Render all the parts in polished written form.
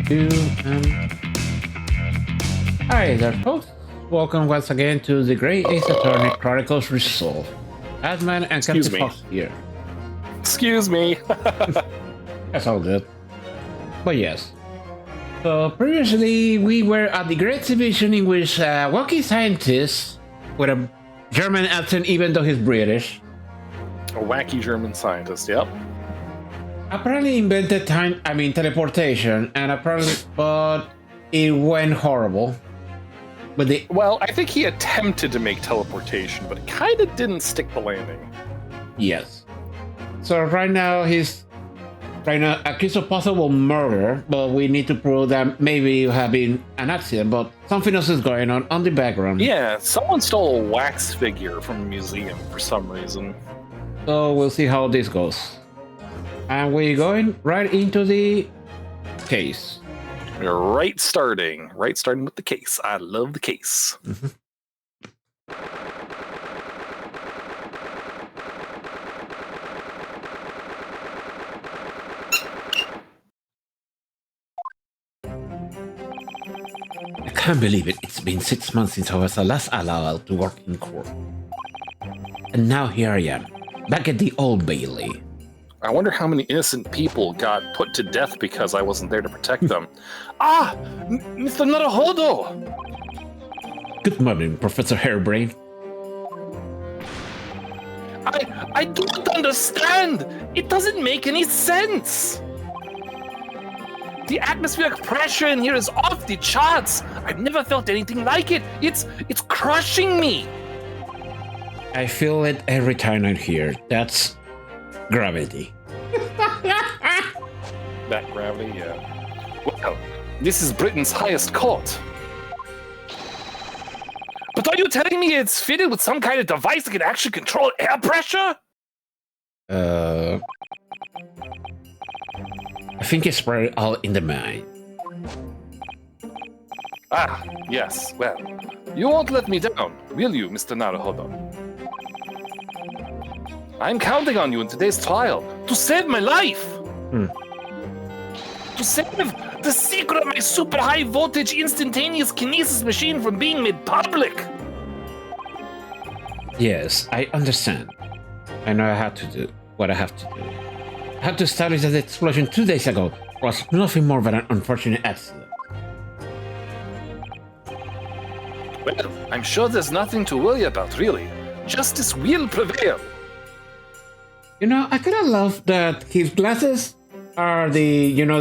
do. Hi there, folks. Welcome once again to the Great Ace Attorney Chronicles Resolve. Adman and Excuse Captain me. Fox here. Excuse me. That's all good. But yes. So previously we were at the Great Exhibition in which a wacky scientist with a German accent even though he's British A wacky German scientist, yep. apparently invented teleportation, and but it went horrible. But Well, I think he attempted to make teleportation, but it kind of didn't stick the landing. yes. So right now he's accused of possible murder, but we need to prove that maybe it have been an accident, but something else is going on the background. Yeah, someone stole a wax figure from a museum for some reason. So we'll see how this goes. And we're going right into the case. We're right starting with the case. I love the case. I can't believe it. It's been 6 months since I was last allowed to work in court. And now here I am, back at the Old Bailey. I wonder how many innocent people got put to death because I wasn't there to protect them. Mr. Naruhodo! Good morning, Professor Hairbrain. I don't understand! It doesn't make any sense! The atmospheric pressure in here is off the charts! I've never felt anything like it! It's crushing me! I feel it every time I'm here. That's gravity. That gravity, yeah. Well, this is Britain's highest court. But are you telling me it's fitted with some kind of device that can actually control air pressure? I think it's spread all in the mind. Ah, yes, well. You won't let me down, will you, Mr. Naruhodo? I'm counting on you in today's trial to save my life! To save the secret of my super high voltage instantaneous kinesis machine from being made public! Yes, I understand. I know I have to do what I have to do. I have to establish that the explosion 2 days ago was nothing more than an unfortunate accident. Well, I'm sure there's nothing to worry about, really. Justice will prevail. You know, I kinda love that his glasses are the usual...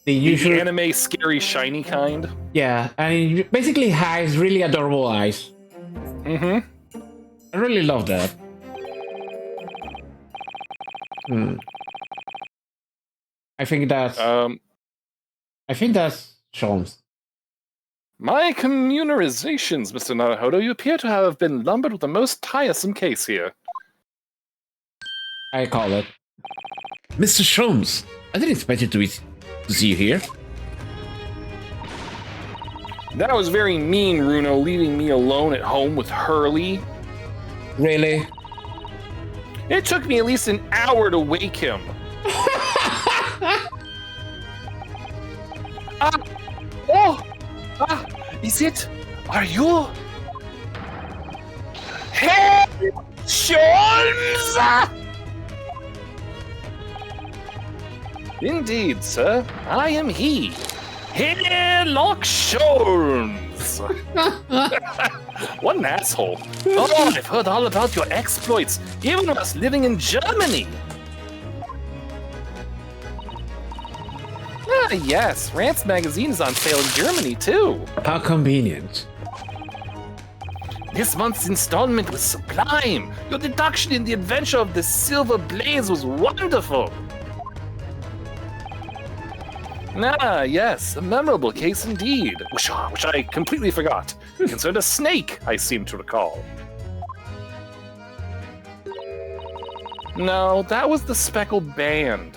The anime scary shiny kind. Yeah, and he basically has really adorable eyes. Mm-hmm. I really love that. I think that's Sholmes. My communerizations, Mr. Naruhodo. You appear to have been lumbered with the most tiresome case here. I call it. Mr. Sholmes, I didn't expect you to see you here. That was very mean, Runo, leaving me alone at home with Hurley. Really? It took me at least an hour to wake him. Is it? Are you? Hey, Sholmes! Indeed, sir. I am he. Herlock Sholmes! What an asshole. Oh, I've heard all about your exploits, even whilst living in Germany. Ah, yes. Rant's magazine is on sale in Germany, too. How convenient. This month's installment was sublime. Your deduction in the adventure of the Silver Blaze was wonderful. Ah, yes, a memorable case indeed, which I completely forgot. It concerned a snake, I seem to recall. No, that was the speckled band.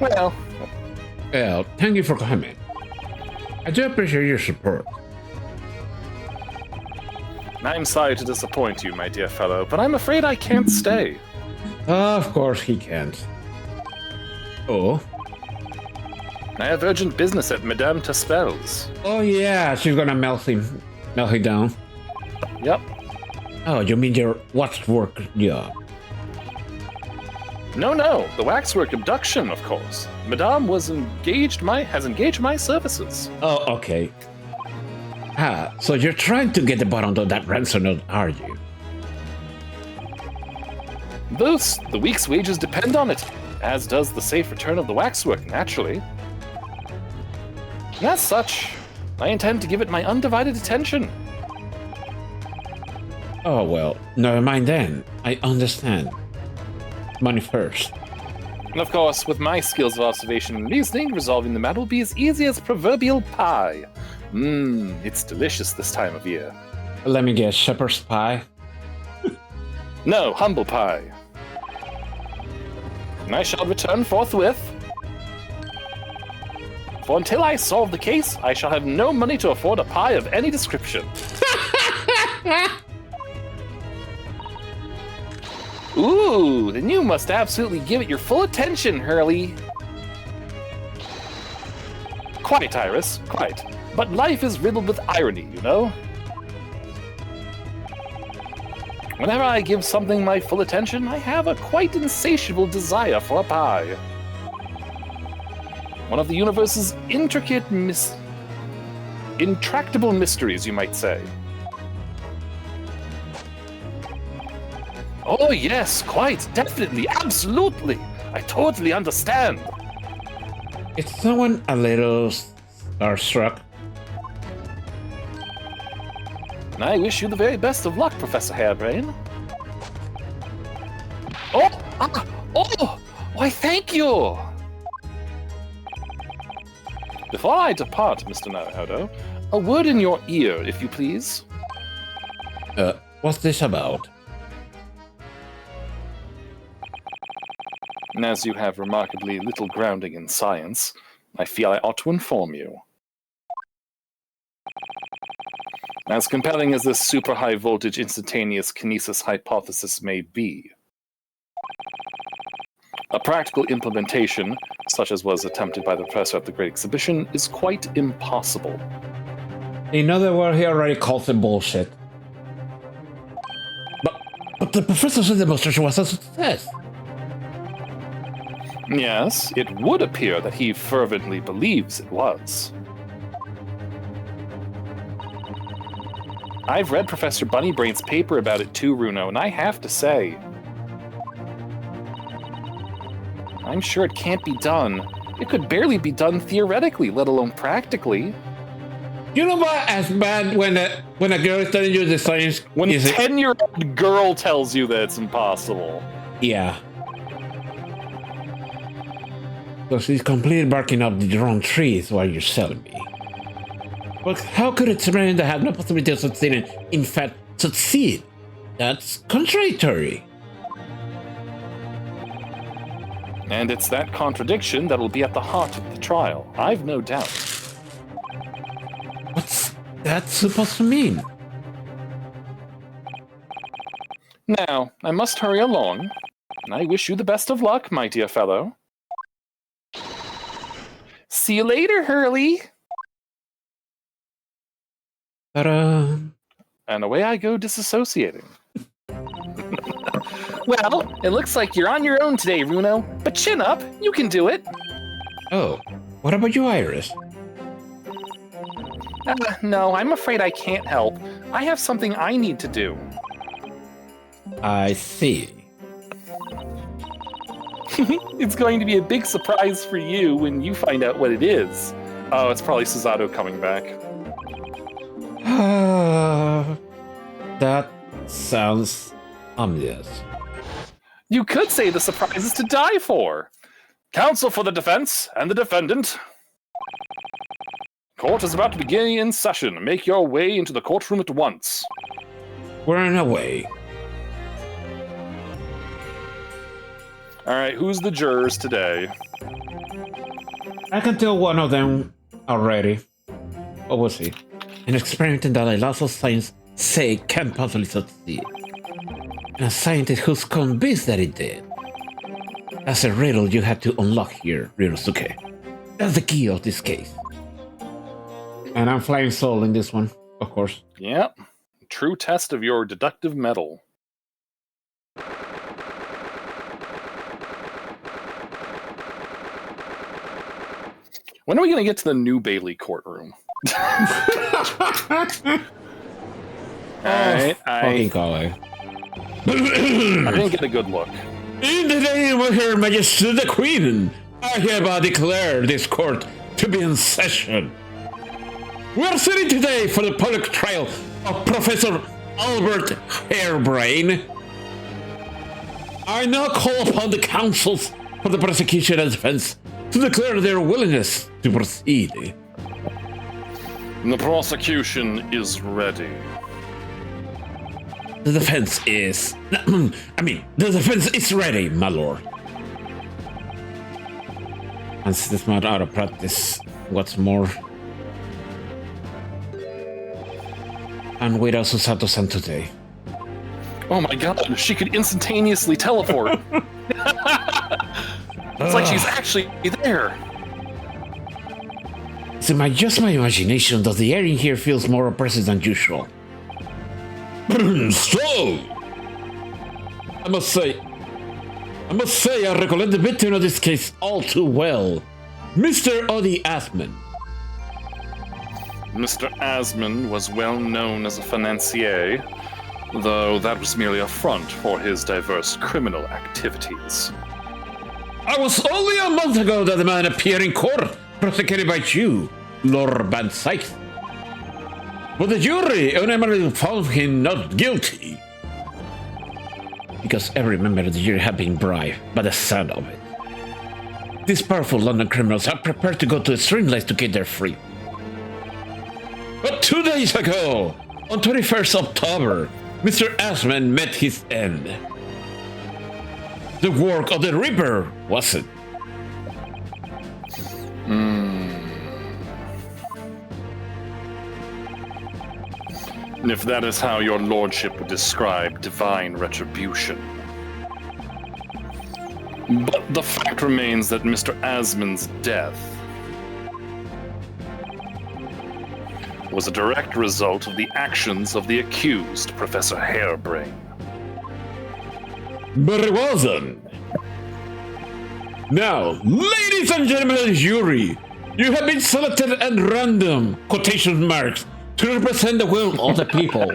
Well, thank you for coming. I do appreciate your support. I'm sorry to disappoint you, my dear fellow, but I'm afraid I can't stay. Of course he can't. Oh, I have urgent business at Madame Taspel's. Oh yeah, she's gonna melt him down. Yep. Oh, you mean your waxwork job? No, the waxwork abduction, of course. Madame has engaged my services. Oh, okay. So you're trying to get the bottom of that ransom note, are you? The week's wages depend on it, as does the safe return of the waxwork, naturally. And as such, I intend to give it my undivided attention. Oh, well, never mind then. I understand. Money first. And of course, with my skills of observation and reasoning, resolving the matter will be as easy as proverbial pie. It's delicious this time of year. Let me guess, shepherd's pie? No, humble pie. And I shall return forthwith. For until I solve the case, I shall have no money to afford a pie of any description. Ooh, then you must absolutely give it your full attention, Hurley. Quite, Iris, quite. But life is riddled with irony, you know? Whenever I give something my full attention, I have a quite insatiable desire for a pie. One of the universe's intractable mysteries, you might say. Oh yes, quite, definitely, absolutely. I totally understand. Is someone a little starstruck? And I wish you the very best of luck, Professor Hairbrain. Oh, why thank you. Before I depart, Mr. Naruhodo, a word in your ear, if you please. What's this about? And as you have remarkably little grounding in science, I feel I ought to inform you. As compelling as this super high voltage instantaneous kinesis hypothesis may be, a practical implementation, such as was attempted by the professor at the Great Exhibition, is quite impossible. In other words, he already calls it bullshit. But the professor said the demonstration was a success. Yes, it would appear that he fervently believes it was. I've read Professor Bunnybrain's paper about it too, Runo, and I have to say, I'm sure it can't be done. It could barely be done theoretically, let alone practically. You know what? As bad when a girl is telling you the science. When a 10-year-old girl tells you that it's impossible. Yeah. So she's completely barking up the wrong trees while you're selling me. But how could a terrain that had no possibility of succeeding, in fact, succeed? That's contradictory. And it's that contradiction that'll be at the heart of the trial, I've no doubt. What's that supposed to mean? Now, I must hurry along, and I wish you the best of luck, my dear fellow. See you later, Hurley! Ta-da! And away I go disassociating. Well, it looks like you're on your own today, Runo. But chin up, you can do it. Oh, what about you, Iris? No, I'm afraid I can't help. I have something I need to do. I see. It's going to be a big surprise for you when you find out what it is. Oh, it's probably Susato coming back. That sounds ominous. You could say the surprise is to die for. Counsel for the defense and the defendant. Court is about to begin in session. Make your way into the courtroom at once. We're on our way. All right, who's the jurors today? I can tell one of them already. What was he? An experiment that a lot of science say can't possibly succeed. And a scientist who's convinced that it did. That's a riddle you have to unlock here, Ryunosuke. That's the key of this case. And I'm flying solo in this one, of course. Yep. True test of your deductive mettle. When are we going to get to the New Bailey courtroom? Alright, Fucking color. I didn't get a good look. In the name of Her Majesty the Queen, I hereby declare this court to be in session. We are sitting today for the public trial of Professor Albert Harebrain. I now call upon the counsels for the prosecution and defense to declare their willingness to proceed. The prosecution is ready. The defense is... the defense is ready, my lord. And this matter out of practice, what's more... And without Susato-san today. Oh my god, she could instantaneously teleport. It's like she's actually there. Is it just my imagination that the air in here feels more oppressive than usual? So, I must say I recollect the victim of this case all too well. Mr. Odi Asman. Mr. Asman was well known as a financier, though that was merely a front for his diverse criminal activities. I was only a month ago that the man appeared in court, prosecuted by you, Lord Van Sykes. But the jury unanimously found him not guilty. Because every member of the jury had been bribed by the sound of it. These powerful London criminals are prepared to go to extreme lengths to get their freedom. But 2 days ago, on 21st October, Mr. Asman met his end. The work of the Reaper wasn't. If that is how your lordship would describe divine retribution. But the fact remains that Mr. Asman's death was a direct result of the actions of the accused, Professor Harebrain. But it wasn't. Now, ladies and gentlemen of the jury, you have been selected at random, quotation marks, to represent the will of the people.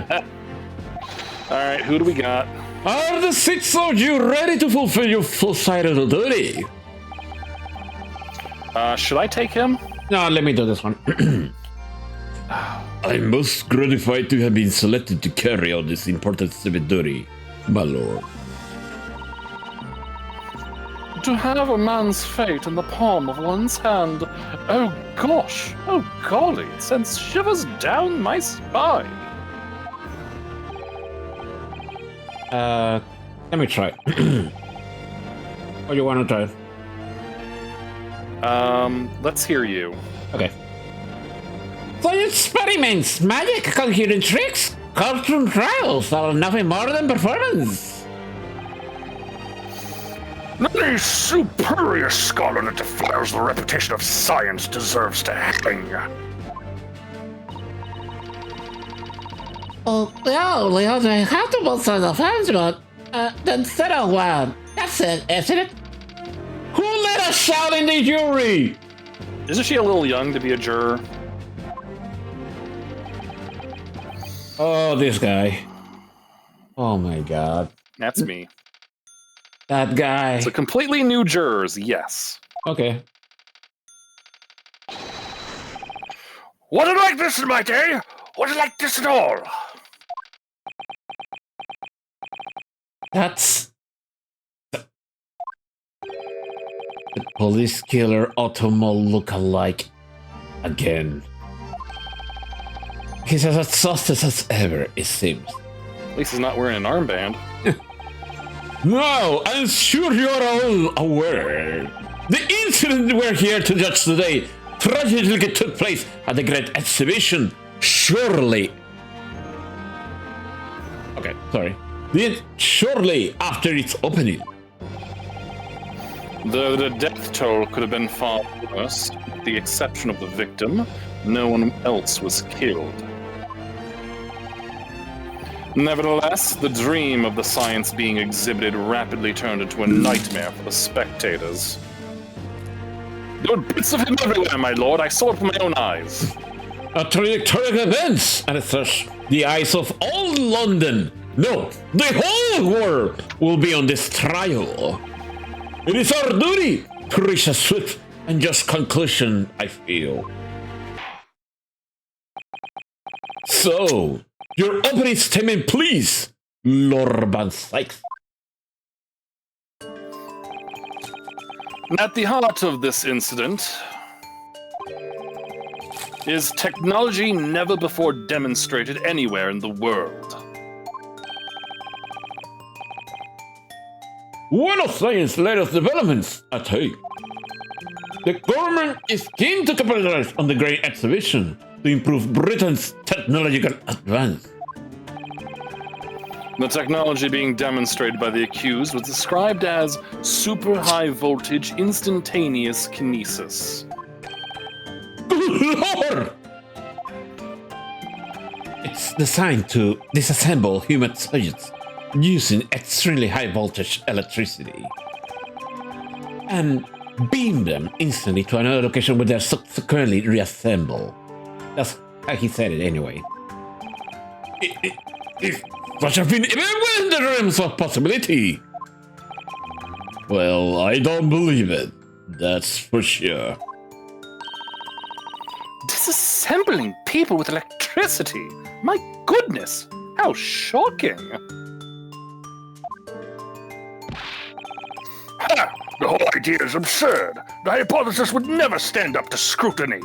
Alright, who do we got? Are the 6 of you ready to fulfill your full-sided duty? Should I take him? No, let me do this one. I'm most gratified to have been selected to carry out this important civic duty, my lord. To have a man's fate in the palm of one's hand. Oh gosh, oh golly, it sends shivers down my spine. Let me try. What do you want to try? Let's hear you. Okay. For experiments, magic, coherent tricks, courtroom trials are nothing more than performance. Any superior scholar that defiles the reputation of science deserves to hang. Oh, yeah, Leon, I have to both sides of hands, but then settle one. That's it, isn't it? Who let us shout in the jury? Isn't she a little young to be a juror? Oh, this guy. Oh my god. That's me. That guy. So completely new jurors, yes. Okay. Wasn't like this in my day. Wasn't like this at all. That's... The police killer Otomo look-alike again. He's as exhausted as ever, it seems. At least he's not wearing an armband. Now, I'm sure you're all aware. The incident we're here to judge today tragically took place at the Great Exhibition. Shortly after its opening. Though the death toll could have been far worse, with the exception of the victim, no one else was killed. Nevertheless, the dream of the science being exhibited rapidly turned into a nightmare for the spectators. There were bits of him everywhere, my lord. I saw it with my own eyes. A trajectory of events, and thus the eyes of all London, no, the whole world, will be on this trial. It is our duty to reach a swift and just conclusion, I feel. So, your opening statement, please, Lord Van Sykes. At the heart of this incident is technology never before demonstrated anywhere in the world. One of science's latest developments, I take. The government is keen to capitalize on the Great Exhibition to improve Britain's technological advance. The technology being demonstrated by the accused was described as super high voltage instantaneous kinesis. Good Lord! It's designed to disassemble human subjects using extremely high voltage electricity and beam them instantly to another location where they're subsequently reassembled. That's how he said it anyway. If such a thing even within the realms of possibility. Well, I don't believe it. That's for sure. Disassembling people with electricity? My goodness, how shocking! Ha! The whole idea is absurd. The hypothesis would never stand up to scrutiny.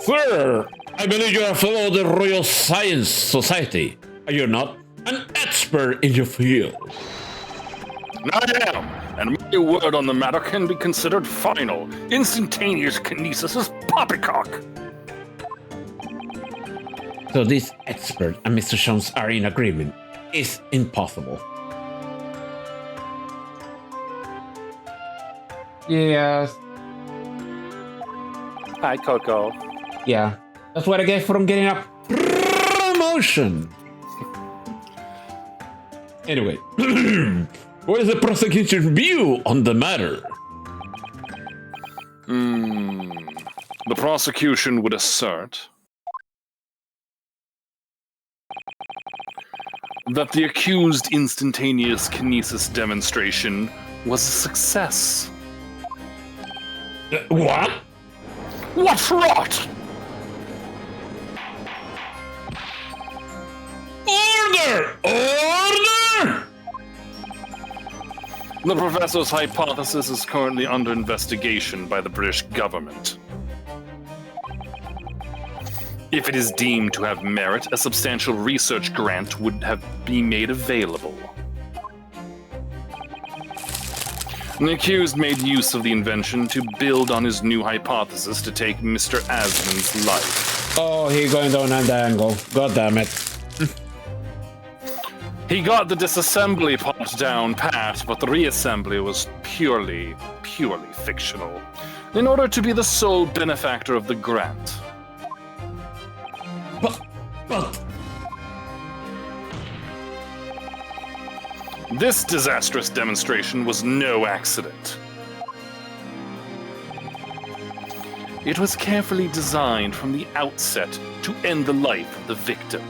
Sir, I believe you are a fellow of the Royal Science Society. Are you not? An expert in your field. I am, and my word on the matter can be considered final. Instantaneous kinesis is poppycock. So this expert and Mr. Jones are in agreement. It's impossible. Yes. Hi, Coco. Yeah. That's what I get from getting a promotion. Anyway. What is the prosecution's view on the matter? The prosecution would assert that the accused instantaneous kinesis demonstration was a success. What? What rot! Order! Order! The professor's hypothesis is currently under investigation by the British government. If it is deemed to have merit, a substantial research grant would have been made available. The accused made use of the invention to build on his new hypothesis to take Mr. Asmund's life. Oh, he's going down that angle. God damn it. He got the disassembly part down pat, but the reassembly was purely fictional, in order to be the sole benefactor of the grant. But... This disastrous demonstration was no accident. It was carefully designed from the outset to end the life of the victim.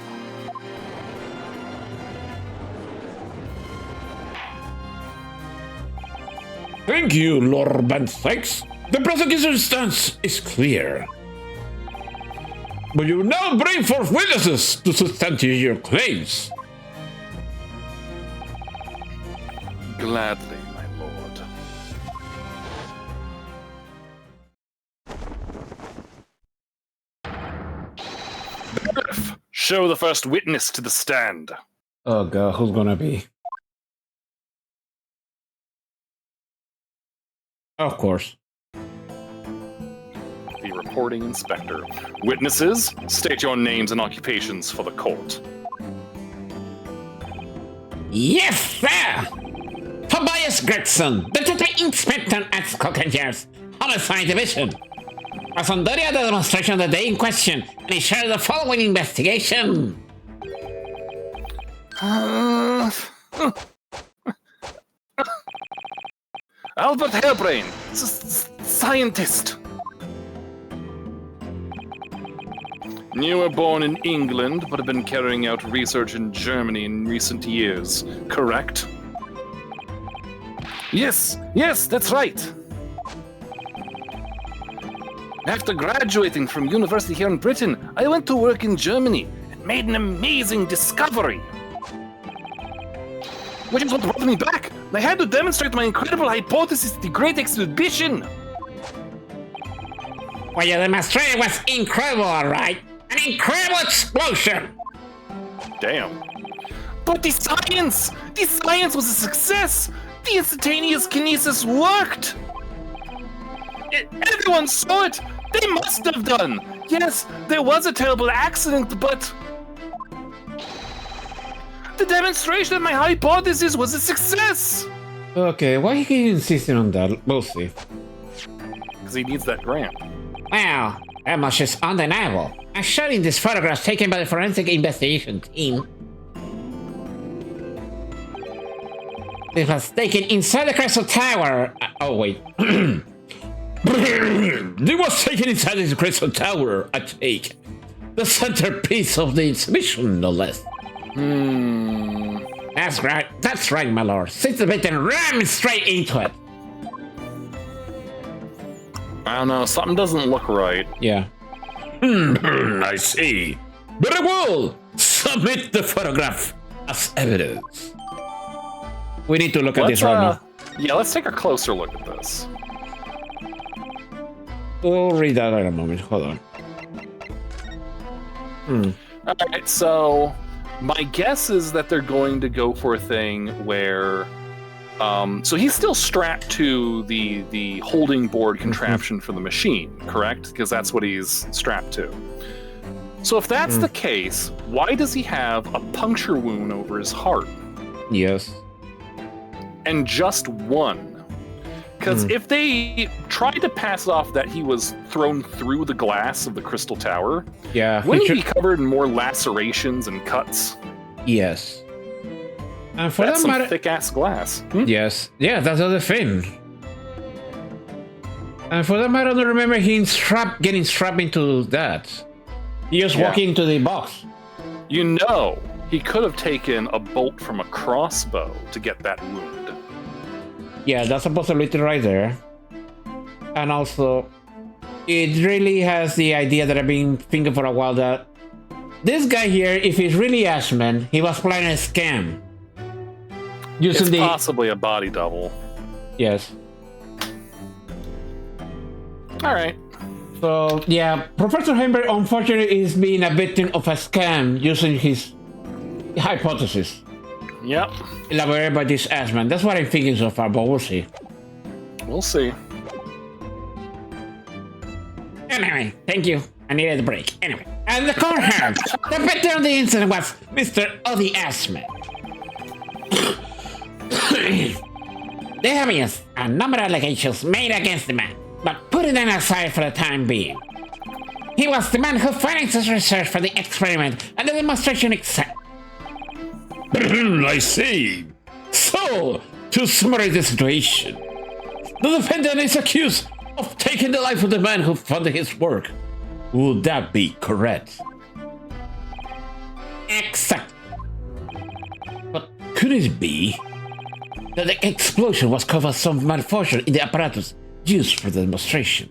Thank you, Lord Van Sykes. The prosecution's stance is clear. But you now bring forth witnesses to substantiate your claims. Gladly, my lord. Bailiff, show the first witness to the stand. Oh god, who's gonna be? Of course. The reporting inspector. Witnesses, state your names and occupations for the court. Yes, sir! Tobias Gregson, Deputy Inspector at Scotland Yard's Homicide Division, was on duty at the demonstration the day in question, and he shared the following investigation. Albert Hairbrain, scientist. You were born in England, but have been carrying out research in Germany in recent years, correct? Yes, that's right. After graduating from university here in Britain, I went to work in Germany and made an amazing discovery. Which is what brought me back. I had to demonstrate my incredible hypothesis at the Great Exhibition. Well, your demonstration was incredible, alright. An incredible explosion! Damn. But the science was a success! The instantaneous kinesis worked! Everyone saw it! They must have done! Yes, there was a terrible accident, but... the demonstration of my hypothesis was a success! Okay, why are you insisting on that? We'll see. Because he needs that grant. Wow, that much is undeniable. I'm showing these photographs taken by the forensic investigation team. It was taken inside the Crystal Tower. Oh, wait. It was taken inside the Crystal Tower, I take. The centerpiece of the exhibition, no less. That's right, my lord. Sit the bit and ram straight into it. I don't know, something doesn't look right. Yeah. I see. But I will submit the photograph as evidence. We need to look at this right now. Yeah, let's take a closer look at this. We'll read that in a moment. Hold on. Alright, so my guess is that they're going to go for a thing where so he's still strapped to the holding board contraption for the machine, correct? Because that's what he's strapped to. So if that's the case, why does he have a puncture wound over his heart? Yes. And just one. Because if they tried to pass off that he was thrown through the glass of the Crystal Tower, wouldn't he be covered in more lacerations and cuts? Yes. And for that's that matter, thick-ass glass. Yes. Yeah, that's the other thing. And for that matter, I don't remember him getting strapped into that. He just walked into the box. You know, he could have taken a bolt from a crossbow to get that wound. Yeah, that's a possibility right there. And also, it really has the idea that I've been thinking for a while that this guy here, if he's really Ashman, he was planning a scam. It's possibly a body double. Yes. Alright. So, yeah, Professor Heimberg unfortunately is being a victim of a scam using his hypothesis. Yep. Elaborated by this Ashman. That's what I'm thinking so far, but we'll see. We'll see. Anyway, thank you. I needed a break. Anyway, and the coroner, the victim of the incident was Mr. Odie Ashman. There have been a number of allegations made against the man, but putting them aside for the time being. He was the man who financed his research for the experiment and the demonstration itself. I see. So, to summarize the situation, the defendant is accused of taking the life of the man who funded his work. Would that be correct? Exactly. But could it be that the explosion was caused by some malfunction in the apparatus used for the demonstration?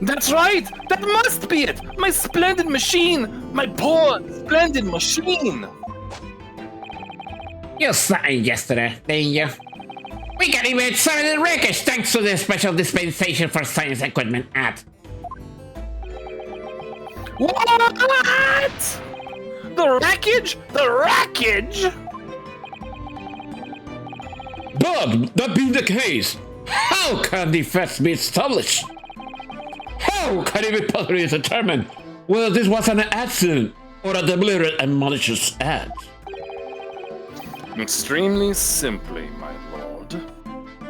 That's right! That must be it! My splendid machine! My poor, splendid machine! You saw it yesterday, didn't you? We got even some of the wreckage thanks to the special dispensation for science equipment at... What? The wreckage? The wreckage? But, that being the case, how can the facts be established? How can it be possibly determined whether this was an accident or a deliberate and malicious act? Extremely simply, my lord.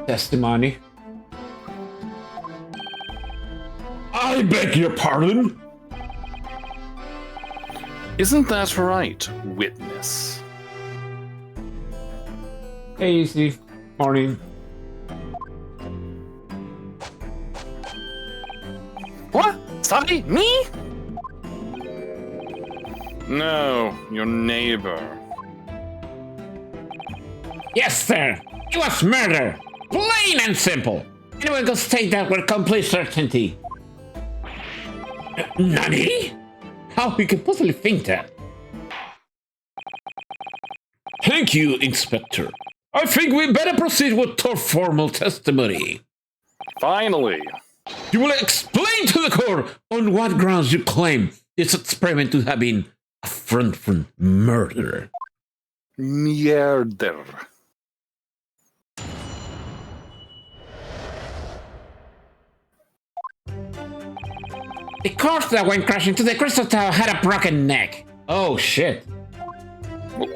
Testimony. I beg your pardon? Isn't that right, witness? Hey, easy. Morning. What? Sorry, me? No, your neighbor. Yes, sir. It was murder. Plain and simple. Anyone can state that with complete certainty. Nani? How you could possibly think that? Thank you, Inspector. I think we better proceed with our formal testimony. Finally. You will explain to the court on what grounds you claim this experiment to have been a front from murder. Murder. The corpse that went crashing to the crystal tower had a broken neck. Oh shit. Well,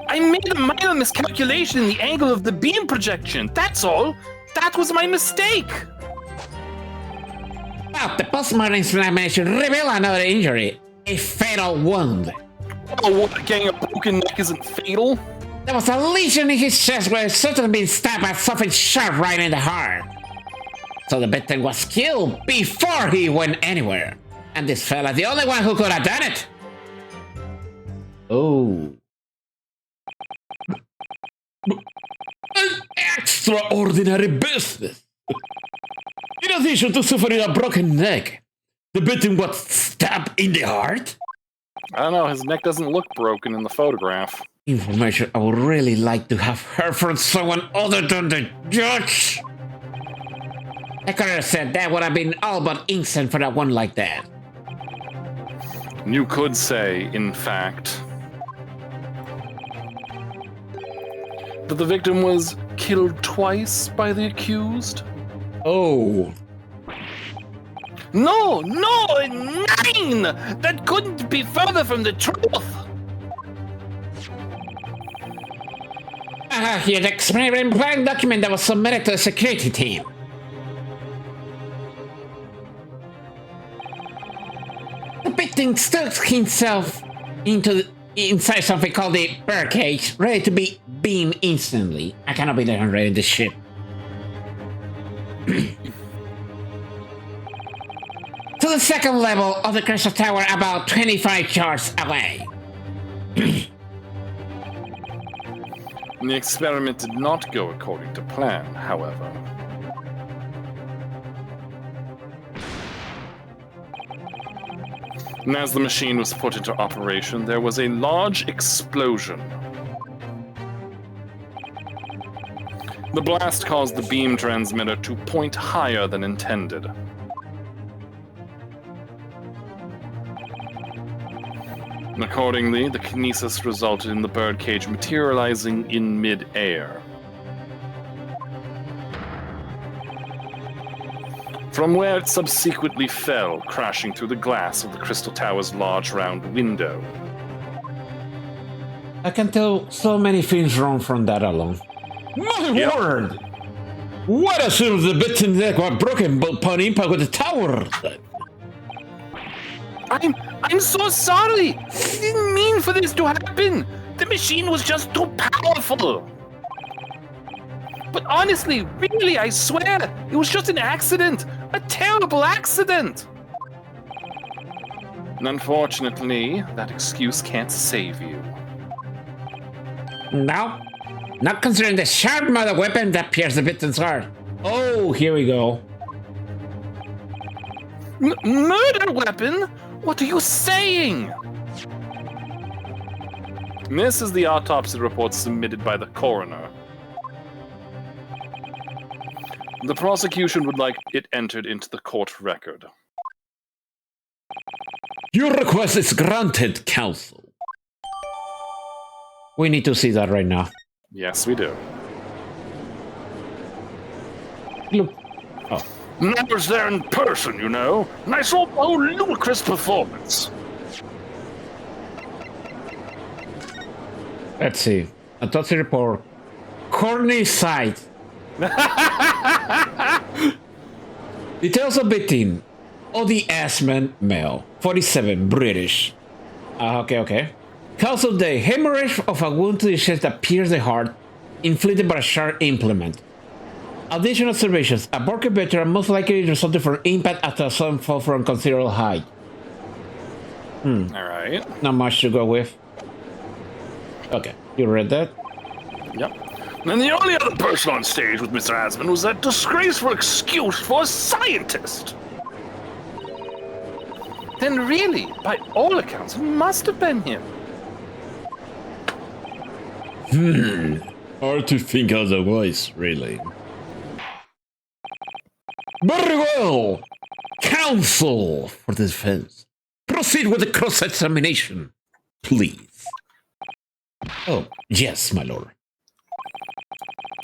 I made a minor miscalculation in the angle of the beam projection. That's all. That was my mistake. But the postmortem examination revealed another injury. A fatal wound. Oh, what? Getting a broken neck isn't fatal? There was a lesion in his chest where it certainly been stabbed by something sharp right in the heart. So the victim was killed before he went anywhere. And this fella, the only one who could have done it. Oh. An extraordinary business. In addition to suffering a broken neck, the victim was stabbed in the heart? I don't know, his neck doesn't look broken in the photograph. Information I would really like to have heard from someone other than the judge. I could have said that would have been all but instant for that one like that. You could say, in fact, that the victim was killed twice by the accused? Oh. No, 9! That couldn't be further from the truth! Here, the experiment plan document that was submitted to the security team. The victim stuck himself inside something called the birdcage, ready to be beamed instantly. I cannot be there and ready this shit. To the second level of the crystal tower, about 25 yards away. The experiment did not go according to plan, however. And as the machine was put into operation, there was a large explosion. The blast caused the beam transmitter to point higher than intended. And accordingly, the kinesis resulted in the birdcage materializing in mid-air. From where it subsequently fell, crashing through the glass of the Crystal Tower's large round window. I can tell so many things wrong from that alone. My word! What as soon as the bits in the neck were broken upon impact with the tower? I'm so sorry! I didn't mean for this to happen! The machine was just too powerful! But honestly, really, I swear, it was just an accident! A terrible accident! And unfortunately, that excuse can't save you. No, not considering the sharp mother weapon that pierced the victim's heart. Oh, here we go. Murder weapon? What are you saying? And this is the autopsy report submitted by the coroner. The prosecution would like it entered into the court record. Your request is granted, counsel. We need to see that right now. Yes, we do. Look. Oh. I was there in person, you know, and I saw the whole ludicrous performance. Let's see. Autopsy report. Corny site. Details of victim. Odie Asman, male. 47, British. Okay. Cause of the hemorrhage of a wound to the chest that pierced the heart, inflicted by a sharp implement. Additional observations. A broken veteran most likely resulted from impact after a sudden fall from considerable height. Alright. Not much to go with. Okay, you read that? Yep. And the only other person on stage with Mr. Asman was that disgraceful excuse for a scientist. Then really, by all accounts, it must have been him. Hard to think otherwise, really. Very well! Counsel for the defense. Proceed with the cross-examination, please. Oh, yes, my lord.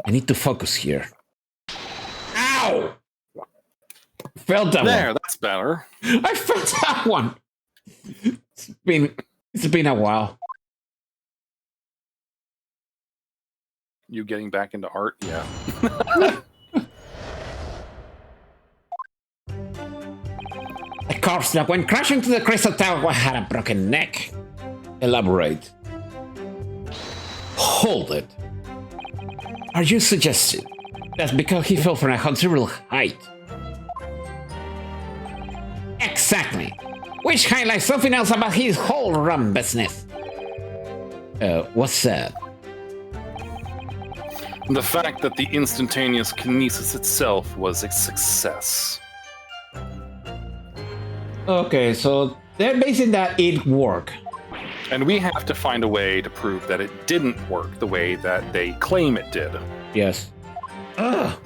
I need to focus here. Ow! Felt that There, one. that's better. I felt that one. It's been a while. You getting back into art? Yeah. A corpse that went crashing to the crystal tower had a broken neck. Elaborate. Hold it. Are you suggesting that's because he fell from a considerable height? Exactly. Which highlights something else about his whole rum business. What's that? The fact that the instantaneous kinesis itself was a success. Okay, so they're basing that it worked. And we have to find a way to prove that it didn't work the way that they claim it did. Yes. Ugh.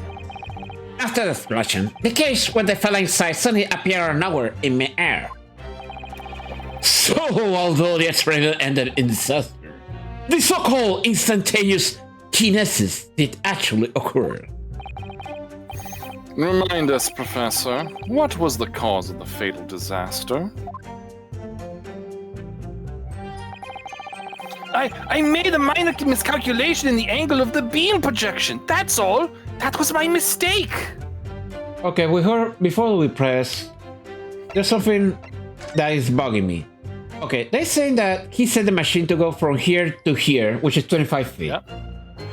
After the explosion, the cage where they fell inside suddenly appeared out of nowhere in mid-air. So, although the experiment ended in disaster, the so-called instantaneous kinesis did actually occur. Remind us, Professor, what was the cause of the fatal disaster? I made a minor miscalculation in the angle of the beam projection. That's all. That was my mistake. Okay, we heard before we press. There's something that is bugging me. Okay, they're saying that he set the machine to go from here to here, which is 25 feet. Yep.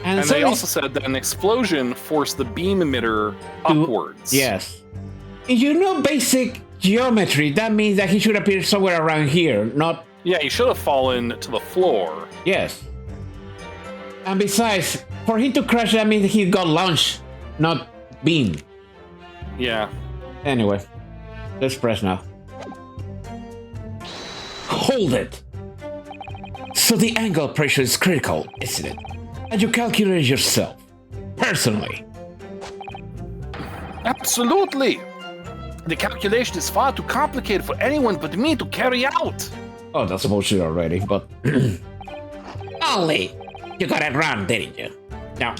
And And so they also said that an explosion forced the beam emitter upwards. Yes. If you know basic geometry, that means that he should appear somewhere around here, not... Yeah, he should have fallen to the floor. Yes. And besides, for him to crash, that means he got launched, not beam. Yeah. Anyway, let's press now. Hold it! So the angle pressure is critical, isn't it? And you calculate yourself, personally. Absolutely. The calculation is far too complicated for anyone but me to carry out. Oh, that's bullshit already, but... Only! You got it wrong, didn't you? No.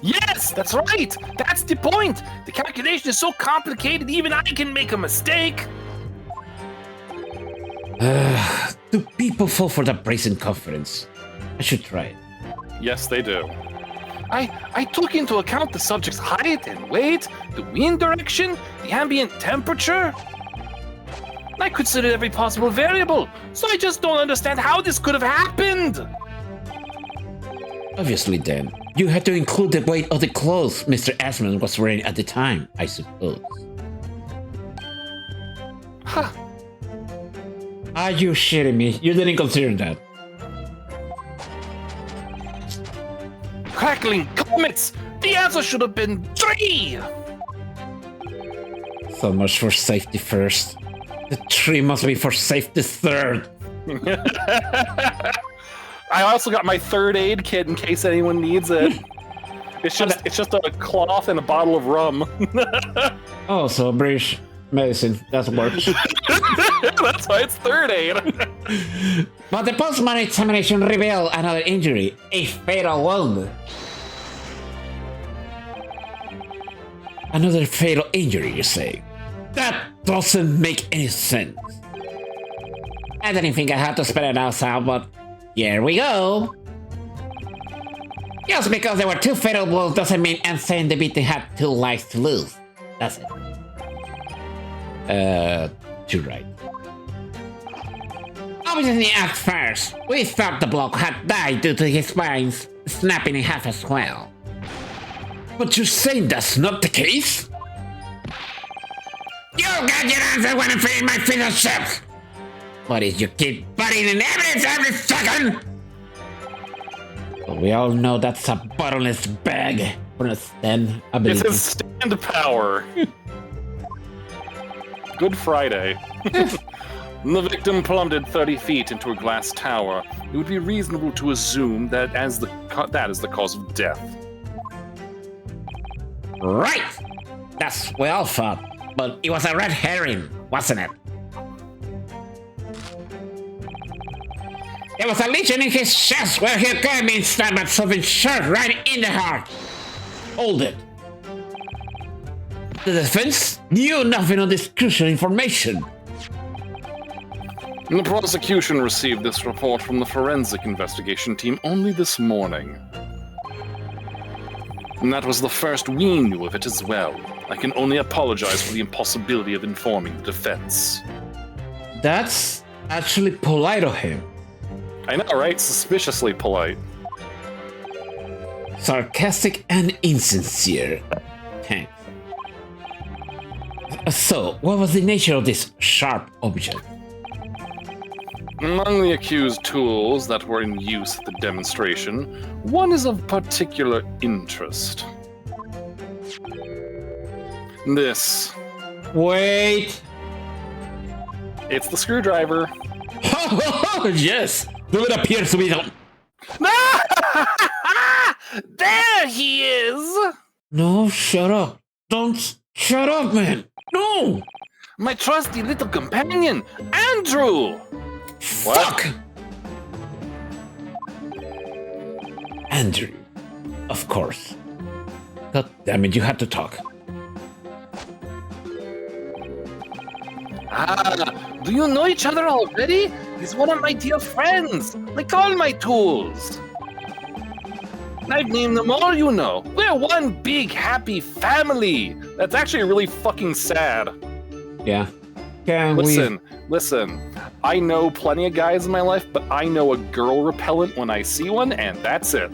Yes, that's right. That's the point. The calculation is so complicated, even I can make a mistake. Do people fall for that brazen confidence? I should try it. Yes, they do. I took into account the subject's height and weight, the wind direction, the ambient temperature. I considered every possible variable, so I just don't understand how this could have happened. Obviously, then, you had to include the weight of the clothes Mr. Asman was wearing at the time, I suppose. Huh. Are you shitting me? You didn't consider that. Crackling comets! The answer should have been 3! So much for safety first. The 3 must be for safety third. I also got my third aid kit in case anyone needs it. It's just a cloth and a bottle of rum. Oh, so British medicine. That works. That's why it's third aid. But the post-mortem examination revealed another injury. A fatal wound. Another fatal injury, you say? That doesn't make any sense. I didn't think I had to spell it out, Sal, but Here we go. Just because there were 2 fatal blows doesn't mean Insane the Beating had 2 lives to lose, does it? You're right. Obviously, at first, we thought the bloke had died due to his spine snapping in half as well. But you're saying that's not the case? You got your answer when I'm feeding my finger chips! What is you keep putting in evidence every second? But we all know that's a bottomless bag for a stand ability. It's his stand power. Good Friday. The victim plummeted 30 feet into a glass tower. It would be reasonable to assume that that is the cause of death. Right! That's what we all thought. But it was a red herring, wasn't it? There was a lesion in his chest where he could have been stabbed by something sharp right in the heart. Hold it. The defense knew nothing of this crucial information. The prosecution received this report from the forensic investigation team only this morning. And that was the first we knew of it as well. I can only apologize for the impossibility of informing the defense. That's actually polite of him. I know, right? Suspiciously polite. Sarcastic and insincere. Thanks. So, what was the nature of this sharp object? Among the accused tools that were in use at the demonstration, one is of particular interest. This. Wait! It's the screwdriver. Oh, yes! Though it appears to be the... There he is! No, shut up. Don't... Shut up, man! No! My trusty little companion, Andrew! Fuck! Andrew. Of course. God damn it, you had to talk. Do you know each other already? He's one of my dear friends, like all my tools. I've named them all, you know. We're one big, happy family. That's actually really fucking sad. Yeah. Listen. I know plenty of guys in my life, but I know a girl repellent when I see one, and that's it.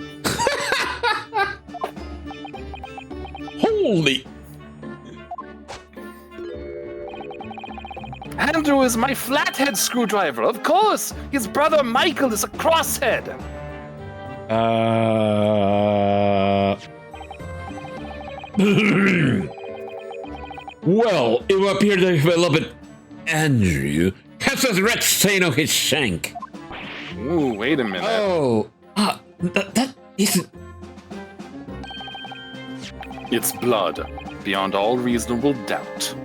Holy... Andrew is my flathead screwdriver, of course! His brother Michael is a crosshead! Well, it would appear that beloved Andrew has a red stain on his shank. Ooh, wait a minute. Oh, that isn't... It's blood, beyond all reasonable doubt.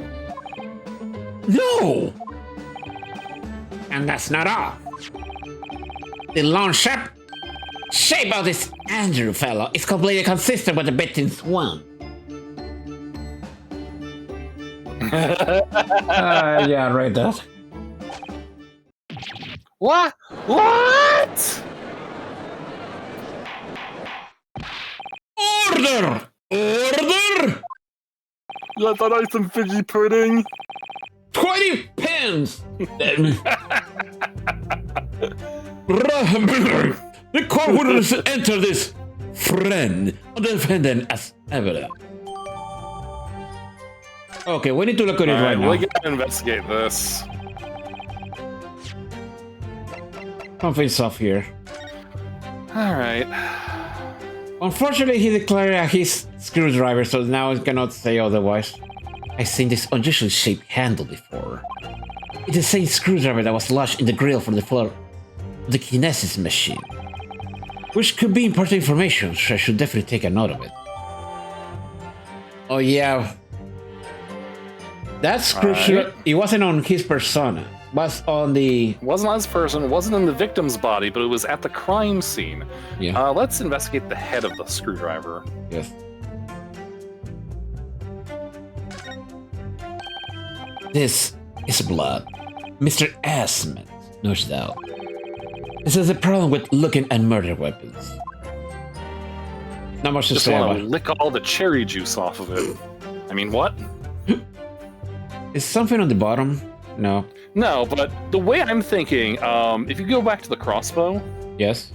No! And that's not all. The long shape of this Andrew fellow is completely consistent with the victim's one. Yeah, right that. What? What? Order! Order! Let that ice and figgy pudding. 20 pins! The court will enter this friend of the defendant as evidence. Okay, we need to look at it right now. We gotta investigate this. Something's off here. Alright. Unfortunately, he declared his screwdriver, so now I cannot say otherwise. I've seen this unusually shaped handle before. It's the same screwdriver that was lodged in the grill from the floor of the kinesis machine. Which could be important information, so I should definitely take a note of it. Oh yeah. That screwdriver, it wasn't on his persona. It was on the... Wasn't on his person, it wasn't in the victim's body, but it was at the crime scene. Yeah. Let's investigate the head of the screwdriver. Yes. This is blood. Mr. Asman, no doubt. This is a problem with looking at murder weapons. Not much to Just say want about to it. lick all the cherry juice off of it. I mean, what? Is something on the bottom? No. No, but the way I'm thinking, if you go back to the crossbow, Yes.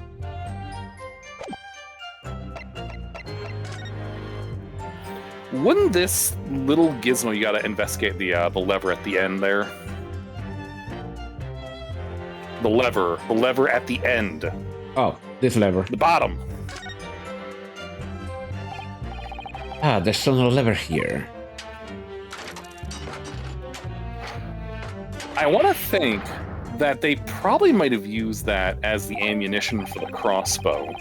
wouldn't this little gizmo, you gotta investigate the lever at the end there? The lever at the end. Oh, this lever. The bottom. Ah, there's still no lever here. I want to think that they probably might have used that as the ammunition for the crossbow.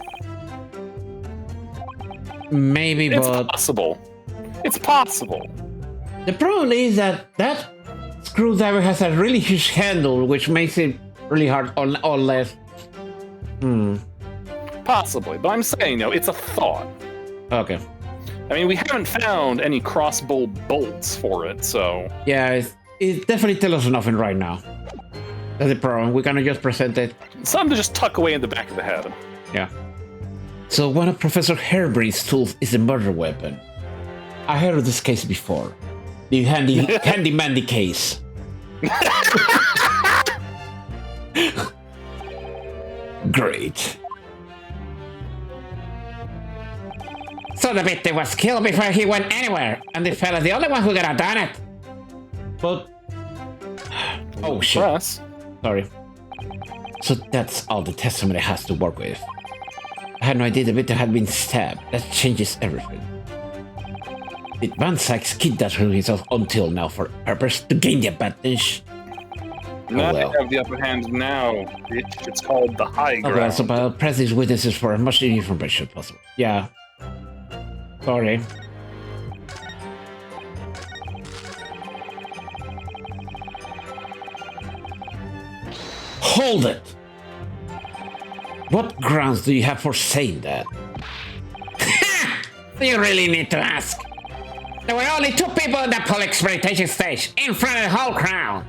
Maybe, It's but possible. It's possible. the problem is that that screwdriver has a really huge handle, which makes it really hard or less. Possibly. But I'm saying, it's a thought. Okay. I mean, we haven't found any crossbow bolts for it, so... Yeah, it definitely tells us nothing right now. That's the problem. We cannot just present it. Something to just tuck away in the back of the head. Yeah. So one of Professor Hairbrain's tools is a murder weapon. I heard of this case before. The handy-mandy case. Great. So the victim was killed before he went anywhere, and the fella's the only one who could have done it. But... Oh shit. Press. Sorry. So that's all the testimony has to work with. I had no idea the victim had been stabbed. That changes everything. Did Van Sykes kidnap himself until now for purpose to gain the advantage? Now well. I have the upper hand now, bitch. It's called the high ground. Okay, so I'll press these witnesses for as much information as possible. Yeah. Sorry. Hold it! What grounds do you have for saying that? You really need to ask. There were only 2 people in the public exploitation stage, in front of the whole crowd.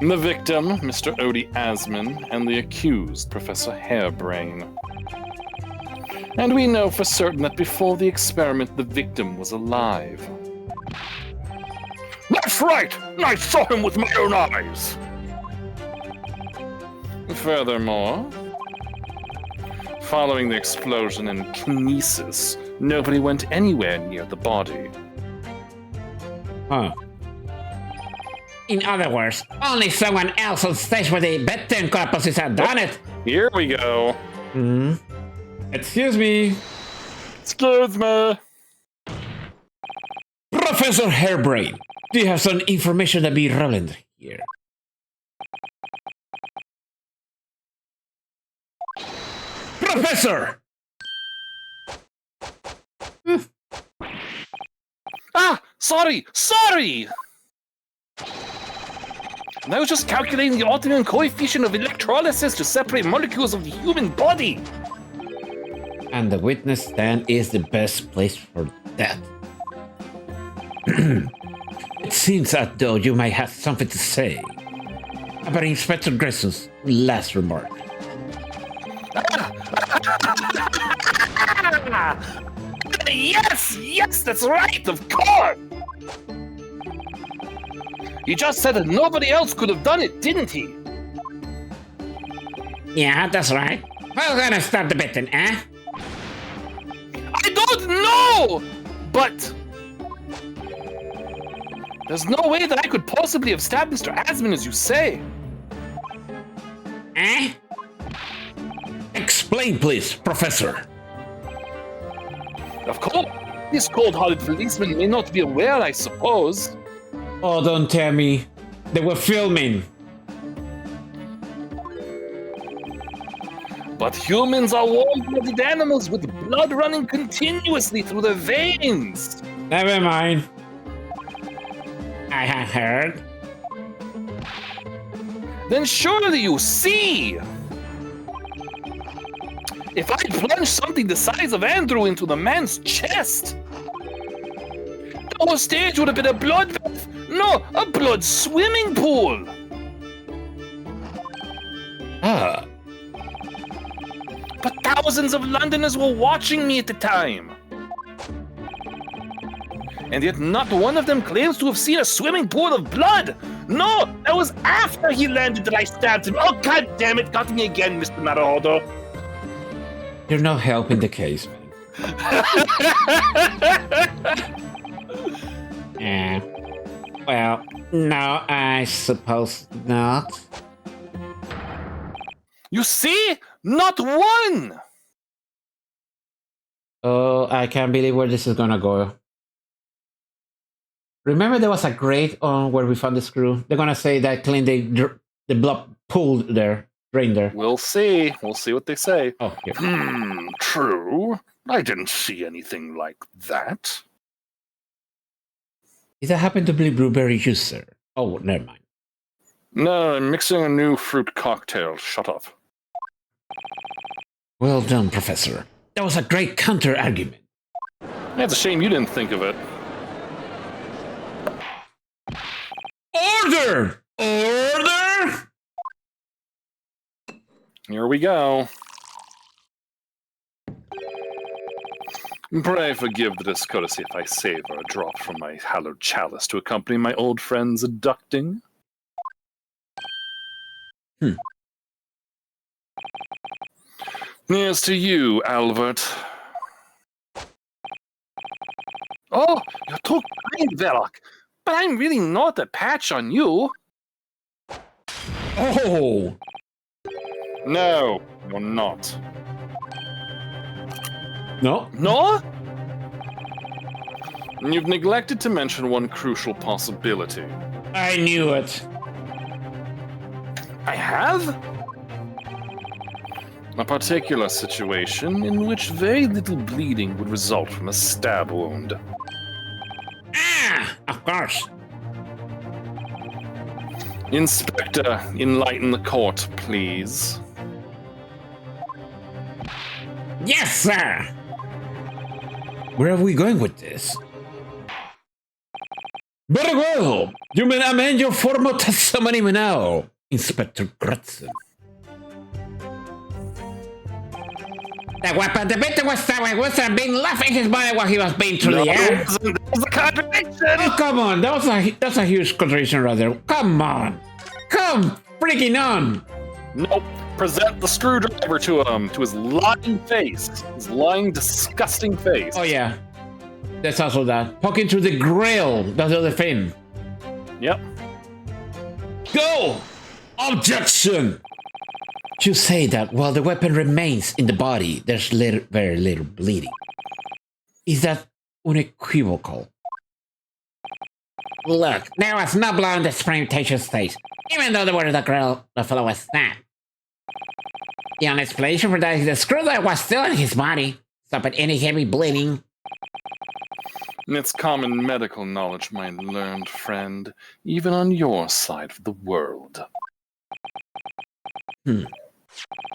The victim, Mr. Odie Asman, and the accused, Professor Hairbrain. And we know for certain that before the experiment, the victim was alive. That's right! I saw him with my own eyes! Furthermore, following the explosion and kinesis, nobody went anywhere near the body. Huh. In other words, only someone else on stage with a victim could have possibly have done it. Here we go. Excuse me. Excuse me. Professor Hairbrain, do you have some information that be relevant here? Professor! Ah! Sorry! And I was just calculating the optimum coefficient of electrolysis to separate molecules of the human body. And the witness stand is the best place for that. It seems as though you might have something to say about Inspector Grayson's last remark. Yes, that's right, of course! He just said that nobody else could have done it, didn't he? Yeah, that's right. We're gonna start the betting, eh? I don't know! But... there's no way that I could possibly have stabbed Mr. Asman as you say. Eh? Explain, please, Professor. Of course, this cold-hearted policeman may not be aware, I suppose. Oh, don't tell me. They were filming. But humans are warm-blooded animals with blood running continuously through their veins. Never mind. I have heard. Then surely you see. If I plunged something the size of Andrew into the man's chest, the whole stage would have been a bloodbath. No, a blood swimming pool. Ah, But thousands of Londoners were watching me at the time. And yet not one of them claims to have seen a swimming pool of blood. No, that was after he landed that I stabbed him. Oh, god damn it, got me again, Mr. Naruhodo. you're not helping the case, man. Well, no, I suppose not. You see? Not one! Oh, I can't believe where this is gonna go. Remember there was a grate on where we found the screw? They're gonna say that clean the blood pool there, drain there. We'll see. We'll see what they say. Oh, here. True. I didn't see anything like that. Did that happen to be blueberry juice, sir? Oh, never mind. No, I'm mixing a new fruit cocktail. Shut up. Well done, Professor. That was a great counter-argument. It's a shame you didn't think of it. Order! Order! Here we go. Pray forgive the discourtesy if I savor a drop from my hallowed chalice to accompany my old friend's abducting. Here's to you, Albert. Oh, you're too kind, Verloc. But I'm really not a patch on you. Oh! No, you're not. No? No? You've neglected to mention one crucial possibility. I knew it. I have? A particular situation in which very little bleeding would result from a stab wound. Ah! Of course. Inspector, enlighten the court, please. Yes, sir! Where are we going with this? Very well! You may amend your formal testimony now, Inspector Grutzen. The weapon, the victim was being left in his body while he was being through the air. That was a contradiction! Oh, come on, that's a huge contradiction right there. Come on! Come freaking on! Nope. Present the screwdriver to him, to his lying face. His lying, disgusting face. Oh yeah. That's also that. Poking through the grill, that's the other thing. Yep. Go! Objection! You say that while the weapon remains in the body, there's very little bleeding. Is that unequivocal? Look, there was no blood in the experimentation stage, even though the word of the grill, the fellow was stabbed. The only explanation for that is the screwdriver was still in his body, stopping any heavy bleeding. It's common medical knowledge, my learned friend, even on your side of the world.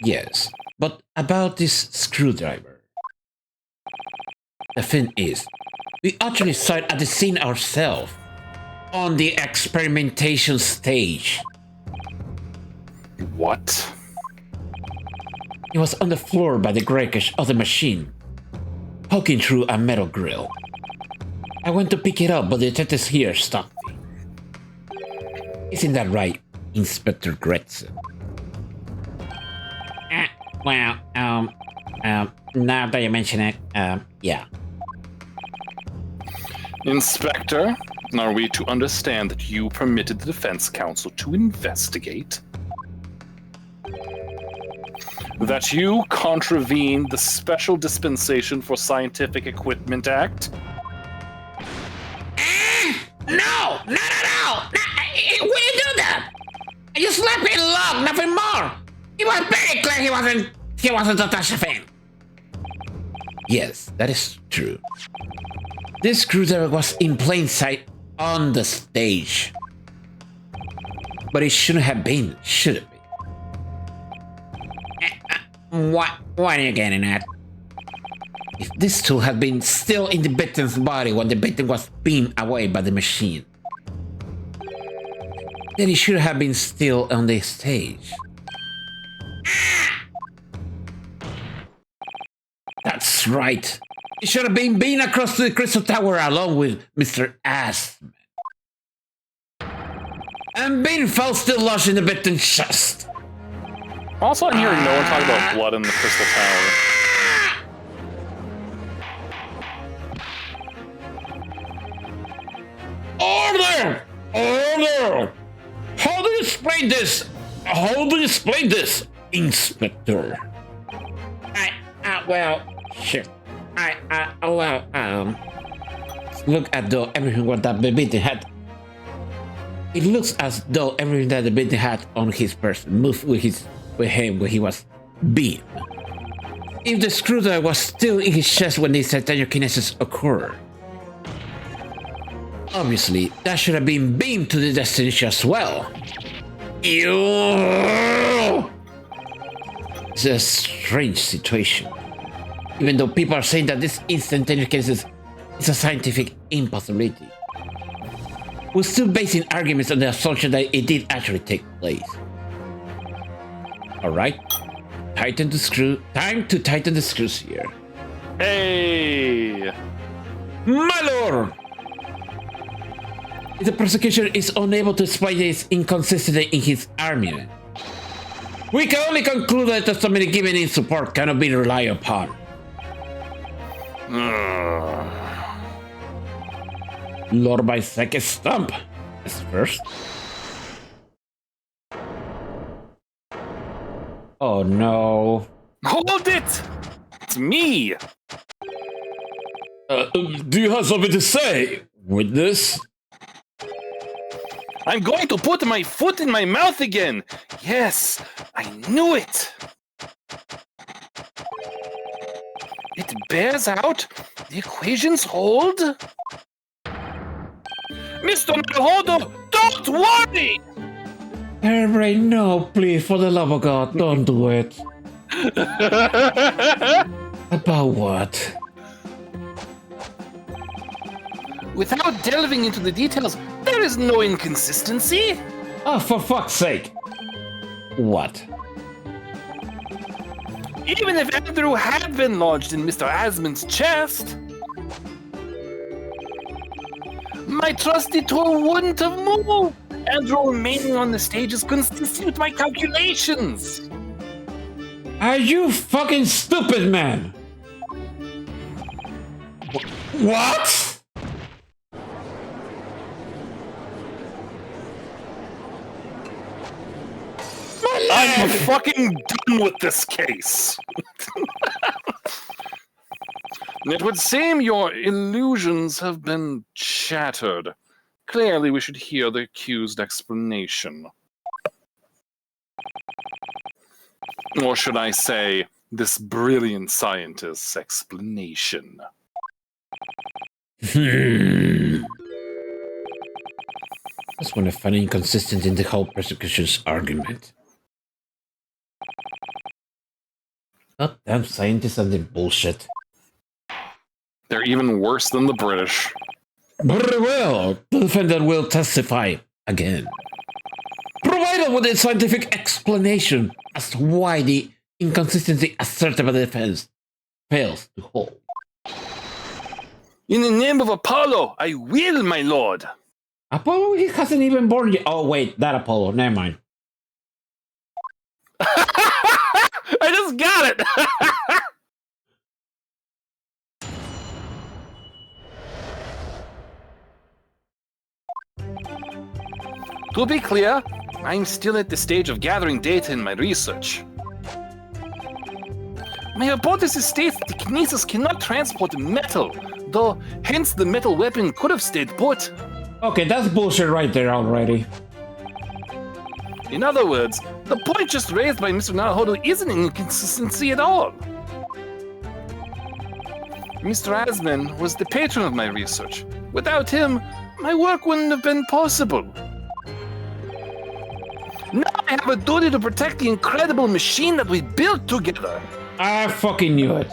Yes, but about this screwdriver. The thing is, we actually saw it at the scene ourselves, on the experimentation stage. What? It was on the floor by the breakage of the machine, poking through a metal grill. I went to pick it up, but the detectives here stopped me. Isn't that right, Inspector Gretchen? Now that you mention it, yeah. Inspector, are we to understand that you permitted the defense counsel to investigate? That you contravened the Special Dispensation for Scientific Equipment Act? No! We didn't do that! I just left it alone, nothing more! It was very clear he wasn't a touch fan. Yes, that is true. This screwdriver was in plain sight on the stage. But it shouldn't have been, should it be? What are you getting at? If this tool had been still in the victim's body when the victim was beamed away by the machine, then it should have been still on the stage. That's right. He should have been beamed across the Crystal Tower along with Mr. Asman. And Bean fell still lodged in the victim's chest. Also, I'm hearing no one talk about blood in the Crystal Tower. Order! Order! How do you explain this? How do you explain this, Inspector? Look at though everything what that baby had. It looks as though everything that the baby had on his person moved with him when he was beaten. If the screwdriver was still in his chest when the cytokinesis occurred, obviously that should have been beamed to the destination as well. It's a strange situation. Even though people are saying that this instantaneous kinesis is a scientific impossibility, we're still basing arguments on the assumption that it did actually take place. Alright, tighten the screw. Time to tighten the screws here. Hey! My lord! If the prosecution is unable to explain this inconsistency in his argument, we can only conclude that the testimony given in support cannot be relied upon. Lord by second stump is first. Oh no. Hold it! It's me! Do you have something to say, witness? I'm going to put my foot in my mouth again! Yes, I knew it! It bears out. The equations hold. Mr. Naruhodo, don't worry! Herbre, no, please, for the love of God, don't do it. About what? Without delving into the details, there is no inconsistency. Oh, for fuck's sake. What? Even if Andrew had been lodged in Mr. Asman's chest, my trusty tool wouldn't have moved. Andrew remaining on the stage is consistent with my calculations. Are you fucking stupid, man? What? I'm fucking done with this case. It would seem your illusions have been shattered. Clearly, we should hear the accused explanation. Or should I say, this brilliant scientist's explanation. Just want to find inconsistent in the whole prosecution's argument. Goddamn scientists and their bullshit. They're even worse than the British. Very well, the defendant will testify again, provided with a scientific explanation as to why the inconsistency asserted by the defense fails to hold. In the name of Apollo, I will, my lord. Apollo, he hasn't even born yet. Oh wait, that Apollo, never mind. I just got it! To be clear, I'm still at the stage of gathering data in my research. My hypothesis states that the kinesis cannot transport metal, though hence the metal weapon could have stayed put. Okay, that's bullshit right there already. In other words, the point just raised by Mr. Naruhodo isn't an inconsistency at all. Mr. Asman was the patron of my research. Without him, my work wouldn't have been possible. Now I have a duty to protect the incredible machine that we built together. I fucking knew it.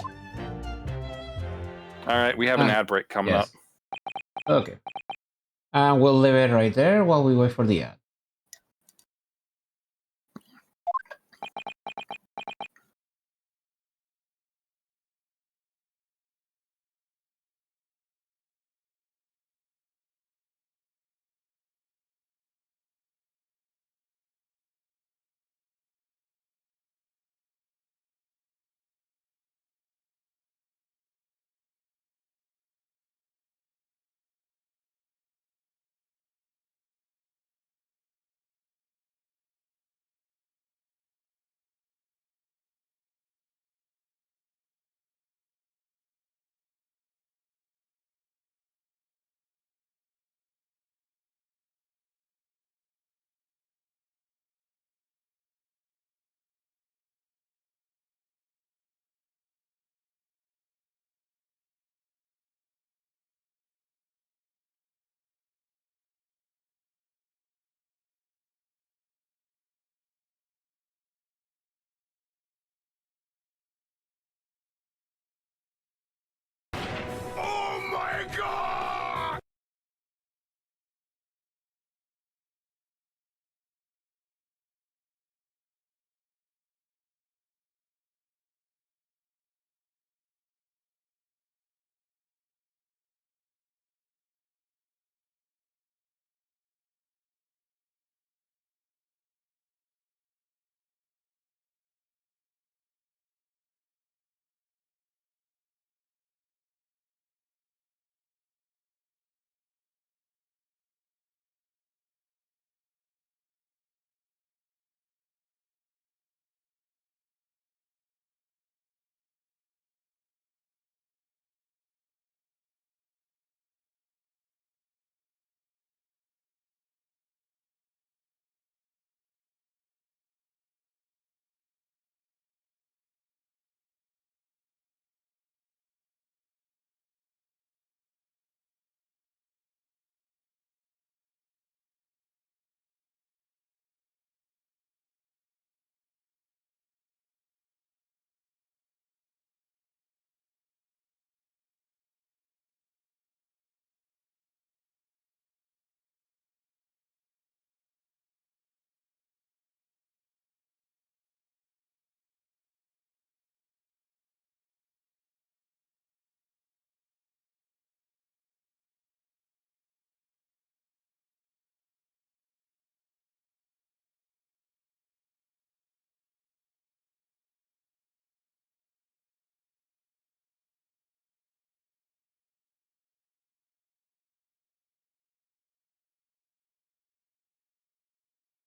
Alright, we have an ad break coming up. Okay. And we'll leave it right there while we wait for the ad.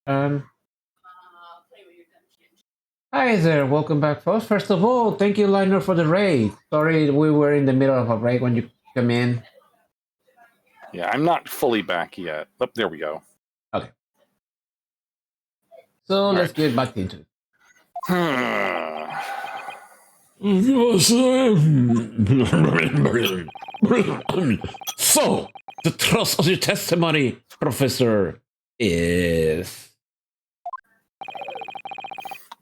Hi there, welcome back, folks. First of all, thank you, Liner, for the raid. Sorry, we were in the middle of a break when you come in. Yeah, I'm not fully back yet. Oh, there we go. Okay. So let's get back into it. So, the thrust of your testimony, Professor, is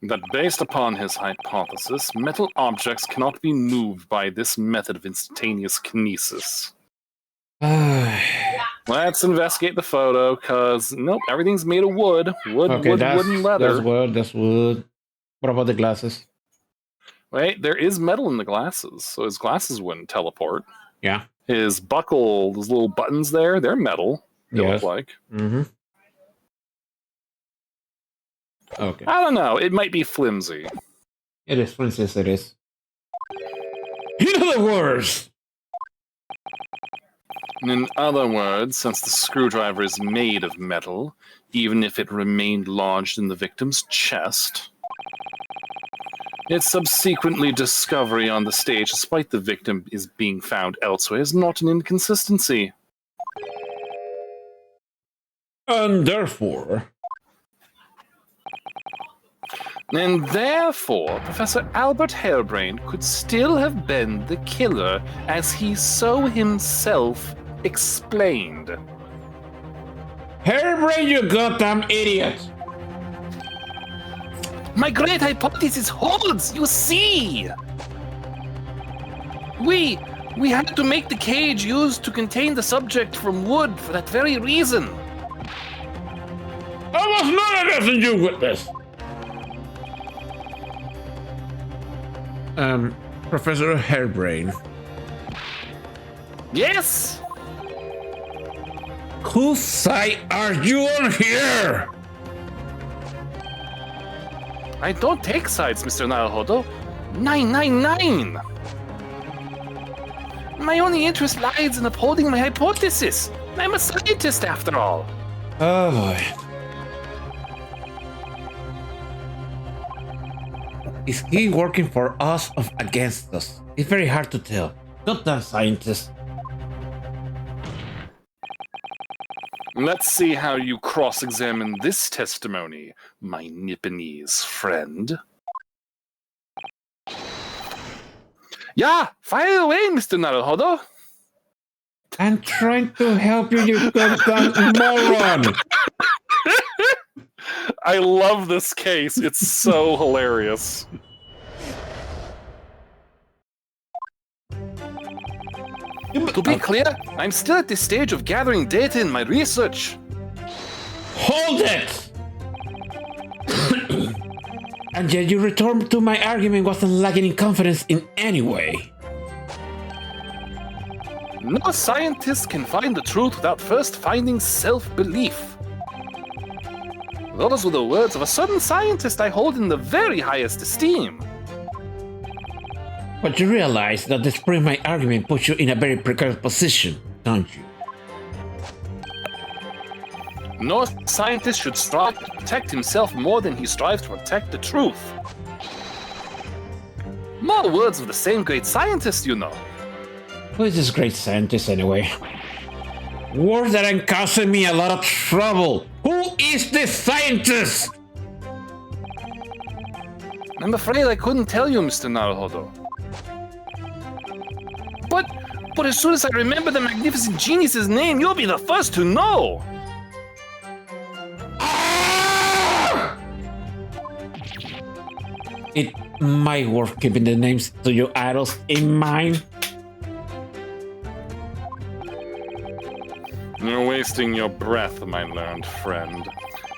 that based upon his hypothesis, metal objects cannot be moved by this method of instantaneous kinesis. Let's investigate the photo, because nope, everything's made of wood. Wood, wood, and leather. That's wood. What about the glasses? Wait, there is metal in the glasses, so his glasses wouldn't teleport. Yeah. His buckle, those little buttons there, they're metal, they look like. Mm-hmm. Okay. I don't know, it might be flimsy. It is flimsy, as it is. In other words, since the screwdriver is made of metal, even if it remained lodged in the victim's chest, its subsequently discovery on the stage, despite the victim is being found elsewhere, is not an inconsistency. And therefore, Professor Albert Harebrained could still have been the killer, as he so himself explained. Harebrained, you goddamn idiot! My great hypothesis holds, you see! We had to make the cage used to contain the subject from wood for that very reason. I was not addressing you with this! Professor Harebrained. Yes? Whose side are you on here? I don't take sides, Mr. Naruhodo. 999! My only interest lies in upholding my hypothesis. I'm a scientist, after all. Oh boy. Is he working for us or against us? It's very hard to tell. Goddamn scientist. Let's see how you cross-examine this testimony, my Nipponese friend. Yeah, fire away, Mr. Naruhodo. I'm trying to help you, you goddamn moron. I love this case. It's so hilarious. To be clear, I'm still at the stage of gathering data in my research. Hold it! And yet your return to my argument wasn't lacking in confidence in any way. No scientist can find the truth without first finding self-belief. Those were the words of a certain scientist I hold in the very highest esteem. But you realize that disproving my argument puts you in a very precarious position, don't you? No scientist should strive to protect himself more than he strives to protect the truth. More words of the same great scientist, you know. Who is this great scientist anyway? Words that are causing me a lot of trouble. Who is this scientist? I'm afraid I couldn't tell you, Mr. Naruhodo. But as soon as I remember the magnificent genius's name, you'll be the first to know. It might worth keeping the names to your idols in mind. You're wasting your breath, my learned friend.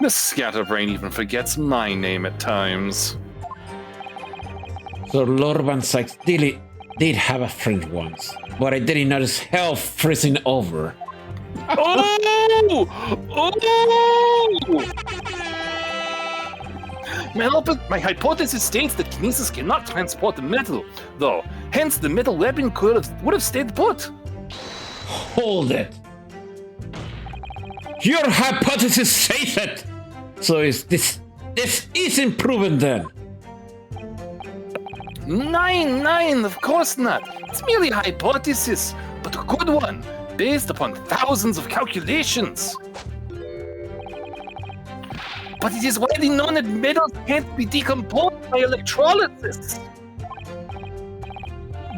This scatterbrain even forgets my name at times. So Lord Van Sykes did have a friend once, but I didn't notice hell freezing over. Oh! My hypothesis states that kinesis cannot transport the metal, though. Hence, the metal weapon would have stayed put. Hold it. Your hypothesis says it. So is this isn't proven then? Nine, of course not. It's merely a hypothesis, but a good one, based upon thousands of calculations. But it is widely known that metals can't be decomposed by electrolysis.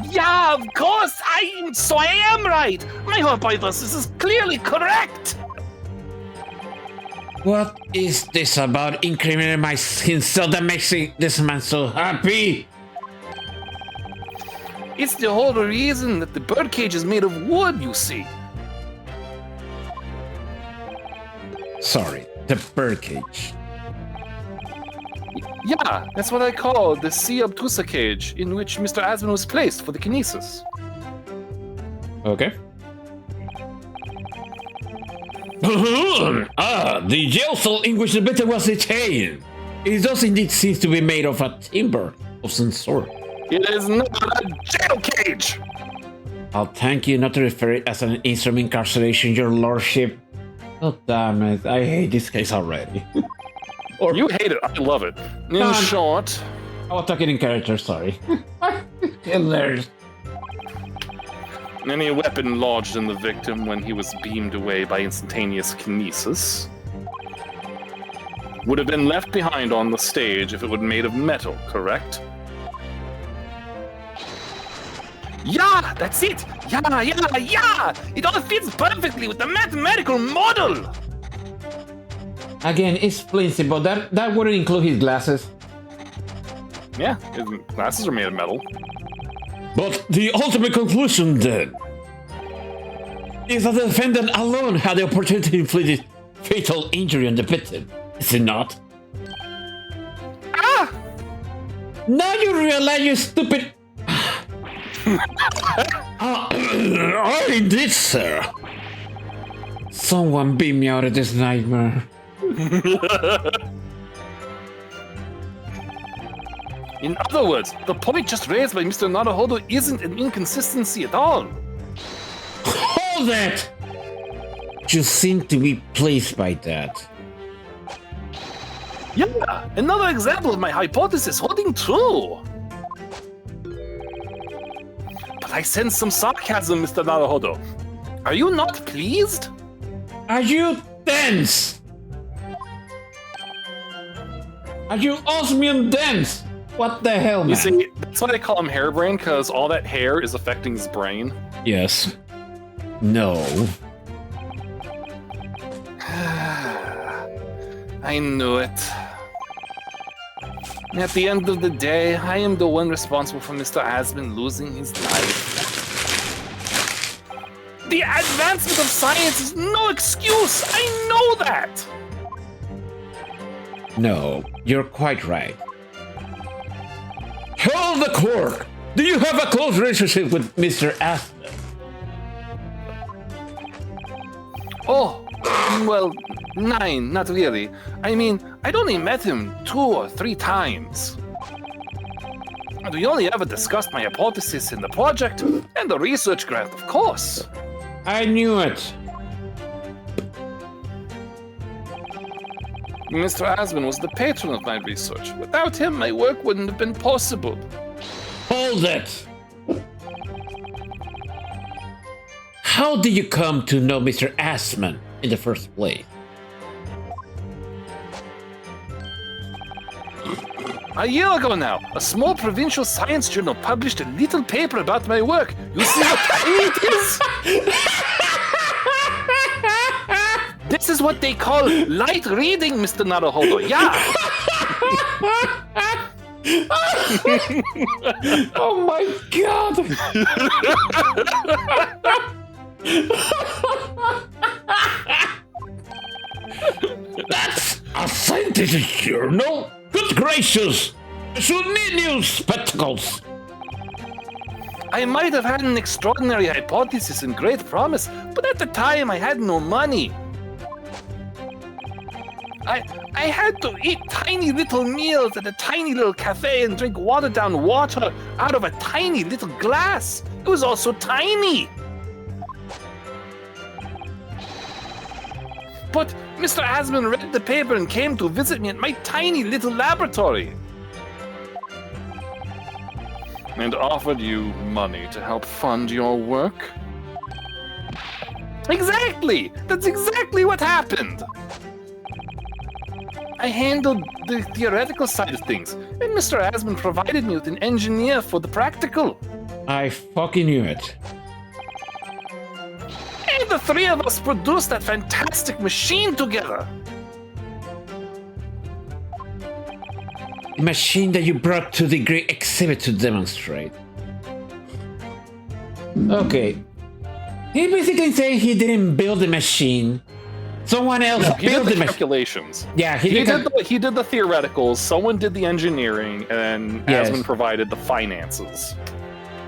Yeah, of course, I am right. My hypothesis is clearly correct. What is this about incrementing my skin cell that makes this man so happy? It's the whole reason that the birdcage is made of wood, you see. Sorry, the birdcage. Yeah, that's what I call the C. obtusa cage in which Mr. Asman was placed for the kinesis. Okay. The jail cell in which the victim was detained. It does indeed seem to be made of a timber of some sort. It is not a jail cage! I'll thank you not to refer it as an instrument incarceration, your lordship. Oh, damn it. I hate this case already. Or you hate it, I love it. In short... I was talking in character, sorry. Hilarious. Any weapon lodged in the victim when he was beamed away by instantaneous kinesis would have been left behind on the stage if it were made of metal, correct? Yeah, that's it! Yeah! It all fits perfectly with the mathematical model! Again, it's flimsy, but that wouldn't include his glasses. Yeah, his glasses are made of metal. But the ultimate conclusion, then, is that the defendant alone had the opportunity to inflict fatal injury on the victim. Is it not? Ah! Now you realize, you stupid... Indeed, sir. Someone beam me out of this nightmare. In other words, the point just raised by Mr. Naruhodo isn't an inconsistency at all. Hold it! You seem to be pleased by that. Yeah, another example of my hypothesis holding true. But I sense some sarcasm, Mr. Naruhodo. Are you not pleased? Are you tense? Are you osmium dense? What the hell, man? You see, that's why they call him hairbrain, because all that hair is affecting his brain. Yes. No. I knew it. At the end of the day, I am the one responsible for Mr. Asman losing his life. The advancement of science is no excuse! I know that! No, you're quite right. Hold the court! Do you have a close relationship with Mr. Asman? Oh, well, 9, not really. I mean, I'd only met him 2 or 3 times. And we only ever discussed my hypothesis in the project and the research grant, of course. I knew it. Mr. Asman was the patron of my research. Without him, my work wouldn't have been possible. Hold it! How did you come to know Mr. Asman in the first place? A year ago now, a small provincial science journal published a little paper about my work. You see how tiny it is? This is what they call light reading, Mr. Naruhodo. Yeah. Oh my god! That's a scientific journal? Good gracious! I should need new spectacles! I might have had an extraordinary hypothesis and great promise, but at the time I had no money. I had to eat tiny little meals at a tiny little cafe and drink watered down water out of a tiny little glass. It was all so tiny. But Mr. Asman read the paper and came to visit me at my tiny little laboratory. And offered you money to help fund your work? Exactly! That's exactly what happened! I handled the theoretical side of things, and Mr. Asman provided me with an engineer for the practical. I fucking knew it. And the three of us produced that fantastic machine together. The machine that you brought to the great exhibit to demonstrate. Okay. He basically saying he didn't build the machine. Someone else built the calculations. Yeah, he did the theoreticals, someone did the engineering, and Asman provided the finances.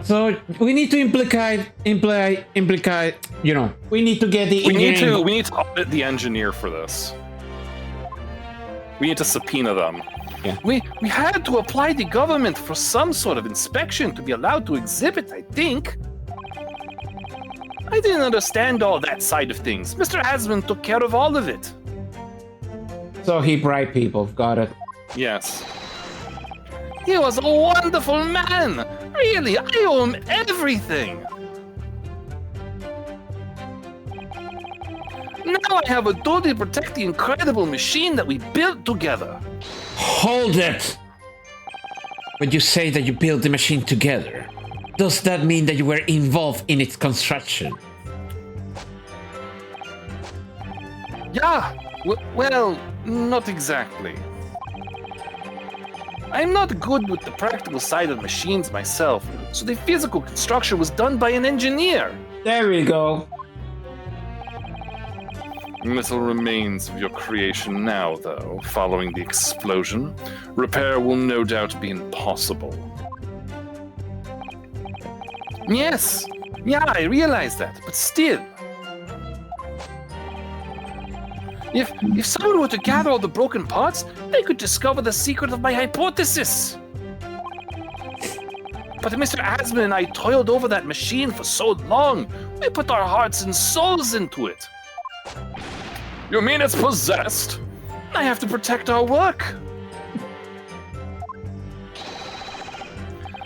So we need to implicate, you know, we need to get the engineering. We need to audit the engineer for this. We need to subpoena them. Yeah. We had to apply the government for some sort of inspection to be allowed to exhibit, I think. I didn't understand all that side of things. Mr. Asman took care of all of it. So he bribed people, got it. Yes. He was a wonderful man. Really, I owe him everything. Now I have a duty to protect the incredible machine that we built together. Hold it! When you say that you built the machine together, does that mean that you were involved in its construction? Yeah, well, not exactly. I'm not good with the practical side of machines myself, so the physical construction was done by an engineer. There we go. Little remains of your creation now, though, following the explosion. Repair will no doubt be impossible. Yes, yeah, I realize that, but still. If someone were to gather all the broken parts, they could discover the secret of my hypothesis. But Mr. Asman and I toiled over that machine for so long. We put our hearts and souls into it. You mean it's possessed? I have to protect our work.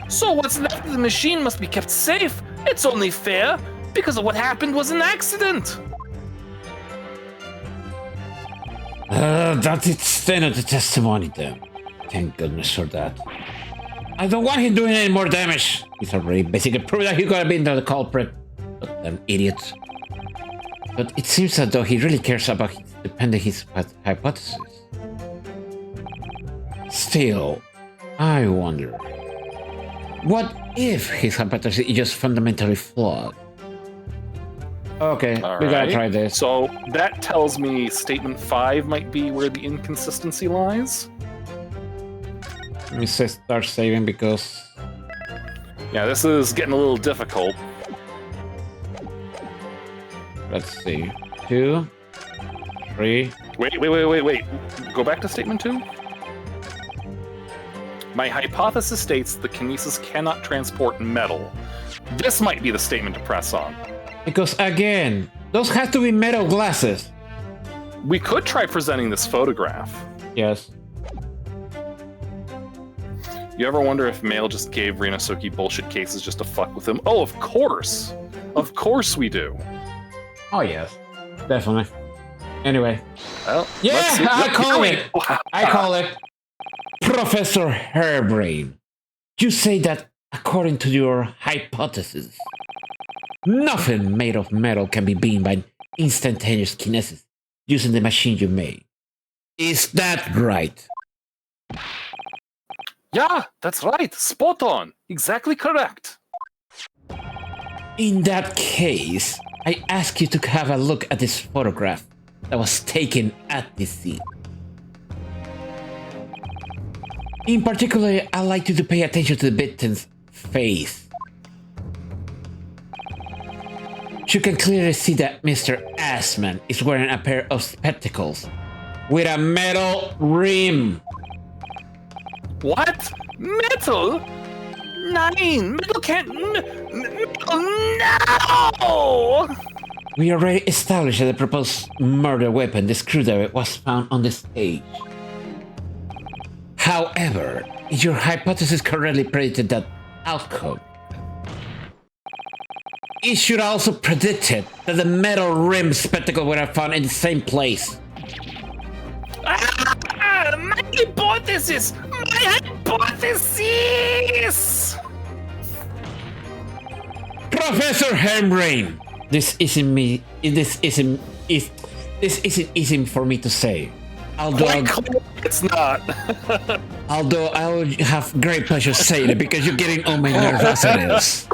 So what's left of the machine must be kept safe. It's only fair, because of what happened was an accident. That's the extent of the testimony then. Thank goodness for that. I don't want him doing any more damage. He's already basically proved that he could have been the culprit. But an idiot. But it seems as though he really cares about defending his hypothesis. Still, I wonder, what if his hypothesis is just fundamentally flawed? Okay, we gotta try this. So that tells me statement 5 might be where the inconsistency lies. Let me start saving because... Yeah, this is getting a little difficult. Let's see. 2, 3... Wait. Go back to statement 2. My hypothesis states the kinesis cannot transport metal. This might be the statement to press on. Because again, those have to be metal glasses. We could try presenting this photograph. Yes. You ever wonder if Mail just gave Rinosuke bullshit cases just to fuck with him? Oh, of course! Of course we do. Oh yes, definitely. Anyway. Well, yeah, I call it! I call it Professor Hairbrain. You say that according to your hypothesis, nothing made of metal can be beamed by instantaneous kinesis using the machine you made. Is that right? Yeah, that's right. Spot on. Exactly correct. In that case, I ask you to have a look at this photograph that was taken at this scene. In particular, I'd like you to pay attention to the victim's face. You can clearly see that Mr. Asman is wearing a pair of spectacles with a metal rim. What? Metal? Nine! Metal can't... Metal, no! We already established that the proposed murder weapon, the screwdriver, was found on the stage. However, your hypothesis correctly predicted that outcome. It should also predicted that the metal rim spectacle would have found in the same place. My hypothesis! My hypothesis! Professor Hembrain, this isn't easy for me to say. It's not. Although I will have great pleasure saying it because you're getting on my nerves as it is.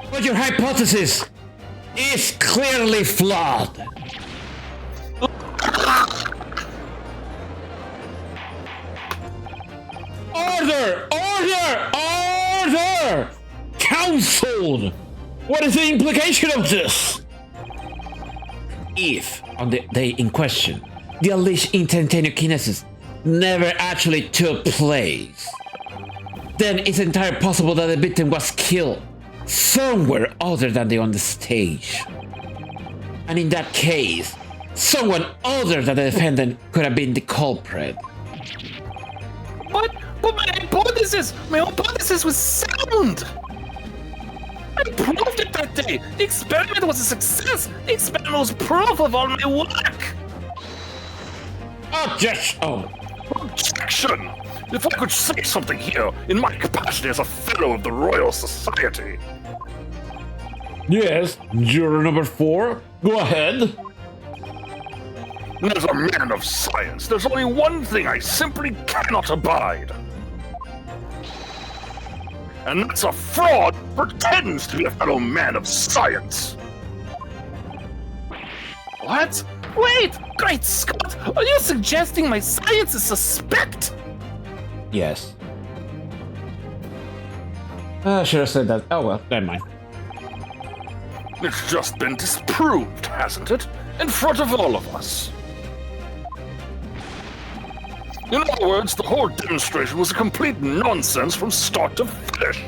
But your hypothesis is clearly flawed. Order! Order! Order! Counsel! What is the implication of this? If, on the day in question, the alleged instantaneous kinesis never actually took place, then it's entirely possible that the victim was killed somewhere other than on the stage. And in that case, someone other than the defendant could have been the culprit. But my hypothesis was sound! I proved it that day! The experiment was a success! The experiment was proof of all my work! Objection! Oh. Objection! If I could say something here, in my capacity as a fellow of the Royal Society. Yes, juror number 4, go ahead. As a man of science, there's only one thing I simply cannot abide. And that's a fraud who pretends to be a fellow man of science. What? Wait! Great Scott! Are you suggesting my science is suspect? Yes. I should have said that. Oh well, never mind. It's just been disproved, hasn't it? In front of all of us. In other words, the whole demonstration was a complete nonsense from start to finish.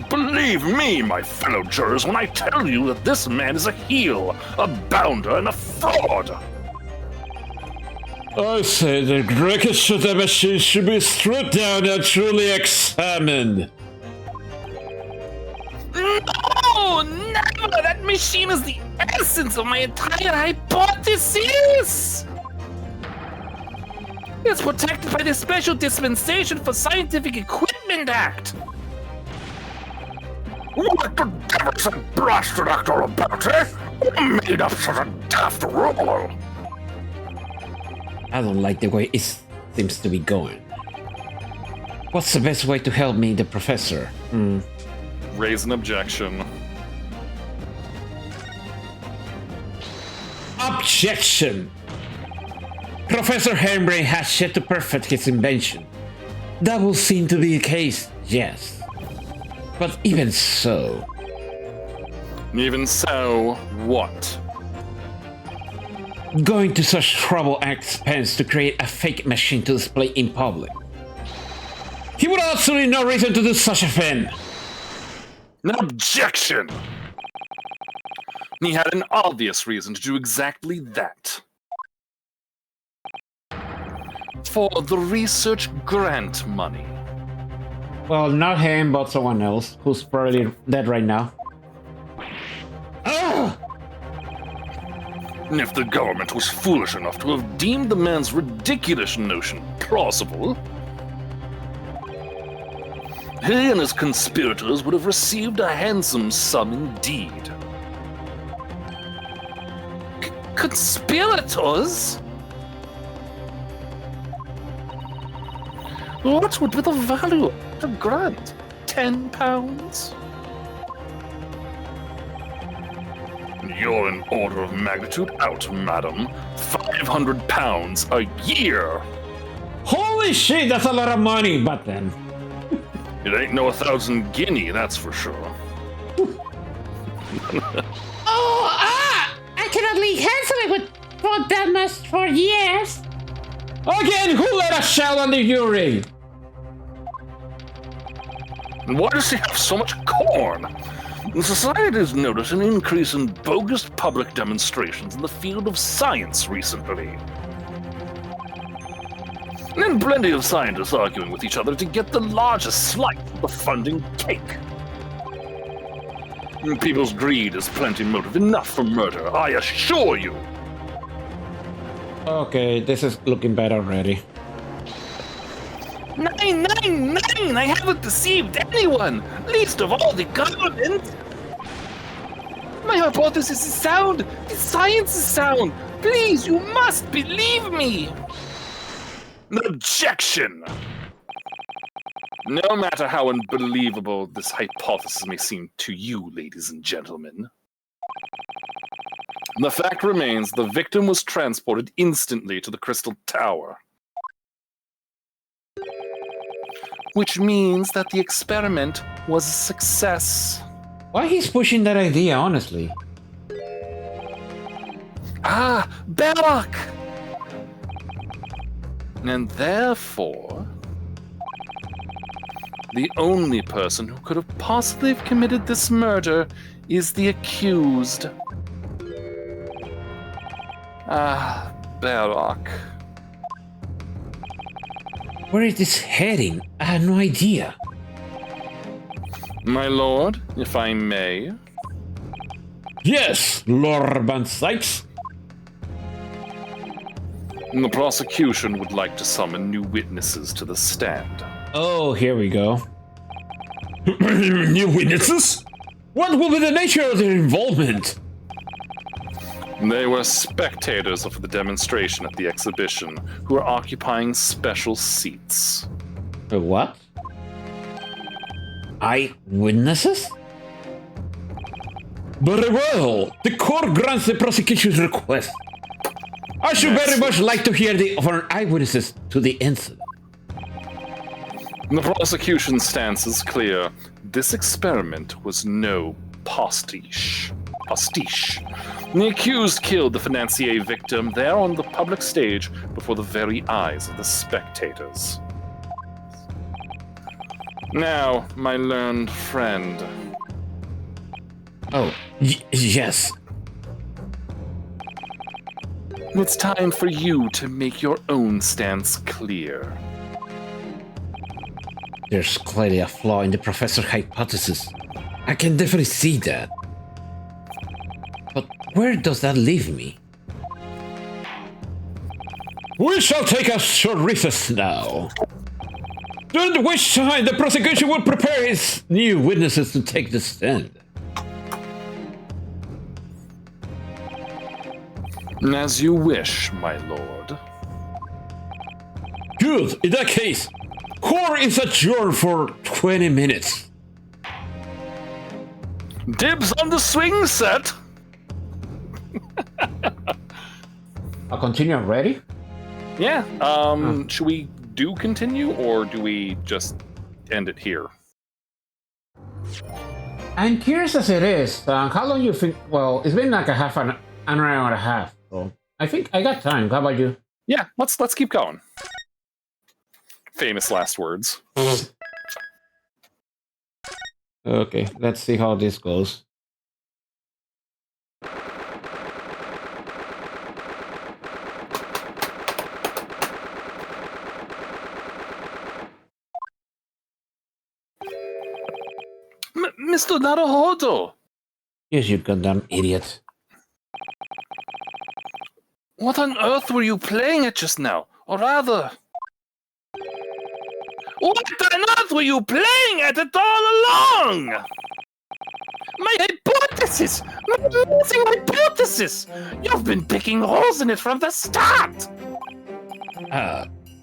Believe me, my fellow jurors, when I tell you that this man is a heel, a bounder, and a fraud. I say the wreckage of the machine should be stripped down and truly examined. No, never! That machine is the essence of my entire hypothesis! It's protected by the Special Dispensation for Scientific Equipment Act. What the devil's a blasted act all about, eh? Who made up such a daft rule? I don't like the way it seems to be going. What's the best way to help me, the professor? Raise an objection. Objection! Professor Hembrain has yet to perfect his invention. That will seem to be the case, yes. But even so... Even so, what? Going to such trouble and expense to create a fake machine to display in public. He would have absolutely no reason to do such a thing. An objection! He had an obvious reason to do exactly that. For the research grant money. Well, not him, but someone else, who's probably dead right now. Ugh! If the government was foolish enough to have deemed the man's ridiculous notion plausible, he and his conspirators would have received a handsome sum indeed. Conspirators? What would be the value of the grant? £10? You're an order of magnitude out, madam. £500 a year! Holy shit, that's a lot of money, but then... It ain't no 1,000 guinea, that's for sure. I cannot leave handsomely for that much for years. Again, who let us shout on the jury? And why does he have so much corn? Society has noticed an increase in bogus public demonstrations in the field of science recently. And plenty of scientists arguing with each other to get the largest slice of the funding cake. People's greed is plenty motive enough for murder, I assure you. Okay, this is looking bad already. 999! I haven't deceived anyone, least of all the government. My hypothesis is sound. The science is sound. Please, you must believe me. Objection! No matter how unbelievable this hypothesis may seem to you, ladies and gentlemen, the fact remains the victim was transported instantly to the Crystal Tower. Which means that the experiment was a success. Why he's pushing that idea, honestly? Ah, Belloc! And therefore, the only person who could have possibly committed this murder is the accused. Ah, Belloc. Where is this heading? I have no idea. My lord, if I may. Yes, Lord Van Sykes. The prosecution would like to summon new witnesses to the stand. Oh, here we go. New witnesses? What will be the nature of their involvement? They were spectators of the demonstration at the exhibition who are occupying special seats. What? Eyewitnesses? Very well. The court grants the prosecution's request. I should very much like to hear the eyewitnesses to the incident. The prosecution's stance is clear. This experiment was no pastiche. The accused killed the financier victim there on the public stage before the very eyes of the spectators. Now, my learned friend. Oh, yes. It's time for you to make your own stance clear. There's clearly a flaw in the professor's hypothesis. I can definitely see that. But where does that leave me? We shall take a short recess now. During which time the prosecution will prepare its new witnesses to take the stand. As you wish, my lord. Good. In that case, court is adjourned for 20 minutes. Dibs on the swing set. I'll continue already? Yeah. Should we do continue or do we just end it here? I'm curious as it is. How long you think? Well, it's been like an hour and a half. So I think I got time. How about you? Yeah, let's keep going. Famous last words. Okay, let's see how this goes. Mr. Naruhodo! Yes, you goddamn idiot. What on earth were you playing at just now? Or rather... What on earth were you playing at it all along? My hypothesis! My amazing hypothesis! You've been picking holes in it from the start!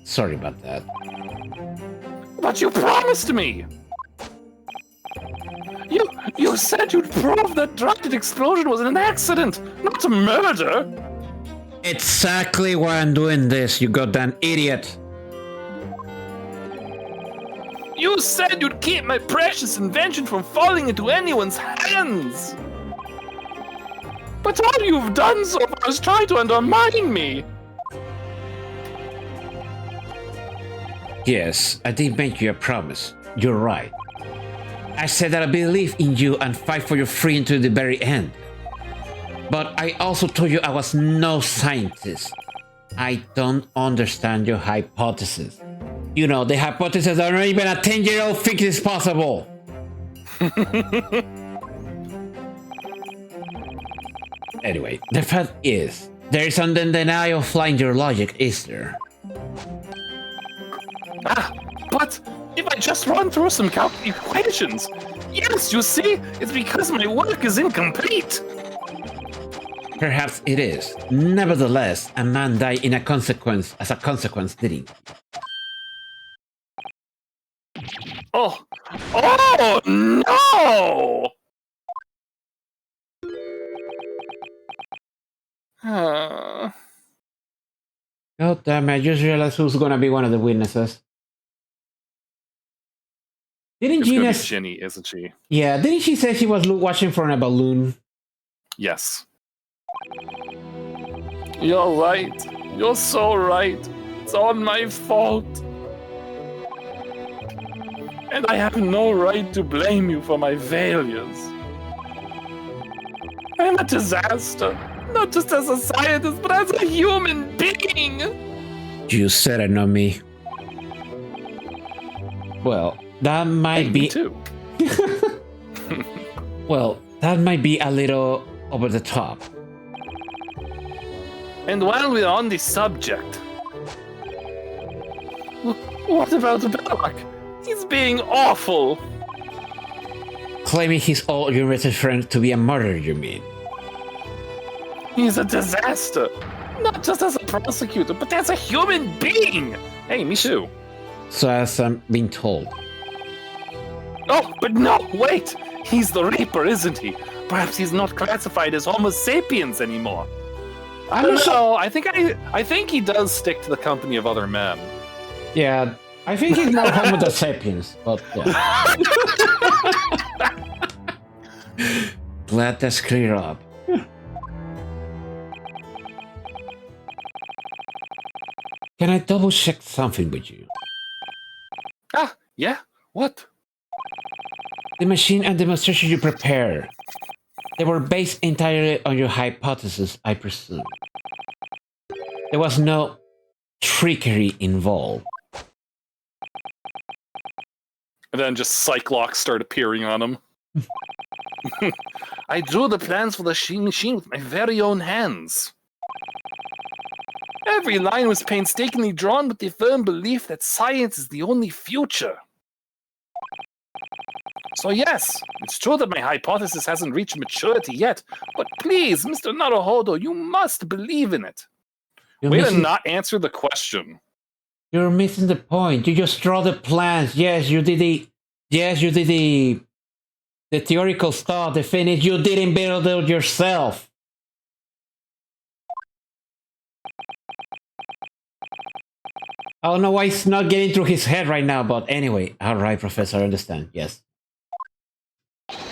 Sorry about that. But you promised me! You said you'd prove that Drunken Explosion was an accident, not a murder! Exactly why I'm doing this, you goddamn idiot. You said you'd keep my precious invention from falling into anyone's hands! But all you've done so far is try to undermine me! Yes, I did make you a promise. You're right. I said that I believe in you and fight for your freedom to the very end. But I also told you I was no scientist. I don't understand your hypothesis. You know, the hypothesis that not even a 10-year-old thinks is possible. Anyway, the fact is, there is an undeniable flaw in your logic, is there? But if I just run through some equations, yes, you see, it's because my work is incomplete. Perhaps it is. Nevertheless, a man died as a consequence, did he? Oh no! God damn it, I just realized who's gonna be one of the witnesses. Didn't It's gonna be Gina... Ginny, isn't she? Yeah, didn't she say she was watching from a balloon? Yes. You're right. You're so right. It's all my fault. And I have no right to blame you for my failures. I'm a disaster. Not just as a scientist, but as a human being. You said it, not me. Well, that might be... Me too. Well, that might be a little over the top. And while we're on the subject, what about Belloc? He's being awful. Claiming his old university friend to be a murderer, you mean? He's a disaster. Not just as a prosecutor, but as a human being. Hey, me too. So as I'm being told. Oh, but no, wait. He's the Reaper, isn't he? Perhaps he's not classified as Homo sapiens anymore. I don't know. I think he does stick to the company of other men. Yeah, I think he's more Homo sapiens, but yeah. Glad that's cleared up. Can I double check something with you? Ah, yeah? What? The machine and demonstration you prepared, they were based entirely on your hypothesis, I presume. There was no trickery involved. And then just Cyclops start appearing on him. I drew the plans for the machine with my very own hands. Every line was painstakingly drawn with the firm belief that science is the only future. So yes, it's true that my hypothesis hasn't reached maturity yet, but please, Mr. Naruhodo, you must believe in it. Way to not answer the question. You're missing the point. You just draw the plans. Yes, you did the theoretical stuff, the finish. You didn't build it yourself. I don't know why it's not getting through his head right now, but anyway. Alright, Professor, I understand. Yes.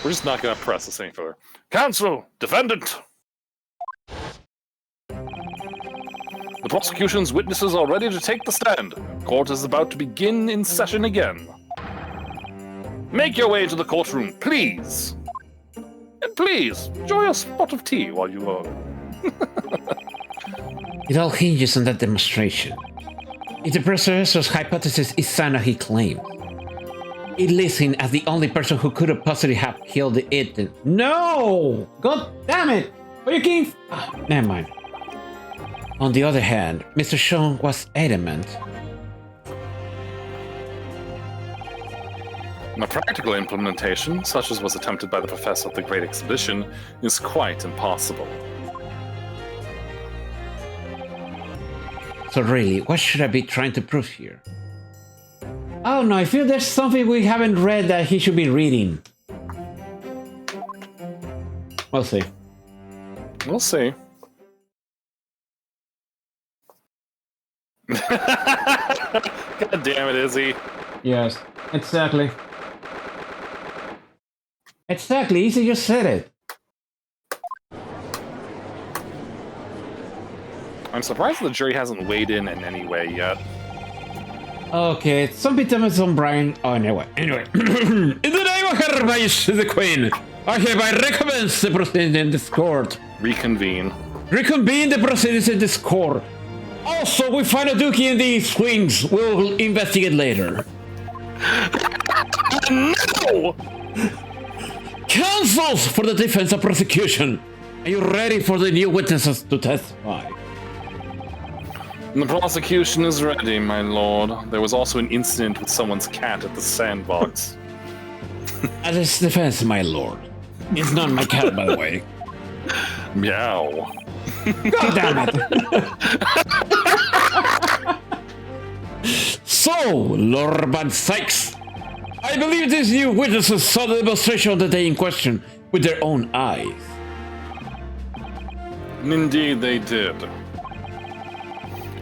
We're just not going to press this any further. Counsel, defendant. The prosecution's witnesses are ready to take the stand. Court is about to begin in session again. Make your way to the courtroom, please. And please, enjoy a spot of tea while you are... It all hinges on that demonstration. If the professor's hypothesis is sound as he claims, it lists him as the only person who could have possibly have killed the Ethan. No! God damn it! Are you kidding? Never mind. On the other hand, Mr. Sean was adamant. A practical implementation, such as was attempted by the professor at the Great Exhibition, is quite impossible. So really, what should I be trying to prove here? Oh no, I feel there's something we haven't read that he should be reading. We'll see. We'll see. God damn it, Izzy. Yes, exactly. Exactly, Izzy just said it. I'm surprised the jury hasn't weighed in any way yet. Okay, some bit of some Brian. Oh, anyway. In the name Her Majesty the Queen, I hereby recommence the proceedings in this court. Reconvene. Reconvene the proceedings in this court. Also, we find a dookie in the swings. We'll investigate later. No! Counsels for the defense and prosecution. Are you ready for the new witnesses to testify? The prosecution is ready, my lord. There was also an incident with someone's cat at the sandbox. At his defense, my lord. It's not my cat, by the way. Meow. God damn it. So, Lord Van Sykes, I believe these new witnesses saw the demonstration of the day in question with their own eyes. Indeed they did.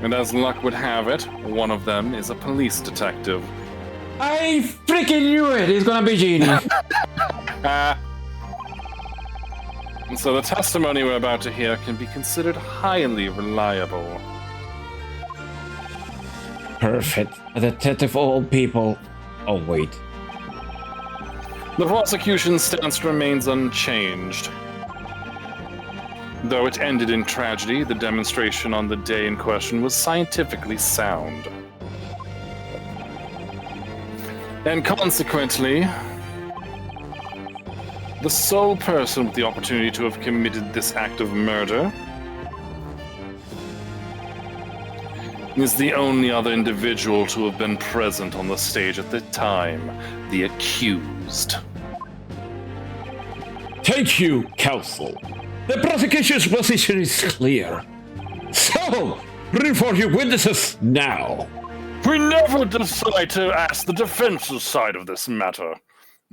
And as luck would have it, one of them is a police detective. I freaking knew it! It's gonna be Genie. And so the testimony we're about to hear can be considered highly reliable. Perfect. A detective of all people. Oh, wait. The prosecution's stance remains unchanged. Though it ended in tragedy, the demonstration on the day in question was scientifically sound. And consequently, the sole person with the opportunity to have committed this act of murder is the only other individual to have been present on the stage at the time, the accused. Thank you, counsel. The prosecution's position is clear. So, bring forth your witnesses now. We never decide to ask the defense's side of this matter.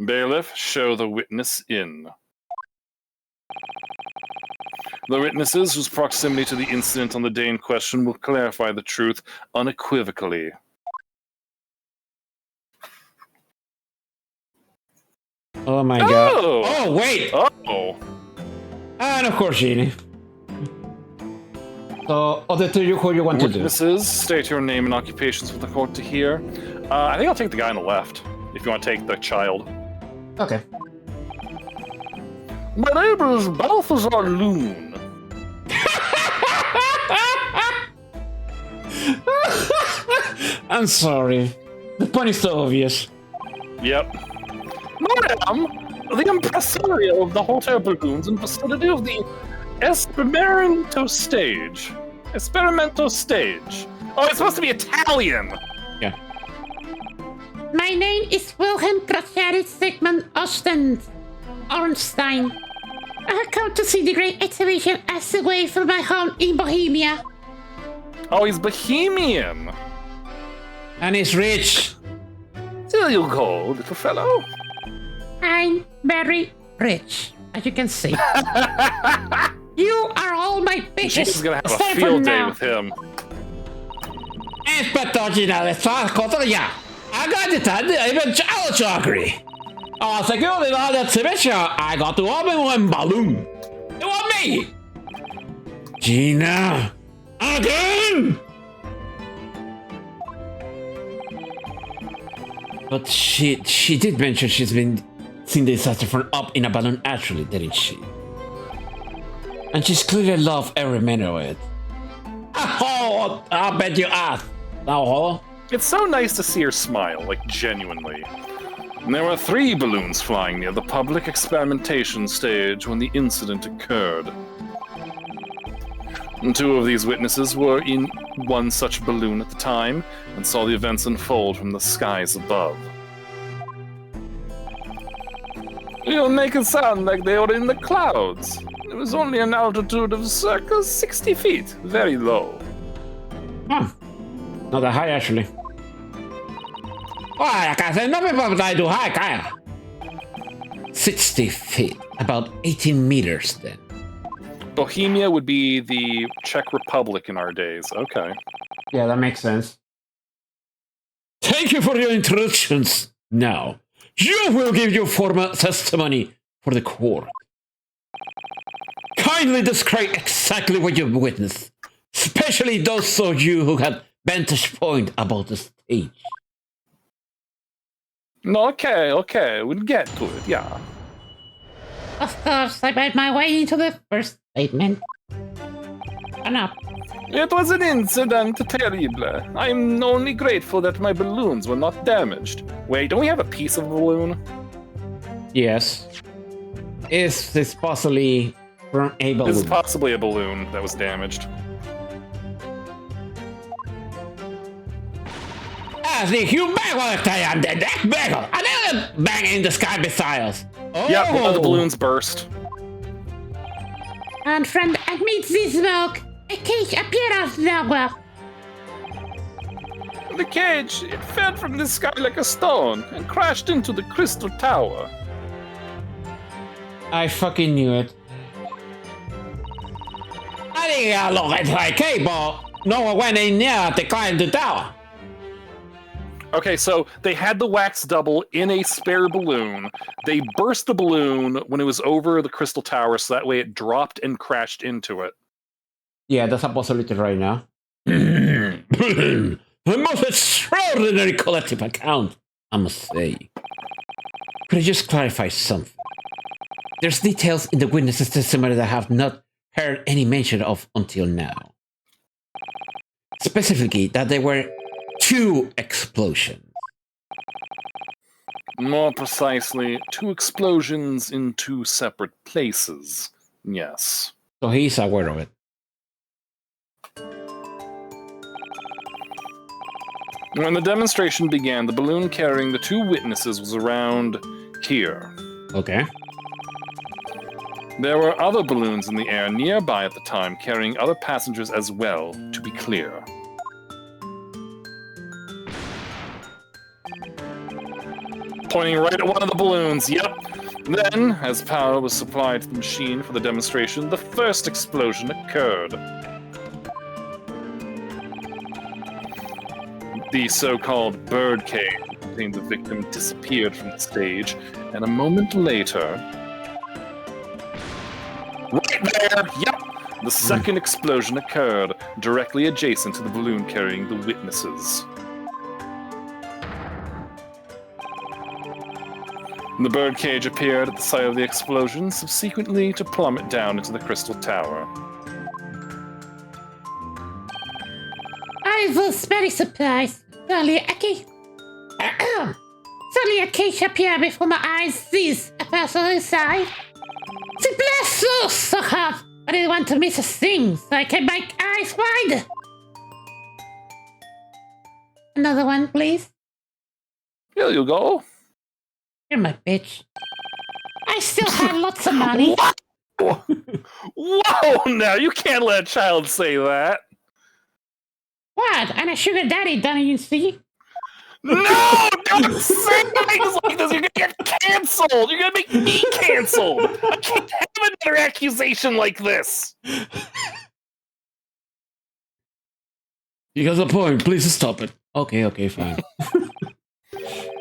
Bailiff, show the witness in. The witnesses whose proximity to the incident on the day in question will clarify the truth unequivocally. Oh my god. Oh! Oh, wait! Oh! And of course, Genie. So, of the two, who you want to do? Witnesses, state your name and occupations for the court to hear. I think I'll take the guy on the left, if you want to take the child. Okay. My name is Balthazar Loon. I'm sorry. The point is so obvious. Yep. I am the impresario of the hotel balloons in vicinity of the Esperimento stage. Esperimento stage. Oh, it's supposed to be Italian! Yeah. My name is Wilhelm Kratzari Sigmund Ornstein. I have come to see the great exhibition as away from my home in Bohemia. Oh, he's Bohemian! And he's rich. There you go, little fellow. I'm very rich, as you can see. You are all my bitches. She's gonna have a Stand for field day now. with him. Inspector Gina, det sa kontade jag. I got it done, even child joggery. Oh, security on that exhibition, I got to open one balloon. It was me. Gina, again. But she did mention she's been seeing the disaster from up in a balloon actually, didn't she? And she's clearly loved every minute of it. Oh, I bet you asked. Oh, It's so nice to see her smile, like genuinely. And there were 3 balloons flying near the public experimentation stage when the incident occurred. And 2 of these witnesses were in one such balloon at the time and saw the events unfold from the skies above. You make it sound like they were in the clouds. It was only an altitude of circa 60 feet, very low. not that high actually. Oh, I say nothing but I do high, Kaya. 60 feet, about 18 meters then. Bohemia would be the Czech Republic in our days. Okay. Yeah, that makes sense. Thank you for your introductions. Now, you will give your formal testimony for the court. Kindly describe exactly what you witnessed, especially those of you who had vantage point about the stage. Okay, we'll get to it, yeah. Of course, I made my way into the first statement. Enough. It was an incident terrible. I'm only grateful that my balloons were not damaged. Wait, don't we have a piece of a balloon? Yes. Is this possibly from a balloon? This is possibly a balloon that was damaged. As the humanity and the deck bagel, another bang in the sky missiles. Oh. Yep, one of the balloons burst. And from amidst the smoke, a cage appeared out of nowhere. The cage, it fell from the sky like a stone and crashed into the crystal tower. I fucking knew it. I think I look at my cable. No one went in there to climb the tower. Okay, so they had the wax double in a spare balloon. They burst the balloon when it was over the crystal tower, so that way it dropped and crashed into it. Yeah, that's a possibility right now. The most extraordinary collective account, I must say. Could I just clarify something? There's details in the witness's testimony that I have not heard any mention of until now. Specifically, that there were 2 explosions. More precisely, 2 explosions in 2 separate places. Yes. So he's aware of it. When the demonstration began, the balloon carrying the 2 witnesses was around here. Okay. There were other balloons in the air nearby at the time, carrying other passengers as well, to be clear. Pointing right at one of the balloons, yep. Then, as power was supplied to the machine for the demonstration, the first explosion occurred. The so-called birdcage containing the victim disappeared from the stage, and a moment later... Right there! Yep! The second explosion occurred, directly adjacent to the balloon carrying the witnesses. The birdcage appeared at the site of the explosion, subsequently to plummet down into the crystal tower. I was very surprised. Suddenly a cage appeared before my eyes. This a person inside. The blast so hard. I didn't want to miss a thing, so I kept my eyes wide. Another one, please. Here you go. You're my bitch. I still had lots of money. Whoa, now you can't let a child say that. What? And a sugar daddy, don't you see? No! Don't say things like this! You're gonna get canceled! You're gonna make me canceled! I can't have another accusation like this! You got the point. Please stop it. Okay, fine.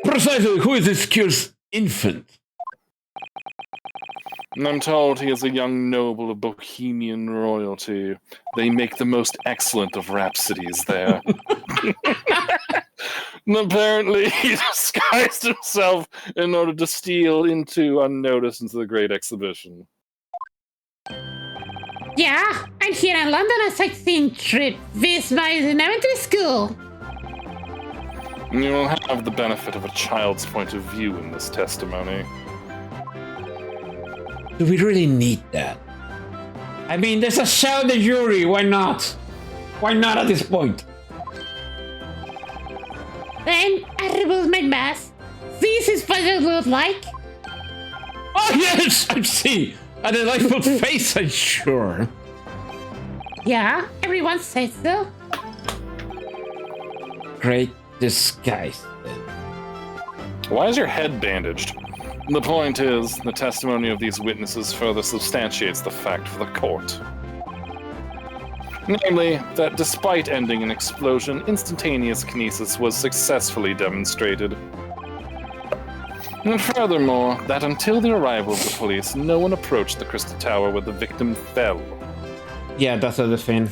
Precisely, who is this curious infant? I'm told he is a young noble of Bohemian royalty. They make the most excellent of rhapsodies there. And apparently he disguised himself in order to steal unnoticed into the Great Exhibition. Yeah, I'm here in London on a sightseeing trip. This my elementary school. You will have the benefit of a child's point of view in this testimony. Do we really need that? I mean, there's a show in the jury. Why not? Why not at this point? Then I removed my mask. This is what it looks like. Oh yes, I see. A delightful face, I'm sure. Yeah, everyone says so. Great disguise. Why is your head bandaged? The point is, the testimony of these witnesses further substantiates the fact for the court. Namely, that despite ending in explosion, instantaneous kinesis was successfully demonstrated. And furthermore, that until the arrival of the police, no one approached the crystal tower where the victim fell. Yeah, that's the thing.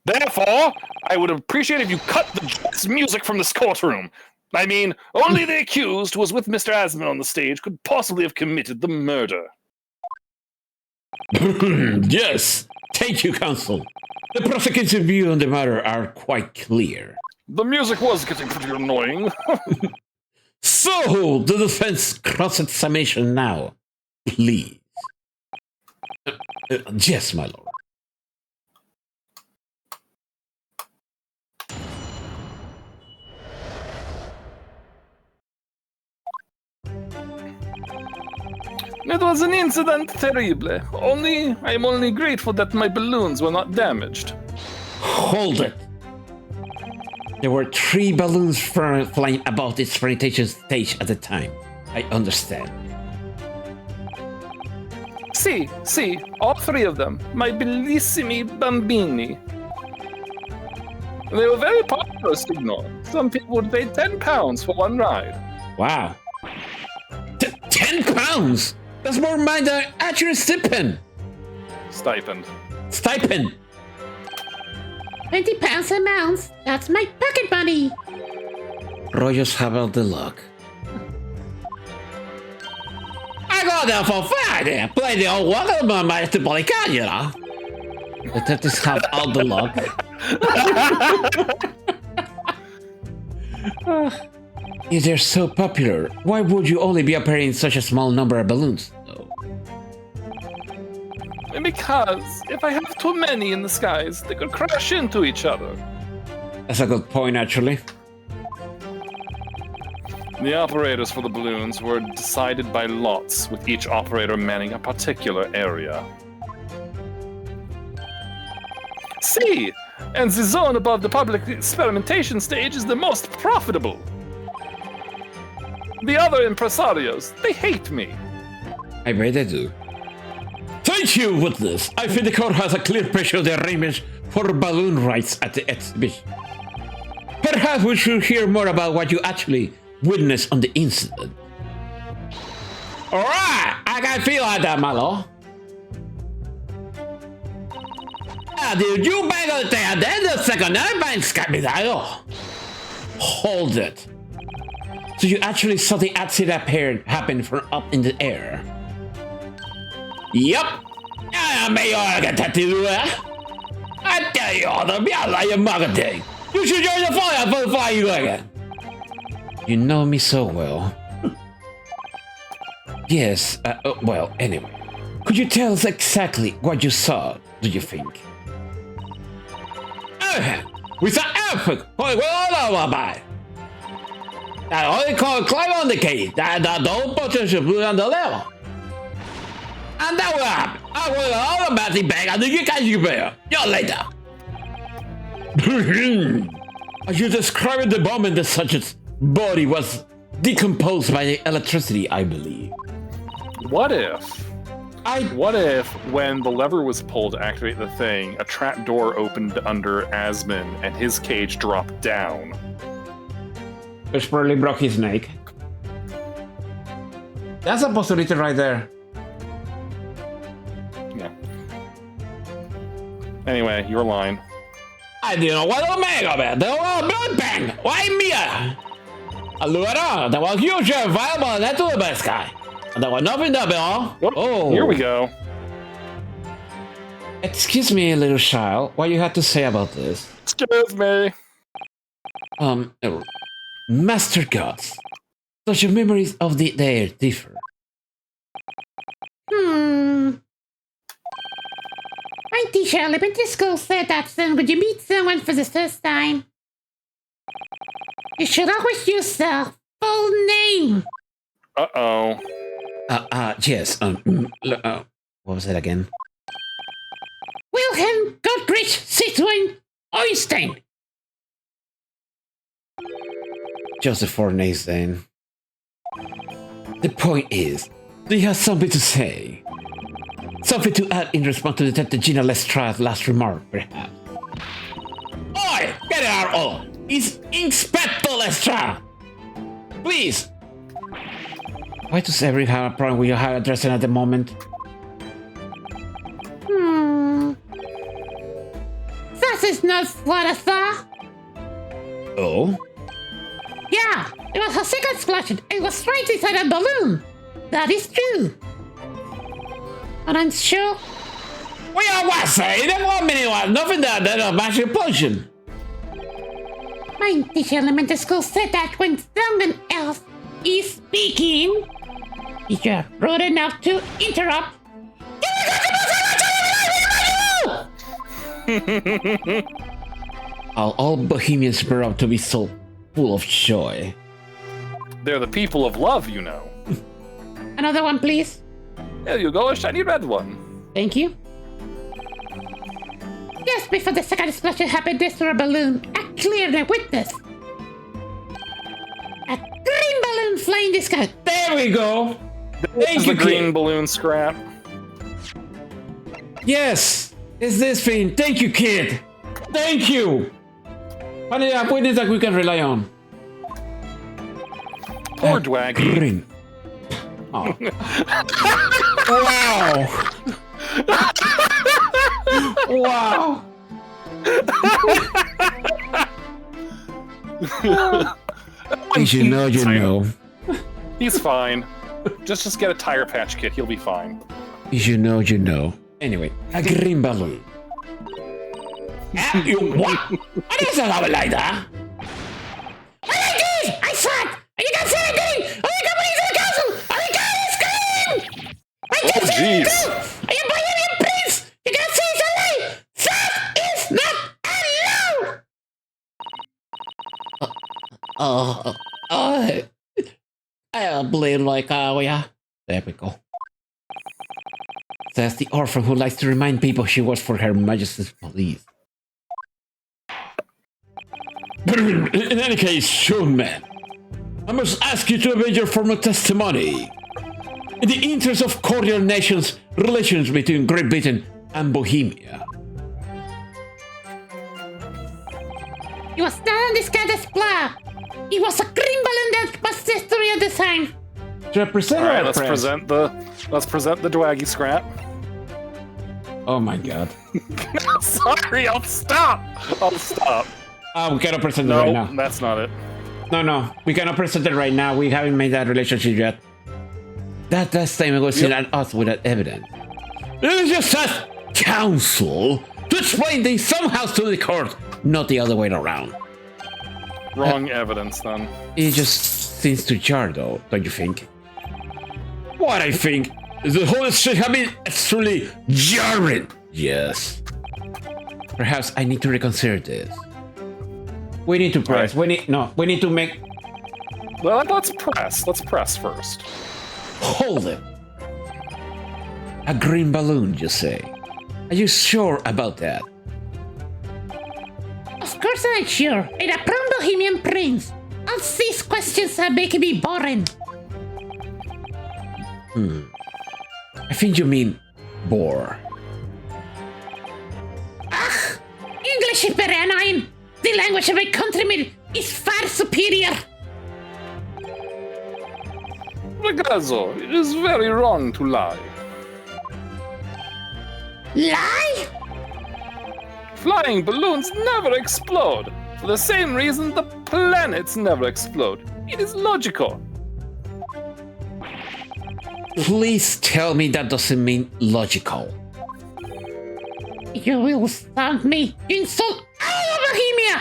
Therefore, I would appreciate if you cut the music from this courtroom. I mean, only the accused who was with Mr. Asman on the stage could possibly have committed the murder. Yes, thank you, counsel. The prosecution's view on the matter are quite clear. The music was getting pretty annoying. So, the defense cross-examination now, please. Yes, my lord. It was an incident terrible. I'm only grateful that my balloons were not damaged. Hold it. There were 3 balloons flying about its presentation stage at the time. I understand. See, all 3 of them. My bellissimi bambini. They were very popular, signor. Some people would pay £10 for one ride. Wow. 10 pounds? That's more money than actual stipend. Stipend. 20 pounds a month. That's my pocket money. Royals have all the luck. I got there for Friday. Play the old welcome on my Polycan, you know. The Tetris have all the luck. If they're so popular, why would you only be appearing in such a small number of balloons? Because if I have too many in the skies, they could crash into each other. That's a good point, actually. The operators for the balloons were decided by lots, with each operator manning a particular area. See, and the zone above the public experimentation stage is the most profitable. The other impresarios, they hate me. I bet they do. Thank you, witness. I think the court has a clear picture of the arrangements for balloon rides at the exhibition. Perhaps we should hear more about what you actually witnessed on the incident. Alright, I can feel like that, my lord. Did you bang on the second Hold it. So you actually saw the accident happen from up in the air? Yep. I tell you all the marketing. You should join the fire for the fire again. You know me so well. Yes, well, anyway. Could you tell us exactly what you saw, do you think? We saw earthquake. All over by. I only call climb on the cage. That don't potential blue on the level. And that will happen. I will automatically bang on the you guys you bear. You're later. Are you describing the bomb and the subject's body was decomposed by the electricity, I believe? What if when the lever was pulled to activate the thing, a trap door opened under Asman and his cage dropped down? Which probably broke his neck. That's a possibility right there. Yeah. Anyway, your line. I didn't know what to make of it. There was a blood bang. Why me? Allora, there was huge fireball and that to the best guy. And there was nothing there, all. Oh, here we go. Excuse me, little child. What you had to say about this? Excuse me. Master Gods, does your memories of the air differ? My teacher at elementary school said that when you meet someone for the first time, you should always use their full name. Uh-oh. Yes, what was it again? Wilhelm Gottfried Citroen Einstein. Just the 4 names then. The point is, do you have something to say? Something to add in response to Detective Gina Lestrade's last remark, perhaps? Oi! Get it out all! It's Inspector Lestrade! Please! Why does everyone have a problem with your high addressing at the moment? That is is not what I thought. Oh? Yeah, it was a second explosion. It was right inside a balloon. That is true. But I'm sure. Well, I was saying that 1 minute was nothing that a massive explosion. My teacher in elementary school said that when someone else is speaking, if you're rude enough to interrupt, all Bohemians were up to be so full of joy. They're the people of love, you know. another one, please. There you go, a shiny red one. Thank you. Just before the second explosion happened, there was a balloon. I clearly witnessed. A green balloon flying in the sky. There we go. Thank you, the green kid. balloon scrap. Yes, it's this thing. Thank you, kid. Thank you. Finally, a witness that we can rely on. Poor Dwaggy. Green. Oh. Wow. Wow. If you know, you know. He's fine. Just get a Tire Patch Kit. He'll be fine. If you know, you know. Anyway, a green balloon. You what? What is that like that? What I did! I saw it! You can see it green! Oh my god, please, the castle! Oh my god, it's green! I can see it jeez. too! Are you Bohemian Prince? You can see it's a lie! That is not allowed! I believe like, yeah. There we go. That's the orphan who likes to remind people she works for Her Majesty's police. In any case, young man, I must ask you to obey your formal testimony. In the interest of cordial nations, relations between Great Britain and Bohemia. It was not on this kind of splash. It was a green balloon that was history at the time. Represent All right, our let's press. present the Dwaggy scrap. Oh my god. Sorry, I'll stop. We cannot present it right No, now. that's not it. No, we cannot present it right now. We haven't made that relationship yet. That last time it was seen at us without evidence. It is just as counsel to explain things somehow to the court, not the other way around. Wrong evidence, then. It just seems to jar, though, don't you think? What I think is the whole shit has been extremely jarring. Yes. Perhaps I need to reconsider this. We need to press. Right. We need to make. Well, let's press. Let's press first. Hold it. A green balloon, you say? Are you sure about that? Of course I'm sure. In a proud Bohemian Prince. All these questions are making me boring. I think you mean bore. Ugh! English is very annoying. The language of my countrymen is far superior. Ragazzo, it is very wrong to lie. Lie? Flying balloons never explode. For the same reason the planets never explode. It is logical. Please tell me that doesn't mean logical. You will stop me. You insult all of Bohemia.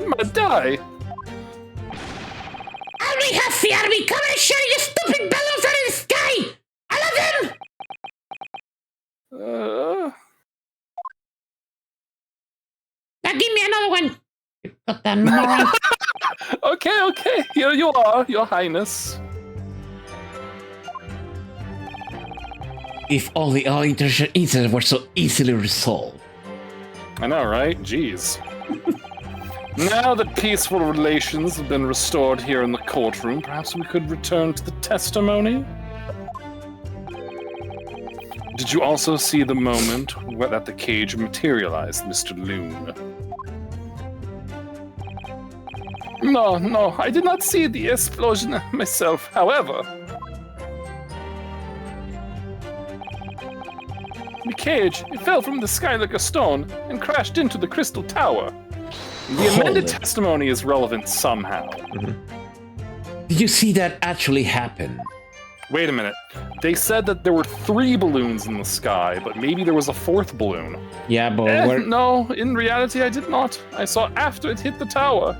Madai. Army has the army. Come and show your stupid balloons out of the sky. All of them. Now give me another one. You got that moron. Okay. Here you are, Your Highness. If only our international incidents were so easily resolved. I know, right? Jeez. Now that peaceful relations have been restored here in the courtroom, perhaps we could return to the testimony? Did you also see the moment that the cage materialized, Mr. Loon? No, I did not see the explosion myself. However, we cage, it fell from the sky like a stone and crashed into the crystal tower. The amended testimony is relevant somehow. Did you see that actually happen? Wait a minute. They said that there were 3 balloons in the sky, but maybe there was a 4th balloon. Yeah, but No, in reality I did not. I saw after it hit the tower.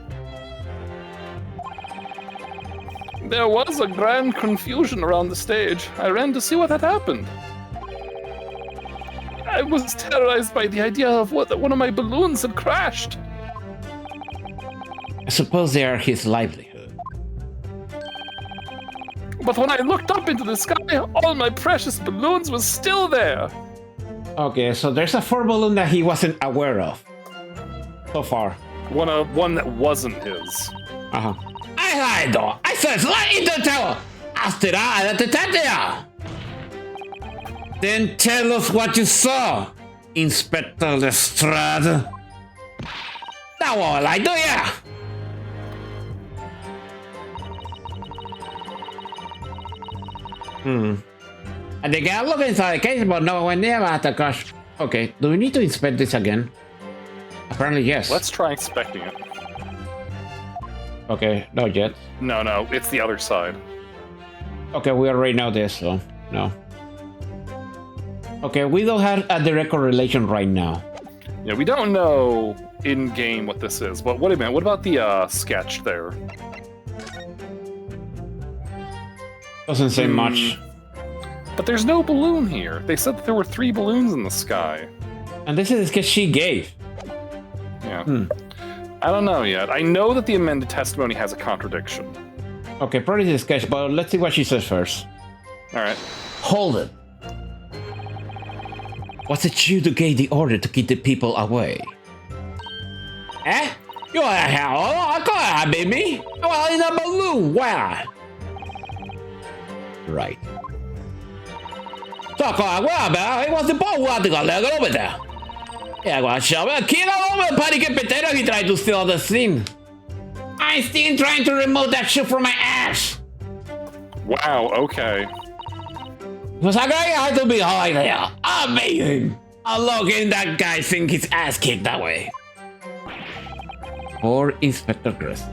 There was a grand confusion around the stage. I ran to see what had happened. I was terrorized by the idea of that one of my balloons had crashed. I suppose they are his livelihood. But when I looked up into the sky, all my precious balloons were still there. Okay, so there's a 4 balloon that he wasn't aware of. So far. One that wasn't his. Uh-huh. I said slide into the tower! Then tell us what you saw, Inspector Lestrade. That was like, do ya? And they got look inside the case, but no one near at the gosh. Okay, do we need to inspect this again? Apparently, yes. Let's try inspecting it. Okay, not yet. No, it's the other side. Okay, we already know this, so no. Okay, we don't have a direct correlation right now. Yeah, we don't know in-game what this is, but wait a minute, what about the sketch there? Doesn't say much. But there's no balloon here. They said that there were 3 balloons in the sky. And this is the sketch she gave. Yeah. I don't know yet. I know that the amended testimony has a contradiction. Okay, probably the sketch, but let's see what she says first. Alright. Hold it. Was it you that gave the order to keep the people away? Eh? You are hell? I can't be me. Well, in a balloon. Where? Right. So, it was the ball to go over there. Yeah, well, shall we kill all the party potato? He tried to steal the scene. I'm still trying to remove that shit from my ass. Wow, okay. Was a guy had to be high there. Amazing. I'm looking that guy think his ass kicked that way. Poor Inspector Chris.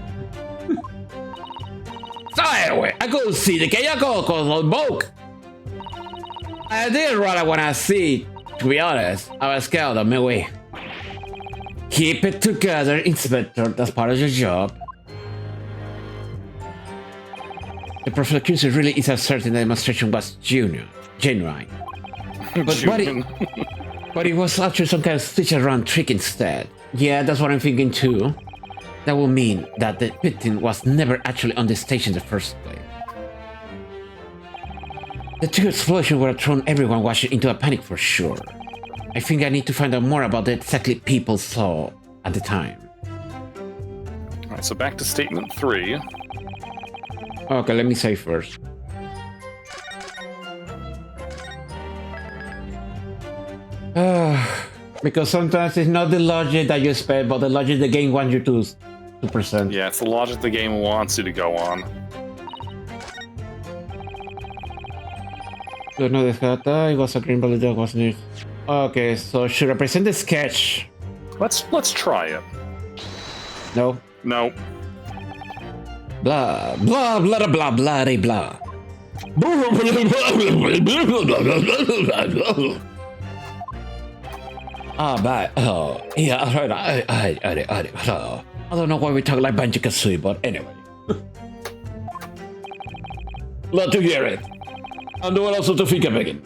So anyway, I go see the guy cause of book. I did rather when I see, to be honest, I was scared of my way. Keep it together, Inspector, that's part of your job. The prosecution really is certain the demonstration was genuine. But it was actually some kind of stitch around trick instead. Yeah, that's what I'm thinking too. That will mean that the victim was never actually on the stage in the first place. The 2 explosions would have thrown everyone watching into a panic for sure. I think I need to find out more about the exactly people saw at the time. Alright, so back to statement 3. Okay, let me say first. Because sometimes it's not the logic that you expect, but the logic the game wants you to present. Yeah, it's the logic the game wants you to go on. No, it was a green bullet that was new. Okay, so should I present the sketch? Let's try it. No. No. Blah blah blah blah blah blah. Oh, yeah, I don't know why we talk like Banjo-Kazooie, but anyway. Love to hear it. And what also to think about it.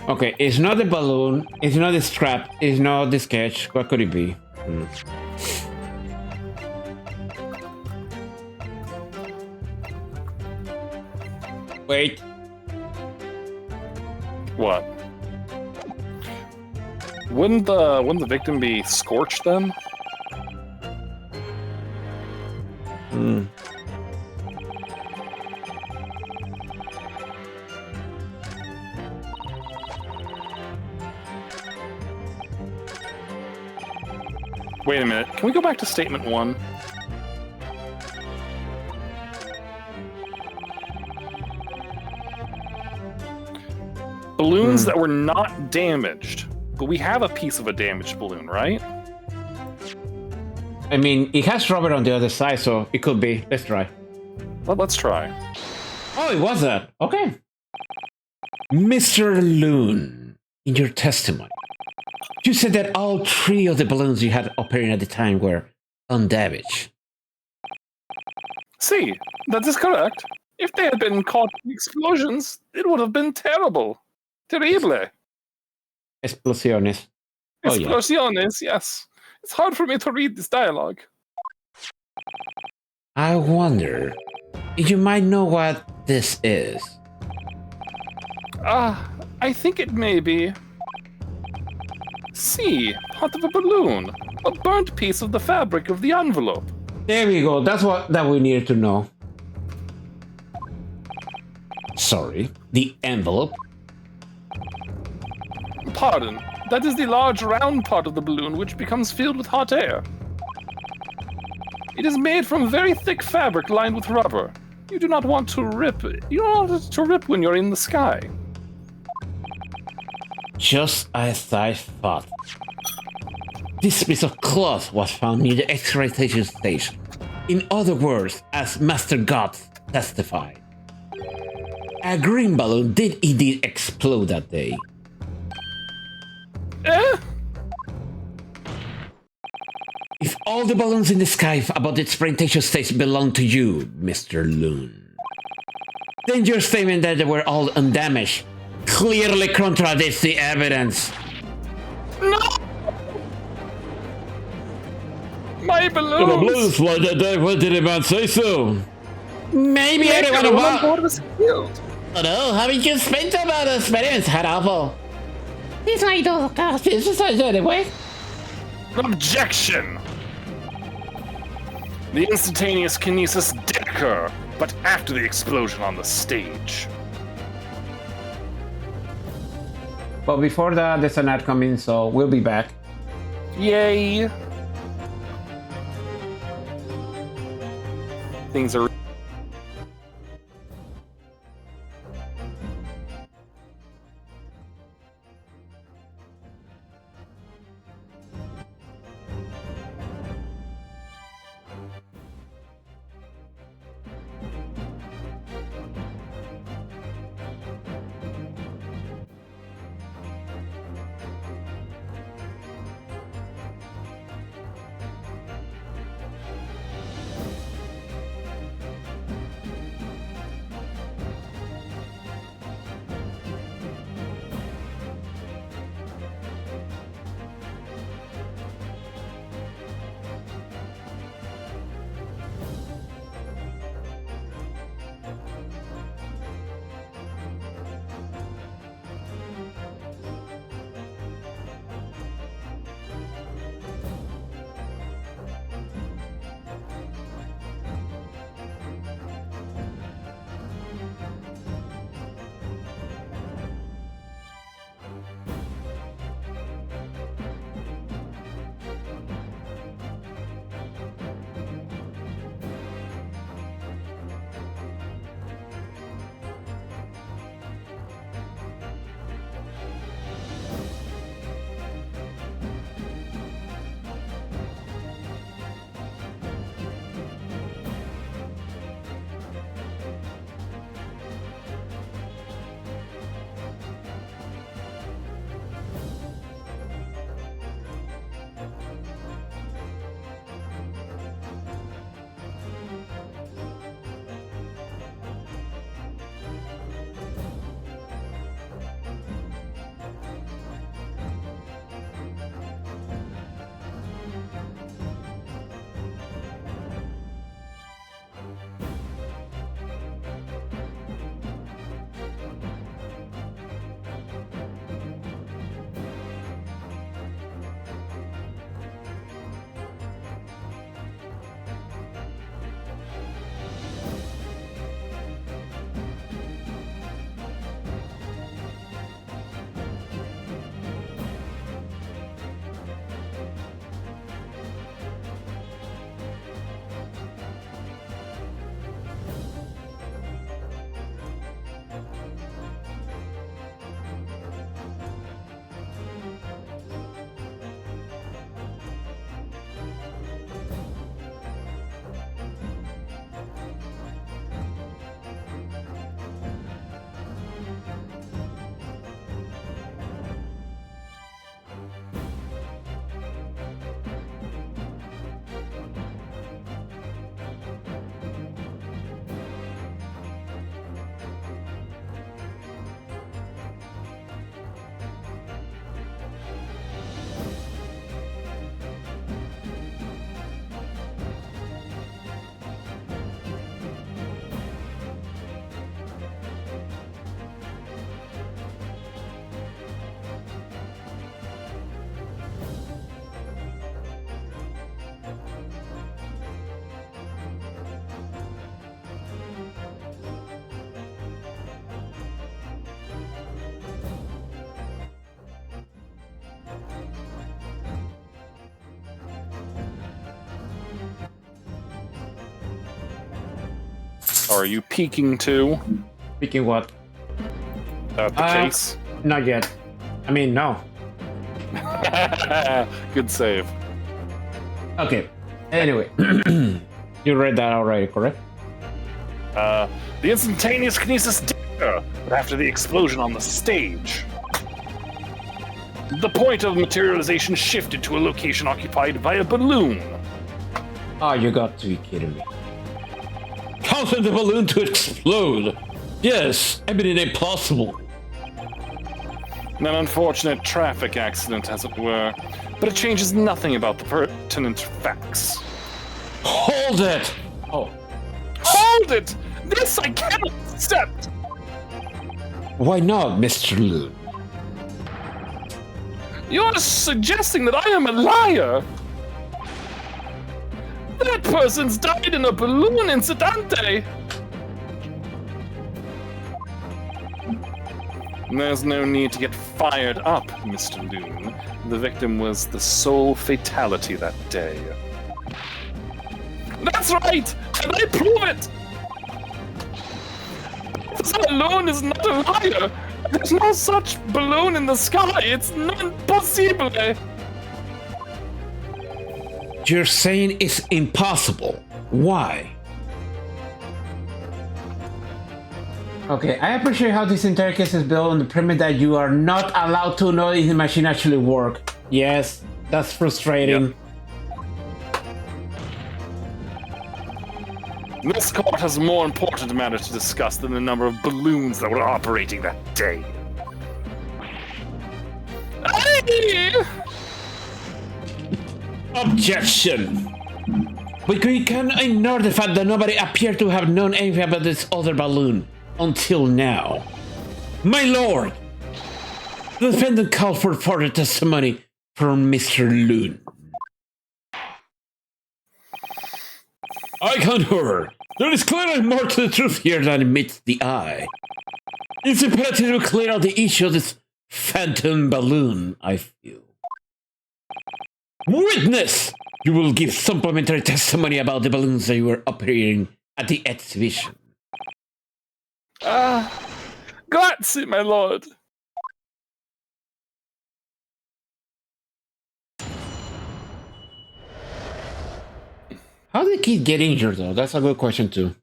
Okay, it's not the balloon, it's not the strap, it's not the sketch. What could it be? Wait. What? Wouldn't the victim be scorched then? Wait a minute. Can we go back to statement 1? Balloons that were not damaged. But we have a piece of a damaged balloon, right? I mean, it has rubber on the other side, so it could be. Let's try. Well, let's try. Oh, it was that. Okay. Mr. Loon, in your testimony, you said that all 3 of the balloons you had operating at the time were undamaged. See, that is correct. If they had been caught in explosions, it would have been terrible. Terrible. Explosiones. Oh, yeah. Explosiones, yes. It's hard for me to read this dialogue. I wonder if you might know what this is. I think it may be... See, part of a balloon. A burnt piece of the fabric of the envelope. There we go. That's what we needed to know. Sorry, the envelope. Pardon. That is the large round part of the balloon which becomes filled with hot air. It is made from very thick fabric lined with rubber. You do not want to rip. You don't want it to rip when you're in the sky. Just as I thought. This piece of cloth was found near the excitation station. In other words, as Master God testified, a green balloon did indeed explode that day. If all the balloons in the sky about its presentation stage belong to you, Mr. Loon, then your statement that they were all undamaged clearly contradicts the evidence. No! My balloons! The balloons, why did the man say so? Maybe everyone on board was killed. Oh no, haven't you spent about the experience, had awful? These I don't cast This is anyway. Objection! The instantaneous kinesis did occur, but after the explosion on the stage. But before that, there's an ad coming, so we'll be back. Yay! Things are... Are you peeking too? Speaking what? The case? Not yet. I mean, no. Good save. Okay. Anyway, you read that already, correct? The instantaneous kinesis data, but after the explosion on the stage. The point of materialization shifted to a location occupied by a balloon. Oh, you got to be kidding me. Causing the balloon to explode. Yes, eminently impossible. An unfortunate traffic accident, as it were, but it changes nothing about the pertinent facts. Hold it! Oh. Hold it! This I cannot accept! Why not, Mr. Loon? You're suggesting that I am a liar! That person's died in a balloon incidente! There's no need to get fired up, Mr. Loon. The victim was the sole fatality that day. That's right! And I prove it! This balloon is not a liar! There's no such balloon in the sky! It's non possible! You're saying it's impossible. Why? Okay, I appreciate how this entire case is built on the premise that you are not allowed to know if the machine actually works. Yes, that's frustrating. Yep. This court has a more important matter to discuss than the number of balloons that were operating that day. Hey! Objection! We can ignore the fact that nobody appeared to have known anything about this other balloon until now. My lord! The defendant called for further testimony from Mr. Loon. I concur. There is clearly more to the truth here than meets the eye. It's imperative to clear out the issue of this phantom balloon, I feel. Witness! You will give supplementary testimony about the balloons that you were operating at the exhibition. Grazie, my lord. How did the kid get injured, though? That's a good question, too.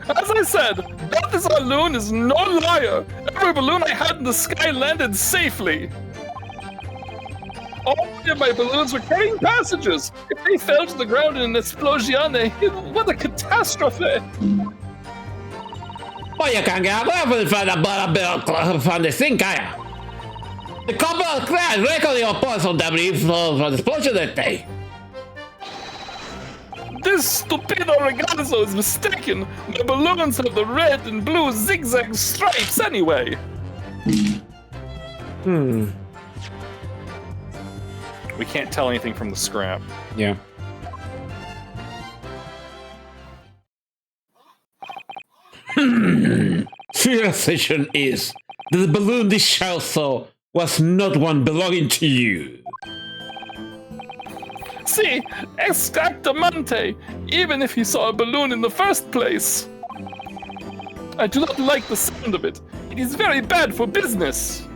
As I said, that balloon is no liar. Every balloon I had in the sky landed safely. All of my balloons were carrying passengers. If they fell to the ground in an esplosione, what a catastrophe! Oye, cangueado, fan de sin kaya. The couple crash record your points on the for the explosion that day. This stupido ragazzo is mistaken. The balloons have the red and blue zigzag stripes anyway. We can't tell anything from the scrap. Yeah. Realization is that the balloon this child saw was not one belonging to you. See, exactamente. Even if he saw a balloon in the first place. I do not like the sound of it. It is very bad for business.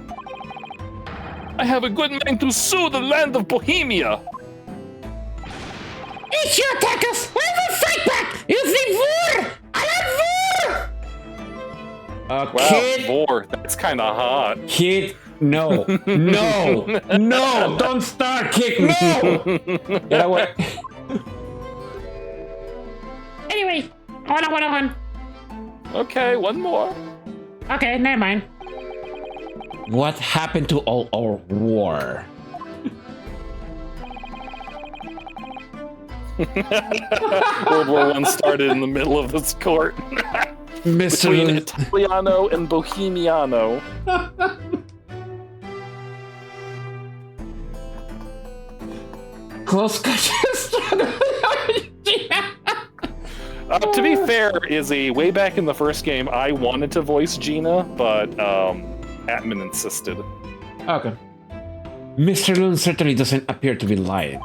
I have a good mind to sue the land of Bohemia. It's your attackers! We will fight back! You think war? I love war! Wow, Kid, Vor, that's kind of hot. kid, no, no, no, don't start, kid, no! Get away. Anyway, hold on. Okay, one more. Okay, never mind. What happened to all our war? World War I started in the middle of this court. Mr. Between Loon. Italiano and Bohemiano. Close To be fair, Izzy, way back in the first game, I wanted to voice Gina, but Atman insisted. Okay. Mr. Loon certainly doesn't appear to be lying.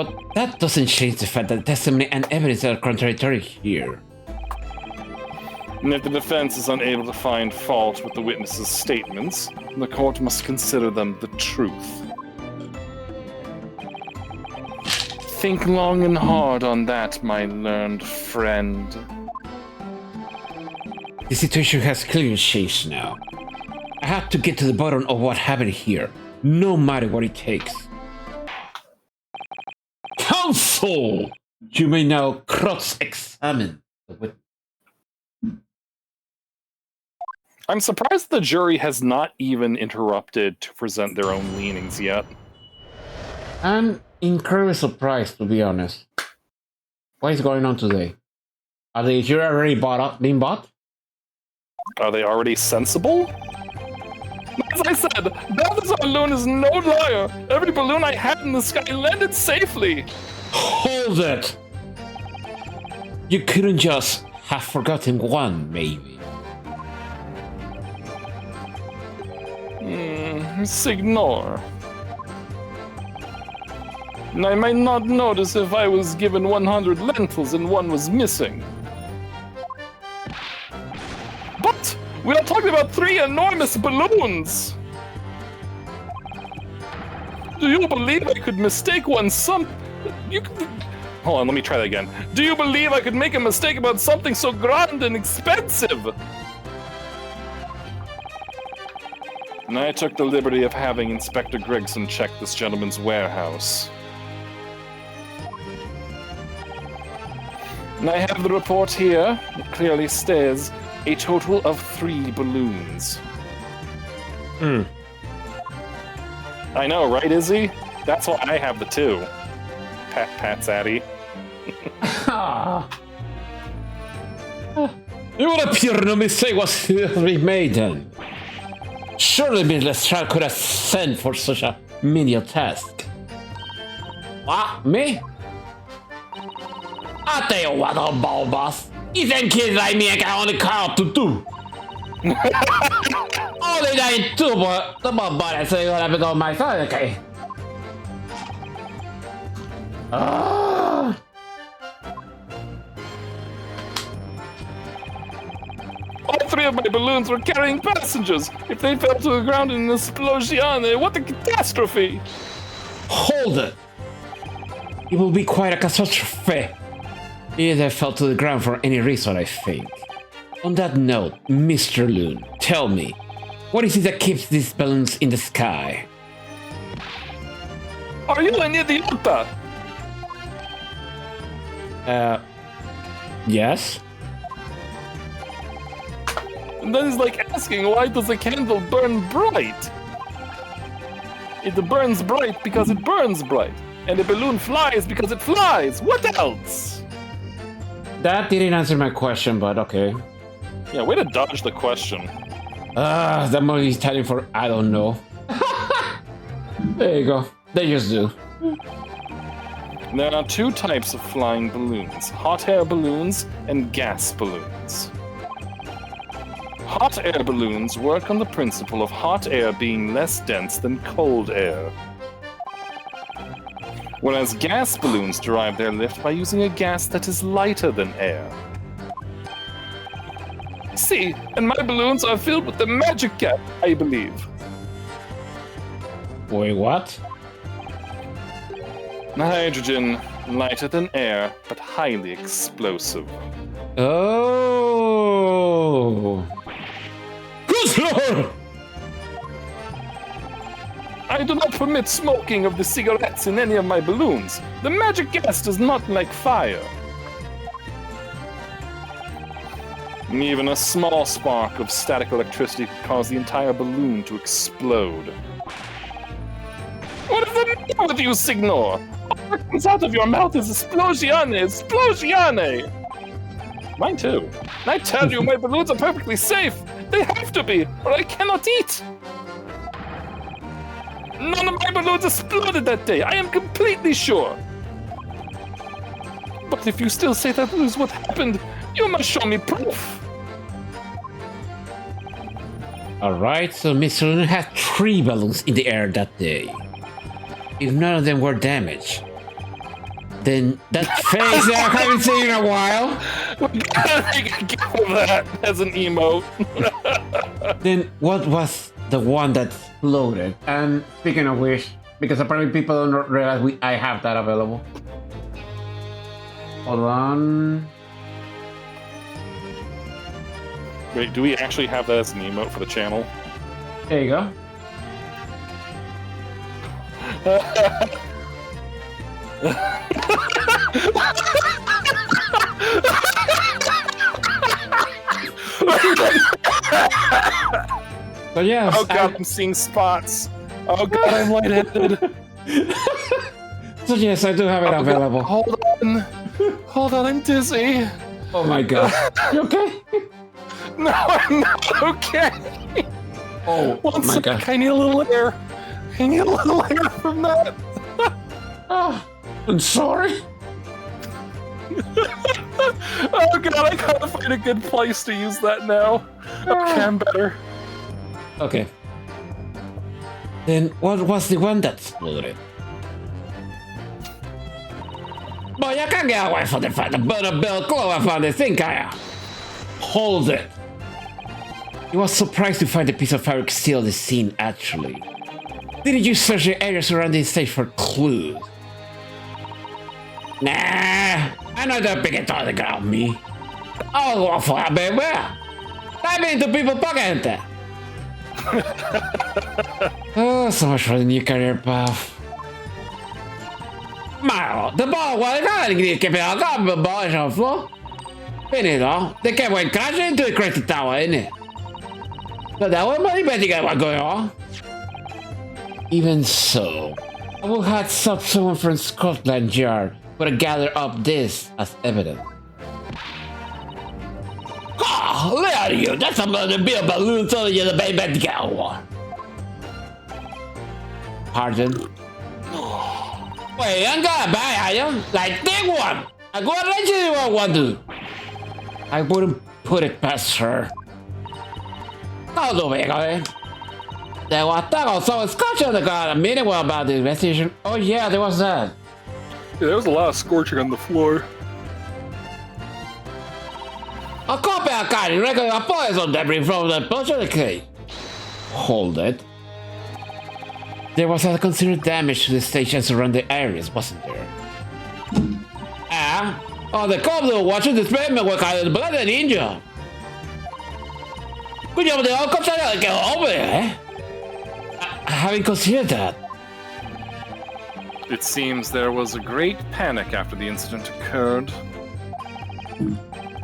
But that doesn't change the fact that testimony and evidence are contradictory here. And if the defense is unable to find fault with the witnesses' statements, the court must consider them the truth. Think long and hard on that, my learned friend. The situation has clearly changed now. I have to get to the bottom of what happened here, no matter what it takes. Counsel! You may now cross-examine the witness. I'm surprised the jury has not even interrupted to present their own leanings yet. I'm incredibly surprised, to be honest. What is going on today? Are the jury already being bought? Are they already sensible? As I said, Balthazar balloon is no liar. Every balloon I had in the sky landed safely. Hold it! You couldn't just have forgotten one, maybe. Signor. I might not notice if I was given 100 lentils and one was missing. But we are talking about 3 enormous balloons! Do you believe I could mistake one Hold on, let me try that again. Do you believe I could make a mistake about something so grand and expensive? And I took the liberty of having Inspector Gregson check this gentleman's warehouse. And I have the report here. It clearly states a total of 3 balloons. I know, right, Izzy? That's why I have the 2. Pat Zaddy. It would appear no mistake was being made then. Surely Miss Lestrade could have sent for such a menial task. What? Me? I tell you what, old ball boss. Even kids like me can only count to 2. Only that 2, but the ball body, so you're gonna go my son, okay? All 3 of my balloons were carrying passengers. If they fell to the ground in an explosion, what a catastrophe! Hold it! It will be quite a catastrophe if they fell to the ground for any reason, I think. On that note, Mr. Loon, tell me, what is it that keeps these balloons in the sky? Are you an idiota? Yes? And that is like asking, why does a candle burn bright? It burns bright because it burns bright. And a balloon flies because it flies. What else? That didn't answer my question, but okay. Yeah, way to dodge the question. That movie is telling for I don't know. There you go. They just do. There are 2 types of flying balloons, hot air balloons and gas balloons. Hot air balloons work on the principle of hot air being less dense than cold air. Whereas gas balloons derive their lift by using a gas that is lighter than air. See, and my balloons are filled with the magic gas, I believe. Wait, what? Hydrogen, lighter than air, but highly explosive. Oh! Good lord! I do not permit smoking of the cigarettes in any of my balloons. The magic gas does not like fire. Even a small spark of static electricity could cause the entire balloon to explode. What is the matter with you, Signor? What comes out of your mouth is esplosione, esplosione! Mine too. And I tell you, my balloons are perfectly safe. They have to be, or I cannot eat. None of my balloons exploded that day. I am completely sure. But if you still say that is what happened, you must show me proof. Alright, so Mr. Loon had 3 balloons in the air that day. If none of them were damaged, Then that face that I haven't seen in a while. I can get that as an emote. Then what was the one that exploded? And speaking of which, because apparently people don't realize I have that available. Hold on. Wait, do we actually have that as an emote for the channel? There you go. So yes. Oh god, I'm seeing spots. Oh god, I'm lightheaded. So yes, I do have it available. God, hold on, I'm dizzy. Oh my god. You okay? No, I'm not okay. Oh, One my sec, god. I need a little air. I need a little air from that. Oh, I'm sorry. Oh god, I gotta find a good place to use that now. Okay, I'm better. Okay. Then what was the one that exploded? Boy, I can't get away from the fact that Bill Clover found the thing, Kaya. Hold it. He was surprised to find a piece of fabric still on the scene, actually. Didn't you search the area surrounding the stage for clues? Nah, I know that big it on the ground, me. I'll go for a baby. Dive into people's pocket. Oh, so much for the new career path. Mario, the ball was going to get me out of the ball on the floor. Finito, they came and crashed into the crazy tower, isn't it? So that was my betting what's going on. Even so, I will have stopped someone from Scotland Yard to gather up this as evidence. Oh, look at you! That's about to be a balloon telling you the baby to get one. Pardon? Wait, I'm gonna buy you. Like, take one! I go let you do what to. I wouldn't put it past her. How do we go? There was talk of someone scorching the ground a minute ago about the investigation. Oh yeah, there was that. Yeah, there was a lot of scorching on the floor. A copy of card regular poison debris from the potion cave. Hold it. There was a considerable damage to the stage and surrounding areas, wasn't there? Oh, the cops were watching the experiment were kind of blood and ninja. Good job, they all come to get over it, I haven't considered that. It seems there was a great panic after the incident occurred.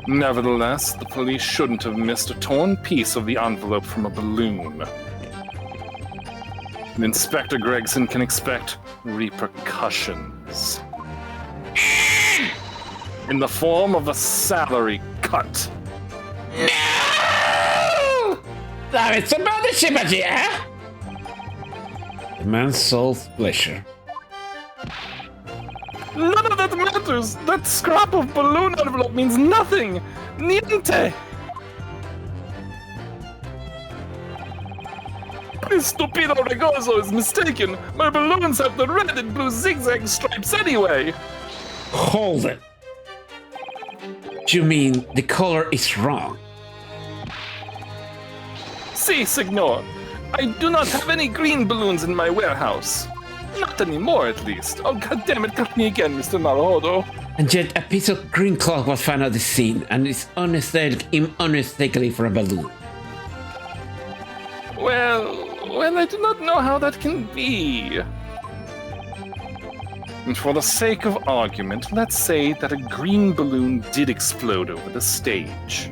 Nevertheless, the police shouldn't have missed a torn piece of the envelope from a balloon. And Inspector Gregson can expect repercussions. In the form of a salary cut. No! It's about the ship, yeah? The man's soul's pleasure. None of that matters! That scrap of balloon envelope means nothing! Niente! This stupido Regozo is mistaken! My balloons have the red and blue zigzag stripes anyway! Hold it. You mean the color is wrong? Si, signor. I do not have any green balloons in my warehouse. Not anymore, at least. Oh, goddammit, cut me again, Mr. Naruhodo. And yet a piece of green cloth was found at the scene, and it's unmistakably for a balloon. Well, I do not know how that can be. And for the sake of argument, let's say that a green balloon did explode over the stage.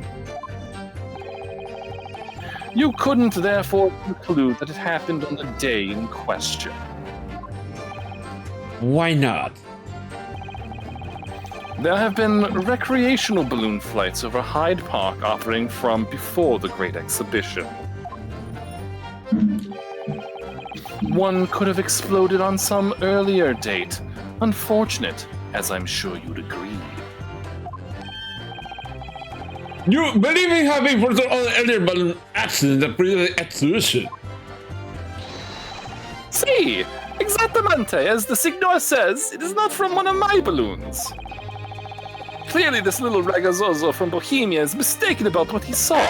You couldn't therefore conclude that it happened on the day in question. Why not? There have been recreational balloon flights over Hyde Park operating from before the Great Exhibition. One could have exploded on some earlier date. Unfortunate, as I'm sure you'd agree. You believe in having for the earlier balloon accident the previous exhibition? See, Exactamente, as the signor says, it is not from one of my balloons. Clearly, this little ragazzoso from Bohemia is mistaken about what he saw.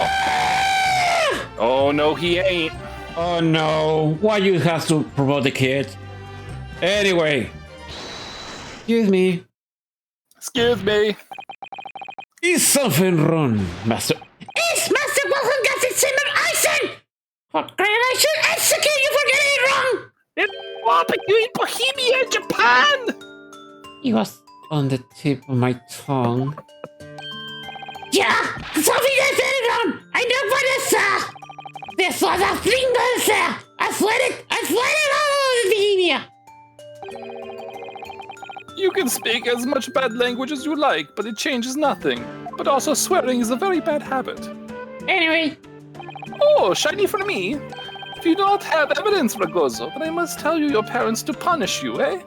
Oh, no, he ain't. Oh no, why you have to promote the kid? Anyway. Excuse me. Excuse me. Is something wrong, Master? Is Master Wilhelm Zimmer Eisen? What grade I should execute you for getting it wrong? But you in Bohemia, Japan! It was on the tip of my tongue. Yeah, something I said it wrong. I know what I saw. This was a single cell. I swear it all over Bohemia. You can speak as much bad language as you like, but it changes nothing. But also swearing is a very bad habit. Anyway. Oh, shiny for me. If you do not have evidence, Ragozo, then I must tell you your parents to punish you, eh?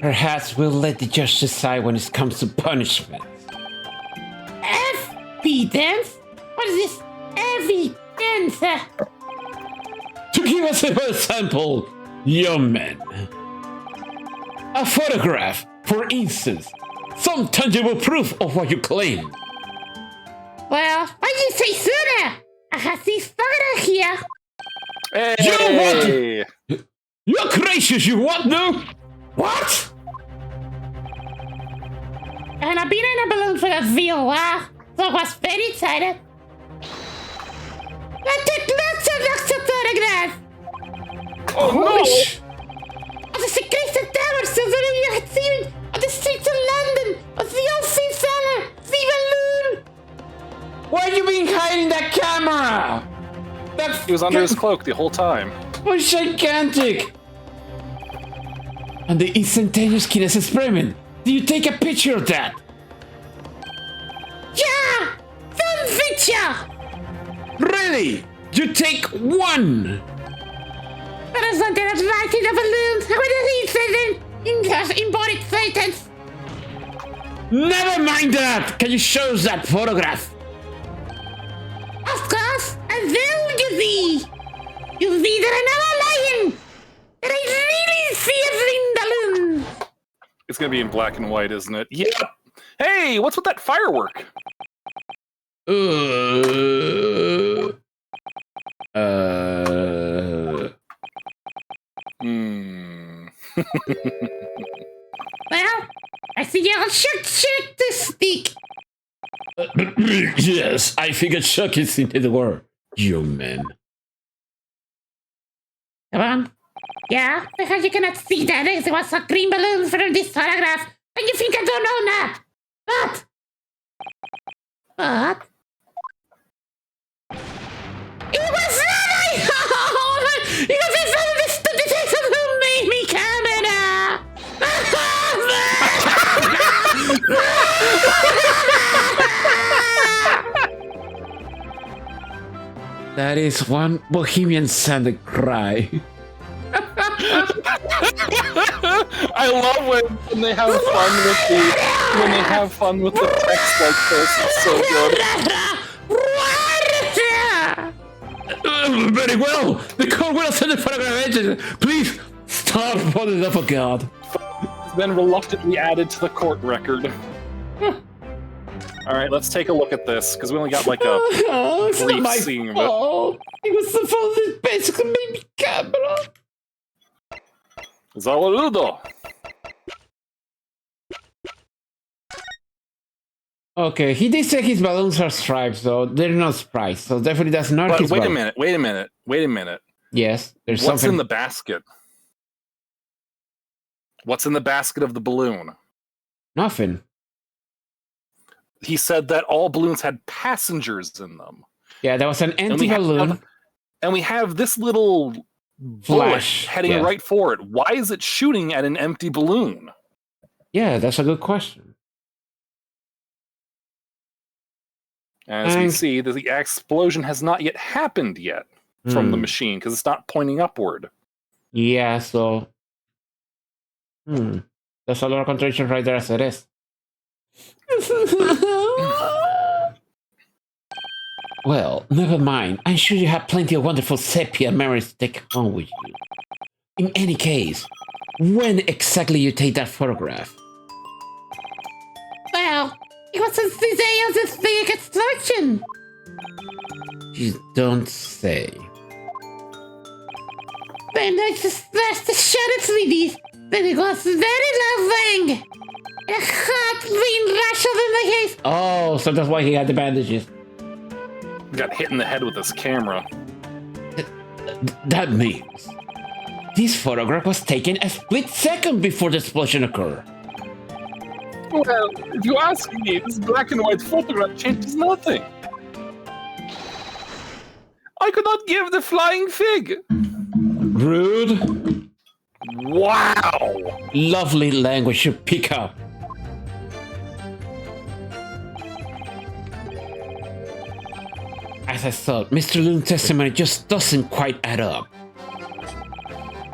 Perhaps we'll let the judge decide when it comes to punishment. Evidence? What is this evidence? To give us a sample, young man. A photograph, for instance. Some tangible proof of what you claim. Well, why did you say sooner? I have this photograph here. Hey! You what? You're gracious, you what now? What? And I've been in a balloon for a villa, so I was very excited. I took lots of photographs. Oh no! Of the secrets of towers, so that you had seen on the streets of London, of the old sea cellar, the balloon. Why you been hiding that camera? He was under his cloak the whole time. Was gigantic. And the instantaneous kinesis experiment. Do you take a picture of that? Yeah! Film picture! Really? You take one? But I was under the light in the balloon. I would have in embodied Satan's. Never mind that! Can you show us that photograph? Of course, I will, you see. You see that I'm not lying. That I really see a green balloon. It's gonna be in black and white, isn't it? Yep! Hey, what's with that firework? Well, I see you should to speak. Yes, I figured shock is into the word, young man. Come on. Yeah, because you cannot see that there was a green balloon from this photograph, and you think I don't know that. But it was not my fault! It was some of the stupid person who made me camera! That is one Bohemian sounded cry. I love when they have fun with the text like this. It's so good. Very well. The code will send the photograph agent. Please stop putting it up for God. It's been reluctantly added to the court record. All right, let's take a look at this because we only got like a brief scene of it. It was the fault that basically made me camera. Zawarudo. Okay, he did say his balloons are striped, so they're not sprites, so definitely that's not But his wait balloon. a minute. Yes, there's What's something. in the basket? What's in the basket of the balloon? Nothing. He said that all balloons had passengers in them. Yeah, there was an empty balloon. And we have this little Flash heading right for it. Why is it shooting at an empty balloon? Yeah, that's a good question. As we see, the explosion has not yet happened yet from the machine because it's not pointing upward. Yeah, so there's a lot of contradiction right there as it is. Well, never mind. I'm sure you have plenty of wonderful sepia memories to take home with you. In any case, when exactly you take that photograph? Well, it was since the day of this big explosion. You don't say. Then I just slashed the shutters with these. Then it was very loving. A hot green rash over my face. Oh, so that's why he had the bandages. Got hit in the head with his camera. That means this photograph was taken a split second before the explosion occurred. Well, if you ask me, this black and white photograph changes nothing. I could not give the flying fig. Rude. Wow. Lovely language you pick up. As I thought, Mr. Loon's testimony just doesn't quite add up.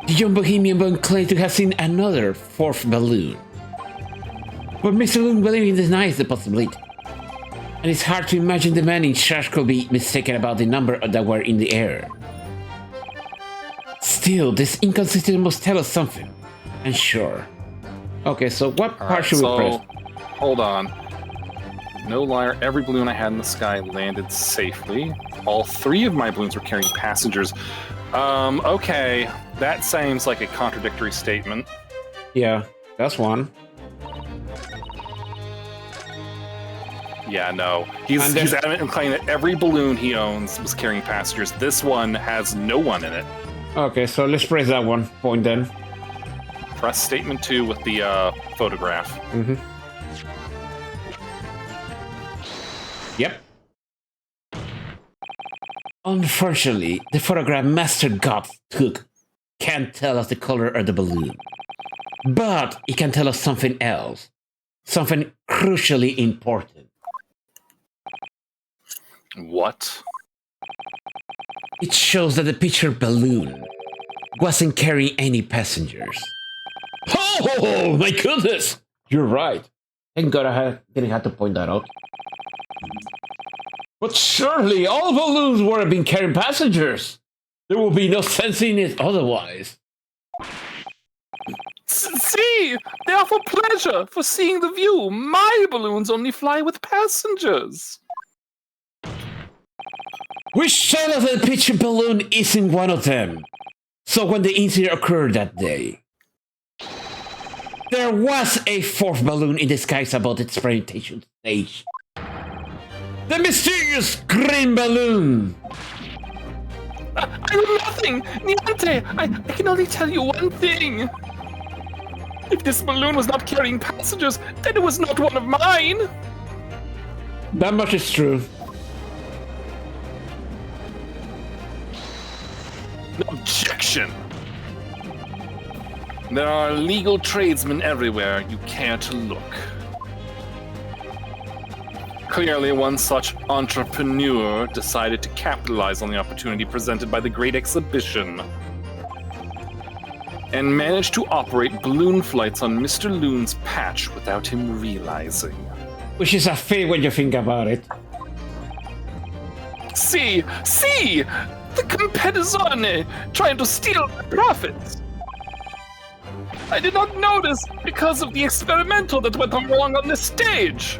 The young Bohemian Bone claimed to have seen another fourth balloon. But Mr. Loon believing denies the possibility. And it's hard to imagine the man in charge could be mistaken about the number that were in the air. Still, this inconsistency must tell us something. And sure. Okay, so what part should we press? Hold on. No liar, every balloon I had in the sky landed safely. All 3 of my balloons were carrying passengers. Okay. That seems like a contradictory statement. Yeah, that's one. Yeah, no. He's adamant in claiming that every balloon he owns was carrying passengers. This one has no one in it. Okay, so let's press that one point then. Press statement 2 with the photograph. Mm-hmm. Yep. Unfortunately, the photograph Master God took can't tell us the color of the balloon. But it can tell us something else. Something crucially important. What? It shows that the pictured balloon wasn't carrying any passengers. Oh my goodness! You're right. Thank God I didn't have to point that out. But surely all balloons would have been carrying passengers. There will be no sense in it otherwise. See! They offer pleasure for seeing the view. My balloons only fly with passengers. Which tell us that the picture balloon isn't one of them. So when the incident occurred that day, there was a 4th balloon in the skies above its presentation stage. The mysterious green balloon! I know nothing! Niente! I can only tell you one thing. If this balloon was not carrying passengers, then it was not one of mine! That much is true. Objection! There are legal tradesmen everywhere. You care to look. Clearly, one such entrepreneur decided to capitalize on the opportunity presented by the Great Exhibition and managed to operate balloon flights on Mr. Loon's patch without him realizing. Which is a fail when you think about it. See! The competizione trying to steal my profits! I did not notice because of the experimental that went wrong on this stage!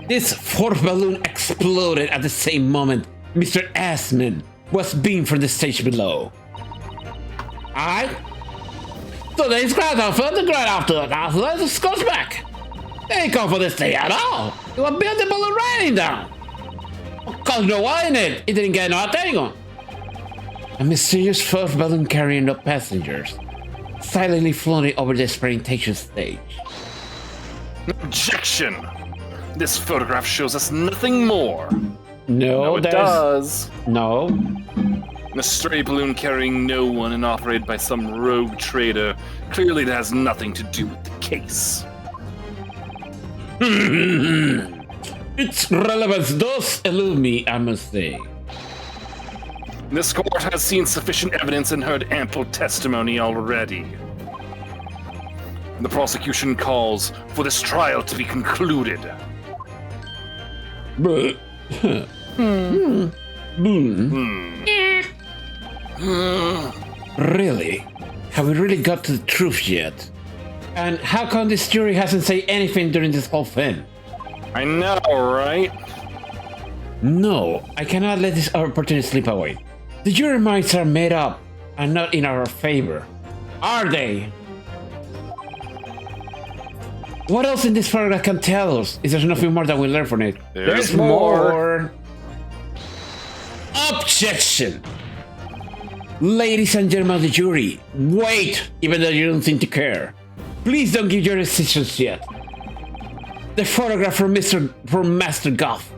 This 4th balloon exploded at the same moment Mr. Assman was beamed from the stage below. Alright? So they scratched off the ground after that. Let's go back. They ain't come for this thing at all. It was built the balloon raining down. Cause no one in it. It didn't get no attention. A mysterious 4th balloon carrying no passengers, silently floating over the presentation stage. Objection! This photograph shows us nothing more. No, it does. No. A stray balloon carrying no one and operated by some rogue trader. Clearly, it has nothing to do with the case. Its relevance does elude me, I must say. This court has seen sufficient evidence and heard ample testimony already. The prosecution calls for this trial to be concluded. But Really? Have we really got to the truth yet? And how come this jury hasn't said anything during this whole thing? I know, right? No, I cannot let this opportunity slip away. The jury minds are made up and not in our favor. Are they? What else in this photograph can tell us? Is there nothing more that we learn from it? There's more. Objection! Ladies and gentlemen of the jury, wait, even though you don't seem to care. Please don't give your decisions yet. The photograph from Master Goth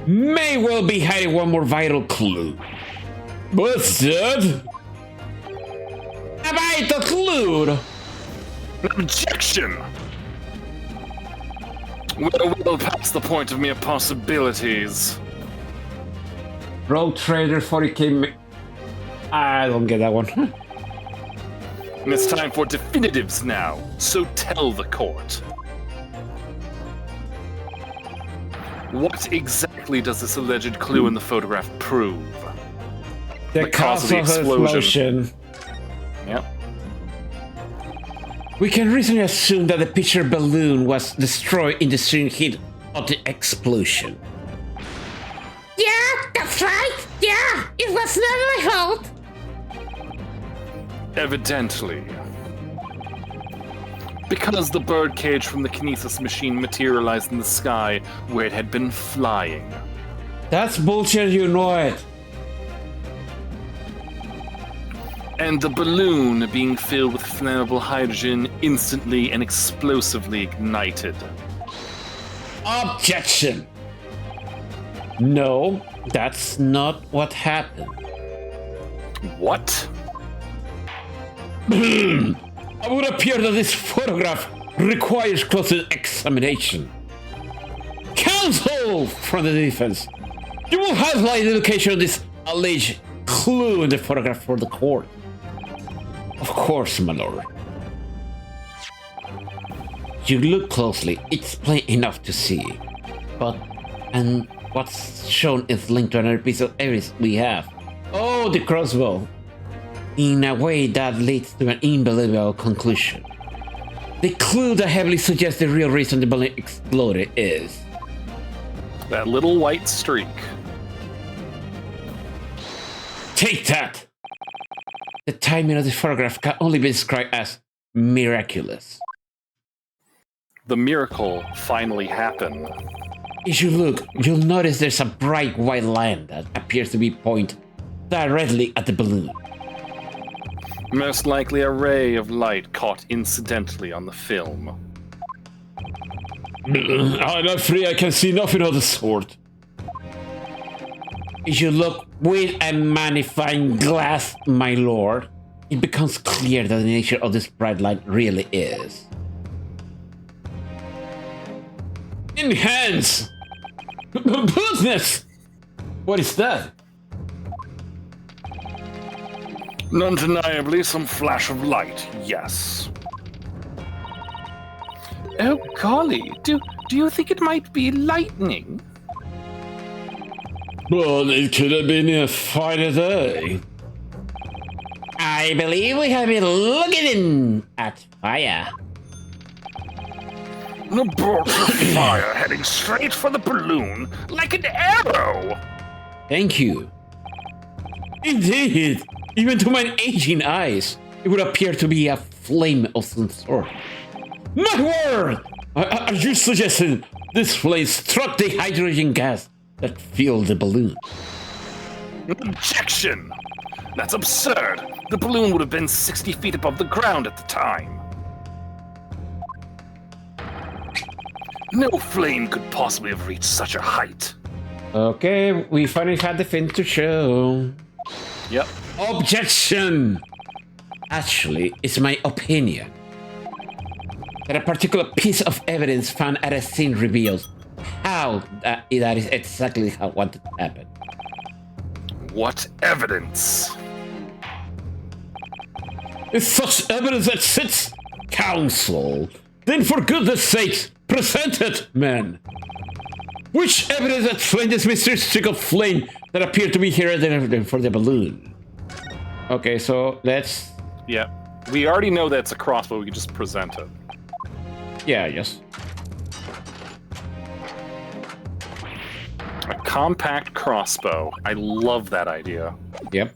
may well be hiding one more vital clue. What's that? A vital clue! Objection! We're well past the point of mere possibilities. Road Trader 40k. I don't get that one. And it's time for definitives now, so tell the court. What exactly does this alleged clue in the photograph prove? The cause of the explosion. Yep. We can reasonably assume that the picture balloon was destroyed in the extreme heat of the explosion. Yeah, that's right. Yeah, it was not my fault. Evidently. Because the birdcage from the kinesis machine materialized in the sky where it had been flying. That's bullshit, you know it. And the balloon being filled with flammable hydrogen instantly and explosively ignited. Objection! No, that's not what happened. What? It would appear that this photograph requires closer examination. Counsel from the defense, you will highlight the location of this alleged clue in the photograph for the court. Of course, my lord. You look closely, it's plain enough to see. And what's shown is linked to another piece of evidence we have. Oh, the crossbow. In a way that leads to an unbelievable conclusion. The clue that heavily suggests the real reason the balloon exploded is that little white streak. Take that! The timing of the photograph can only be described as miraculous. The miracle finally happened. If you look, you'll notice there's a bright white line that appears to be pointed directly at the balloon. Most likely a ray of light caught incidentally on the film. I'm afraid I can see nothing of the sort. If you look with a magnifying glass, my lord, it becomes clear that the nature of this bright light really is. Enhance! Goodness! What is that? Undeniably some flash of light, yes. Oh golly, do you think it might be lightning? Well, it could have been a finer day. I believe we have been looking at fire. A bolt of fire heading straight for the balloon like an arrow! Thank you. Indeed, even to my aging eyes, it would appear to be a flame of some sort. My word! Are you suggesting this flame struck the hydrogen gas that filled the balloon? Objection! That's absurd! The balloon would have been 60 feet above the ground at the time. No flame could possibly have reached such a height. Okay, we finally had the thing to show. Yep. Objection! Actually, it's my opinion that a particular piece of evidence found at a scene reveals how that is exactly how what happened. What evidence? If such evidence exists, counsel, then for goodness sake, present it, man. Which evidence explains this mysterious streak of flame that appeared to be here than for the balloon? Okay, so let's... Yeah. We already know that's a crossbow. We can just present it. Yeah, yes. A compact crossbow. I love that idea. Yep.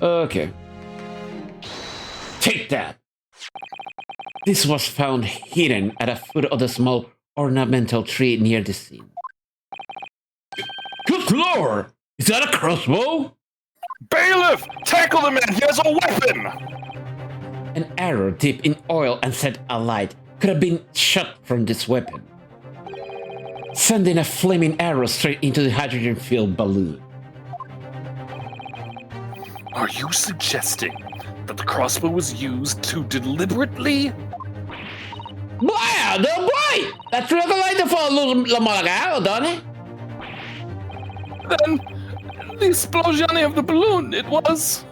Okay. Take that! This was found hidden at the foot of the small ornamental tree near the scene. Good lord! Is that a crossbow? Bailiff! Tackle the man! He has a weapon! An arrow dipped in oil and set alight could have been shot from this weapon, sending a flaming arrow straight into the hydrogen-filled balloon. Are you suggesting that the crossbow was used to deliberately... Boy, the boy! That's really like the fall Lamalaga, don't it? Then, the explosion of the balloon, it was...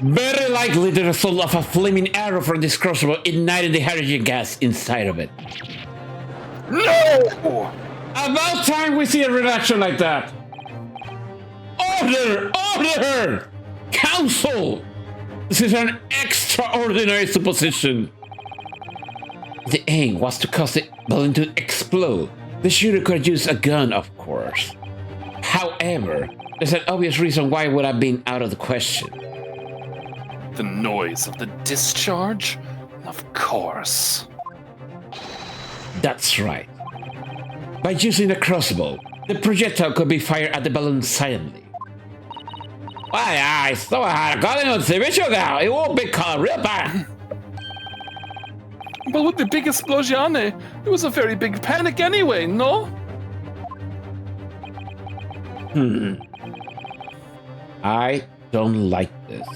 Very likely the result of a flaming arrow from this crossbow ignited the hydrogen gas inside of it. No! About time we see a reaction like that. Order! Order! Council! This is an extraordinary supposition. The aim was to cause the balloon to explode. The shooter could use a gun, of course. However, there's an obvious reason why it would have been out of the question. The noise of the discharge? Of course. That's right. By using a crossbow, the projectile could be fired at the balloon silently. Why, I saw how got in the visual now. It won't be called real bad. But with the big explosion, it was a very big panic anyway, no? I don't like this.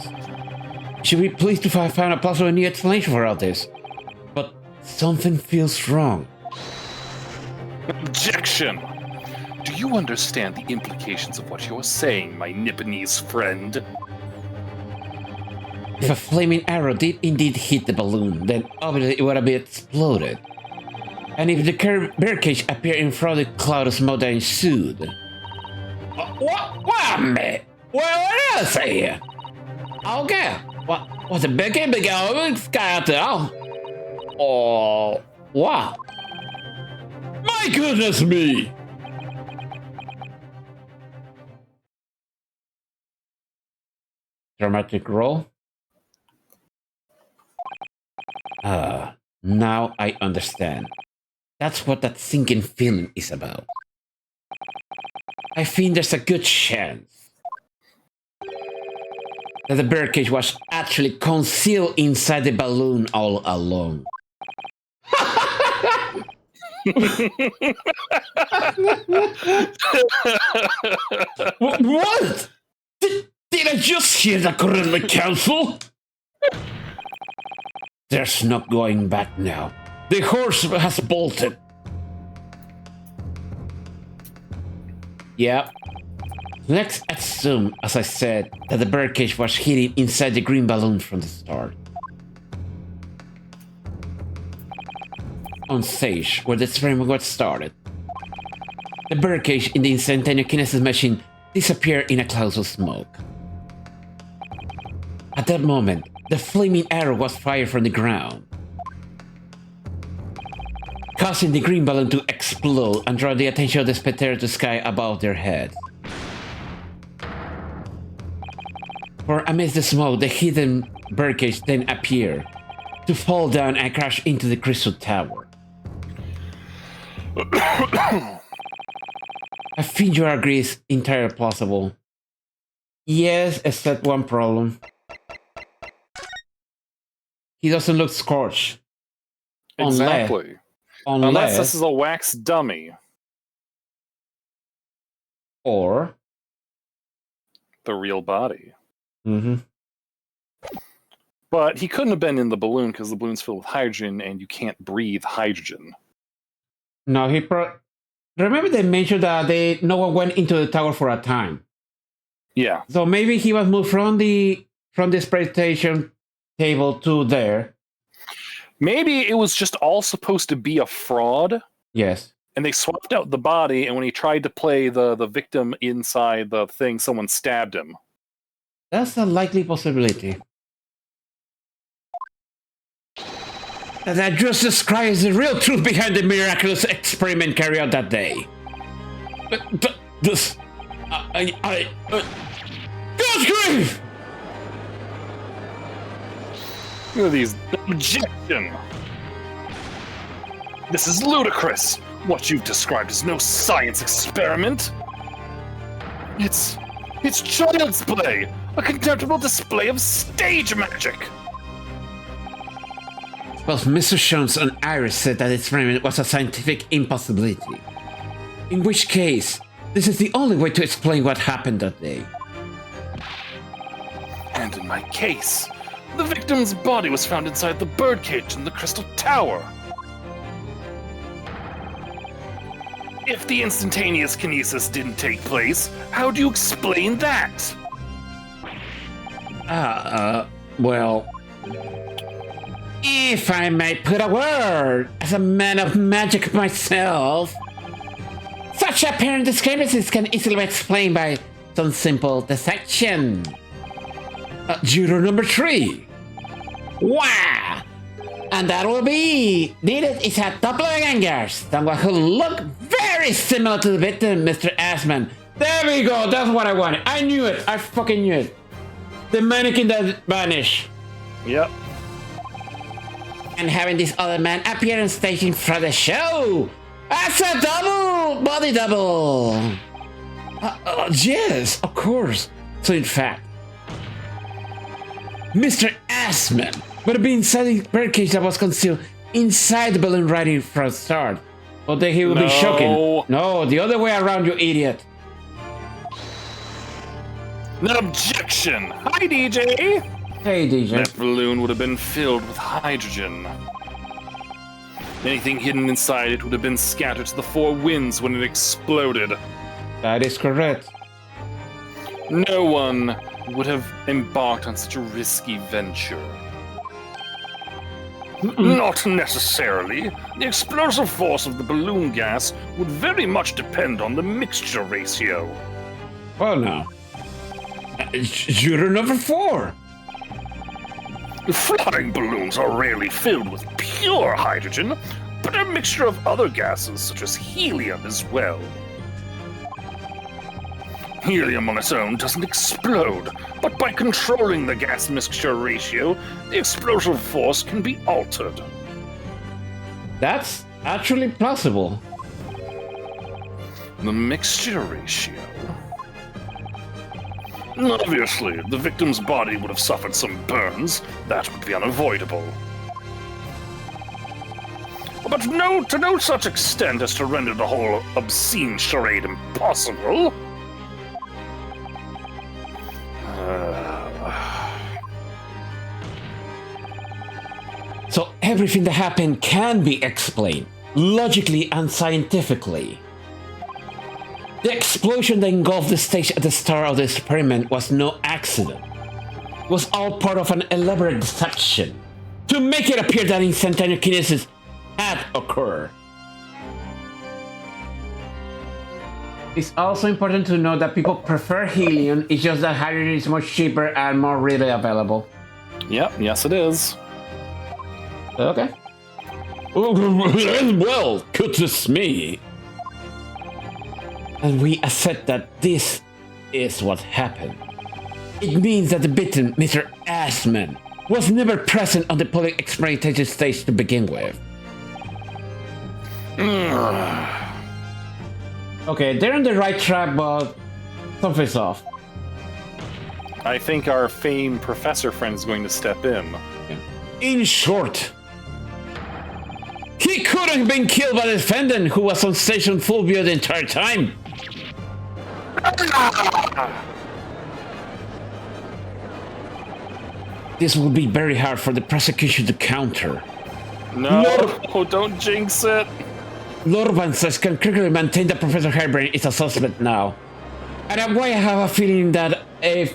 Should be pleased if I found a possible new explanation for all this. But something feels wrong. Objection! Do you understand the implications of what you're saying, my Nipponese friend? If a flaming arrow did indeed hit the balloon, then obviously it would have exploded. And if the bear cage appeared in front of the cloud of smoke that ensued... What a minute? What else here? Okay. What's the big guy out there? Oh, wow. My goodness me! Dramatic roll. Now I understand. That's what that sinking feeling is about. I think there's a good chance that the birdcage was actually concealed inside the balloon all along. What? Did I just hear that correctly, Council? There's no going back now. The horse has bolted. Yep. Let's assume, as I said, that the birdcage was hidden inside the green balloon from the start. On stage, where the experiment got started, the birdcage in the instantaneous kinesis machine disappeared in a cloud of smoke. At that moment, the flaming arrow was fired from the ground, causing the green balloon to explode and draw the attention of the spectator to the sky above their heads. For amidst the smoke, the hidden birdcage then appeared, to fall down and crash into the crystal tower. I think you agree it's entirely plausible. Yes, except one problem. He doesn't look scorched. Exactly. Unless this is a wax dummy. Or the real body. Mm-hmm. But he couldn't have been in the balloon because the balloon's filled with hydrogen and you can't breathe hydrogen. No, remember they mentioned that no one went into the tower for a time. Yeah. So maybe he was moved from the spray station table to there. Maybe it was just all supposed to be a fraud, Yes. and they swapped out the body, and when he tried to play the victim inside the thing, someone stabbed him. That's a likely possibility. That just describes the real truth behind the miraculous experiment carried out that day. But this... God's grief! Look at these. Objection! This is ludicrous! What you've described is no science experiment! It's child's play! A contemptible display of stage magic! Both Mr. Jones and Iris said that experiment was a scientific impossibility. In which case, this is the only way to explain what happened that day. And in my case, the victim's body was found inside the birdcage in the Crystal Tower. If the instantaneous kinesis didn't take place, how do you explain that? Well... If I might put a word, as a man of magic myself, such apparent discrepancies can easily be explained by some simple deception. Juror number 3. Wow! And that will be... Needed is a doppelganger, someone who look very similar to the victim, Mr. Asman. There we go, that's what I wanted. I knew it, I fucking knew it. The mannequin that vanished. Yep. And having this other man appear on stage in front of the show. That's a body double. Yes, of course. So in fact, Mr. Assman would have been inside the birdcage that was concealed inside the balloon right from the start. But then he would be shocking. No, the other way around, you idiot. An objection! Hi, DJ! Hey, DJ. That balloon would have been filled with hydrogen. Anything hidden inside it would have been scattered to the 4 winds when it exploded. That is correct. No one would have embarked on such a risky venture. Not necessarily. The explosive force of the balloon gas would very much depend on the mixture ratio. Well, now. Juror number 4. Flying balloons are rarely filled with pure hydrogen, but a mixture of other gases such as helium as well. Helium on its own doesn't explode, but by controlling the gas mixture ratio, the explosive force can be altered. That's actually plausible. The mixture ratio? Obviously, the victim's body would have suffered some burns. That would be unavoidable. But to no such extent as to render the whole obscene charade impossible. So everything that happened can be explained, logically and scientifically. The explosion that engulfed the stage at the start of the experiment was no accident. It was all part of an elaborate deception to make it appear that instantaneous kinesis had occurred. It's also important to note that people prefer helium, it's just that hydrogen is much cheaper and more readily available. Yep, yes it is. Okay. Well, goodness me. And we accept that this is what happened. It means that the victim, Mr. Assman, was never present on the public experimentation stage to begin with. Okay, they're on the right track, but something's off. I think our famed professor friend is going to step in. In short, he could have been killed by the defendant who was on station full view the entire time. This will be very hard for the prosecution to counter. No, don't jinx it. Lord Van says can clearly maintain that Professor Hairbrain is a suspect now. And that's why I have a feeling that a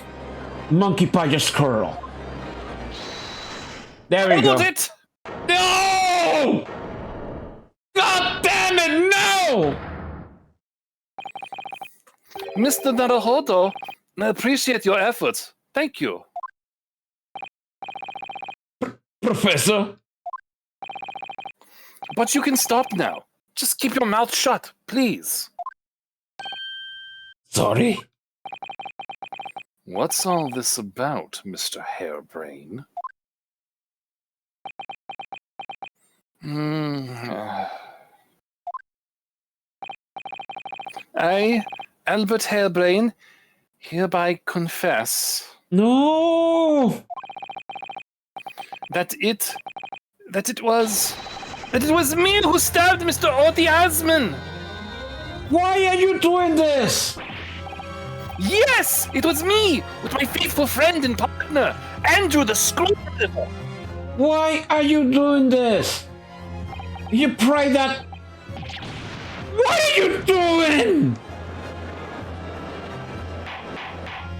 monkey pie just squirrel. There we go. It. No! God damn it, no! Mr. Naruhodo, I appreciate your efforts. Thank you. Professor? But you can stop now. Just keep your mouth shut, please. Sorry? What's all this about, Mr. Hairbrain? I, Albert Hairbrain, hereby confess No! that it was me who stabbed Mr. Oti Asman. Why are you doing this? Yes, it was me with my faithful friend and partner, Andrew the Screwdriver. Why are you doing this? You pray that... What are you doing?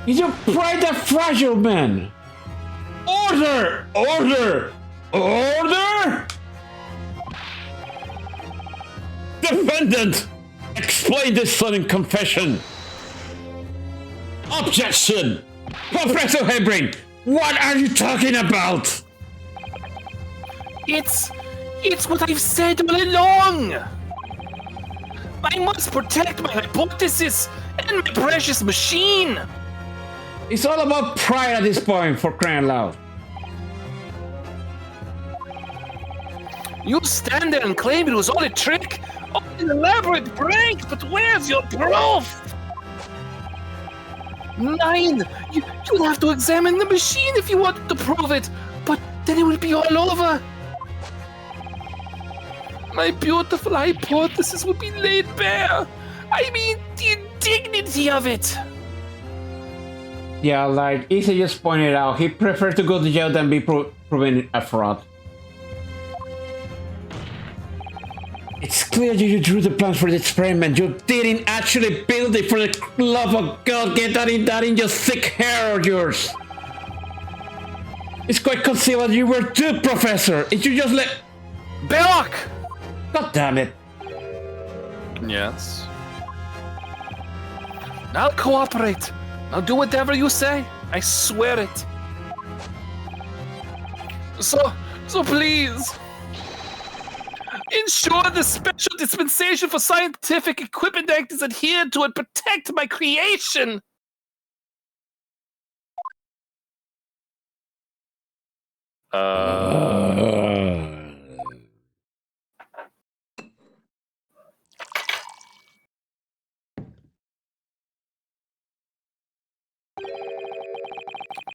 You pray that fragile man. Order! Order! Order! Defendant! Explain this sudden confession. Objection! Professor Hairbrain, what are you talking about? It's what I've said all along. I must protect my hypothesis and my precious machine. It's all about pride at this point, for crying loud. You stand there and claim it was all a trick, all an elaborate prank, but where's your proof? 9, you'll have to examine the machine if you want to prove it, but then it will be all over. My beautiful hypothesis will be laid bare. I mean, the indignity of it. Yeah, like Isa just pointed out, he preferred to go to jail than be proven a fraud. It's clear that you drew the plans for the experiment. You didn't actually build it. For the love of God, get that in your thick hair of yours. It's quite conceivable you were too, Professor. If you just let... Belloc! God damn it. Yes? I'll cooperate. I'll do whatever you say. I swear it. So please... ensure the Special Dispensation for Scientific Equipment Act is adhered to and protect my creation.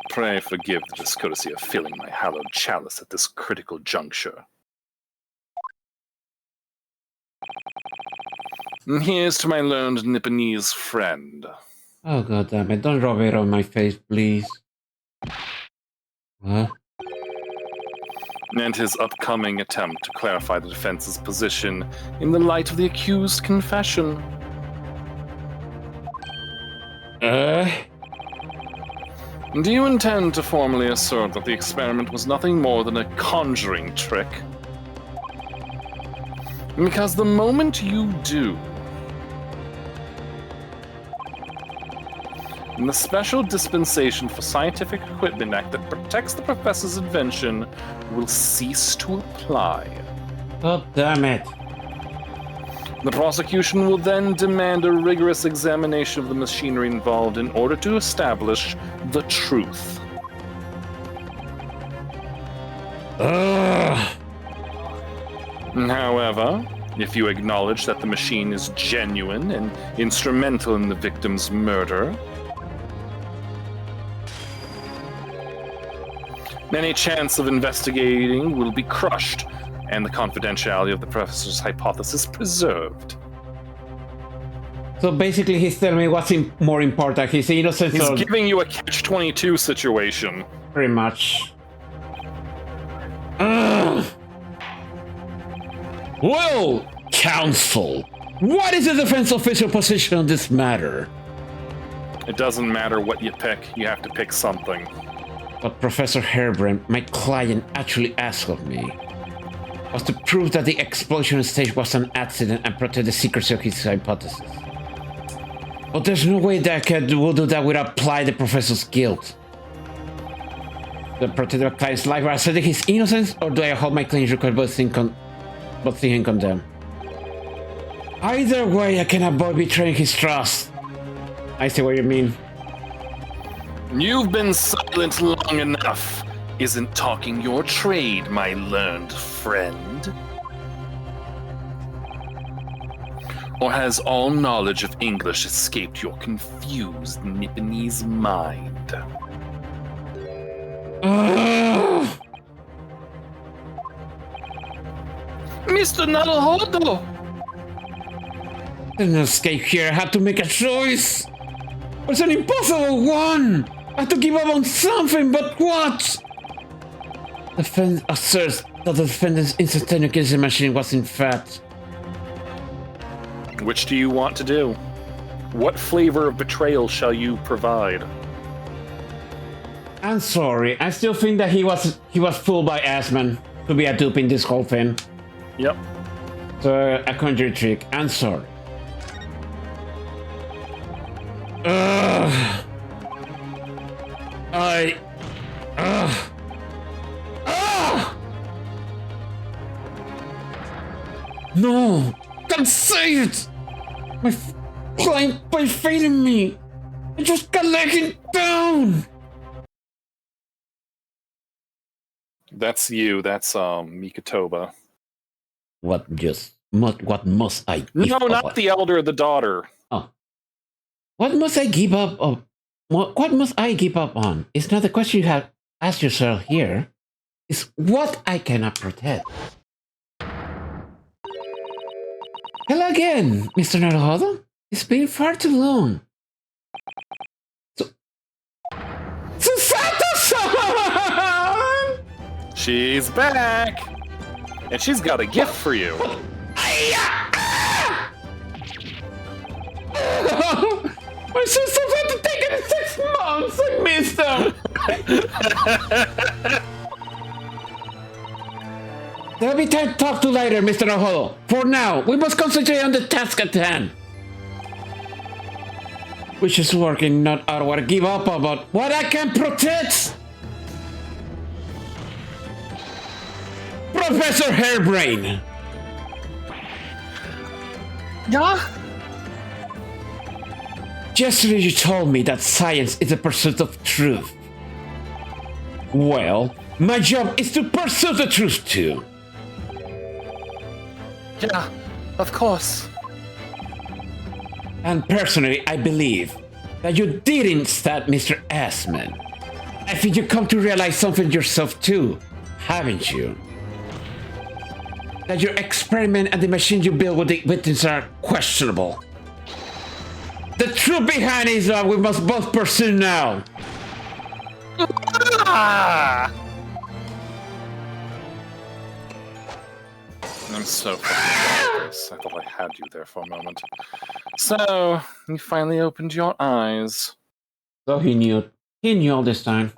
Pray forgive the discourtesy of filling my hallowed chalice at this critical juncture. Here's to my learned Nipponese friend. Oh, God damn it. Don't rub it on my face, please. Huh? And his upcoming attempt to clarify the defense's position in the light of the accused's confession. Do you intend to formally assert that the experiment was nothing more than a conjuring trick? Because the moment you do, the Special Dispensation for Scientific Equipment Act that protects the professor's invention will cease to apply. God damn it. The prosecution will then demand a rigorous examination of the machinery involved in order to establish the truth. However, if you acknowledge that the machine is genuine and instrumental in the victim's murder, any chance of investigating will be crushed, and the confidentiality of the professor's hypothesis preserved. So basically he's telling me what's more important. He's innocent. He's giving you a catch-22 situation. Pretty much. Well, counsel, what is the defense official position on this matter? It doesn't matter what you pick, you have to pick something. But Professor Hairbrain, my client actually asked of me. was to prove that the explosion stage was an accident and protect the secrecy of his hypothesis. But there's no way that I will do that without applying the professor's guilt. Do I protect the client's life by asserting his innocence, or do I hold my claims required both think and condemn? Either way, I can avoid betraying his trust. I see what you mean. You've been silent long enough. Isn't talking your trade, my learned friend? Or has all knowledge of English escaped your confused Nipponese mind? Mr. Naruhodo! There's no escape here. I have to make a choice. It's an impossible one. I have to give up on something, but what? The defense asserts that the defendant's instantaneous machine was in fact. Which do you want to do? What flavor of betrayal shall you provide? I'm sorry. I still think that he was fooled by Asman to be a dupe in this whole thing. Yep. So a conjuring trick. I'm sorry. No! Can't say it! My client by failing me! I just got let him down! That's you. That's Mikotoba. What must I give No, up not on? the elder, the daughter. Oh. What must I give up on? What must I give up on? It's not the question you have asked yourself here. It's what I cannot protect. Hello again, Mr. Naruhodo. It's been far too long. Susato-san! She's back! And she's got a gift for you. My sister's had to take it in 6 months. I missed them. There'll be time to talk to later, Mr. Naruhodo. For now, we must concentrate on the task at hand. Which is working, not out what I give up on, but what I can protect. Professor Hairbrain. Yeah? Yesterday you told me that science is the pursuit of truth. Well, my job is to pursue the truth too. Yeah, of course. And personally, I believe that you didn't stab Mr. Asman. I think you come to realize something yourself too, haven't you? That your experiment and the machine you built with the witnesses are questionable. The truth behind it is what we must both pursue now. Ah! I'm so fucking this. I thought I had you there for a moment. So, you finally opened your eyes. So he knew. He knew all this time.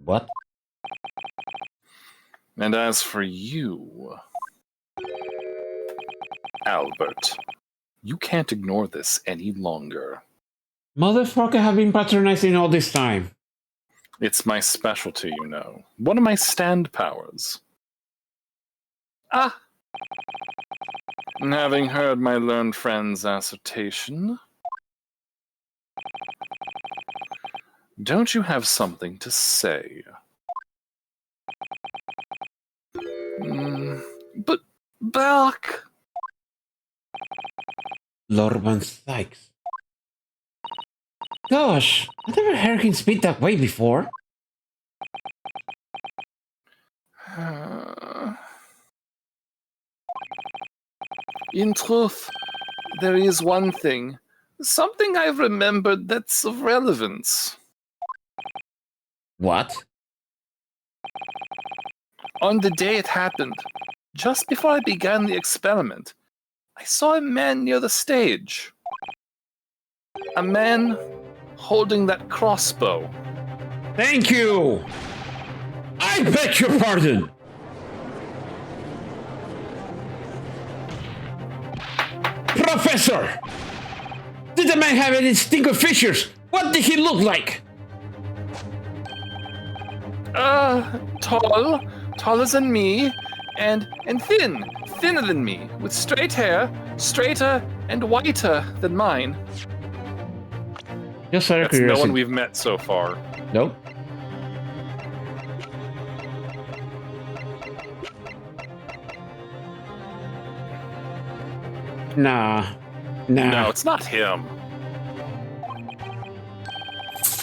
What? And as for you, Albert, you can't ignore this any longer. Motherfucker have been patronizing all this time. It's my specialty, you know. One of my stand powers. Ah! Having heard my learned friend's assertion, don't you have something to say? But, Belk! Lord Van Sykes. Gosh, I never heard him speak that way before. In truth, there is one thing. Something I've remembered that's of relevance. What? On the day it happened, just before I began the experiment, I saw a man near the stage. A man holding that crossbow. Thank you! I beg your pardon! Professor! Did the man have any stinker features? What did he look like? Taller than me, and thinner than me, with straight hair, straighter and whiter than mine. Just out of That's curiosity. no one we've met so far. Nope. Nah. No, it's not him.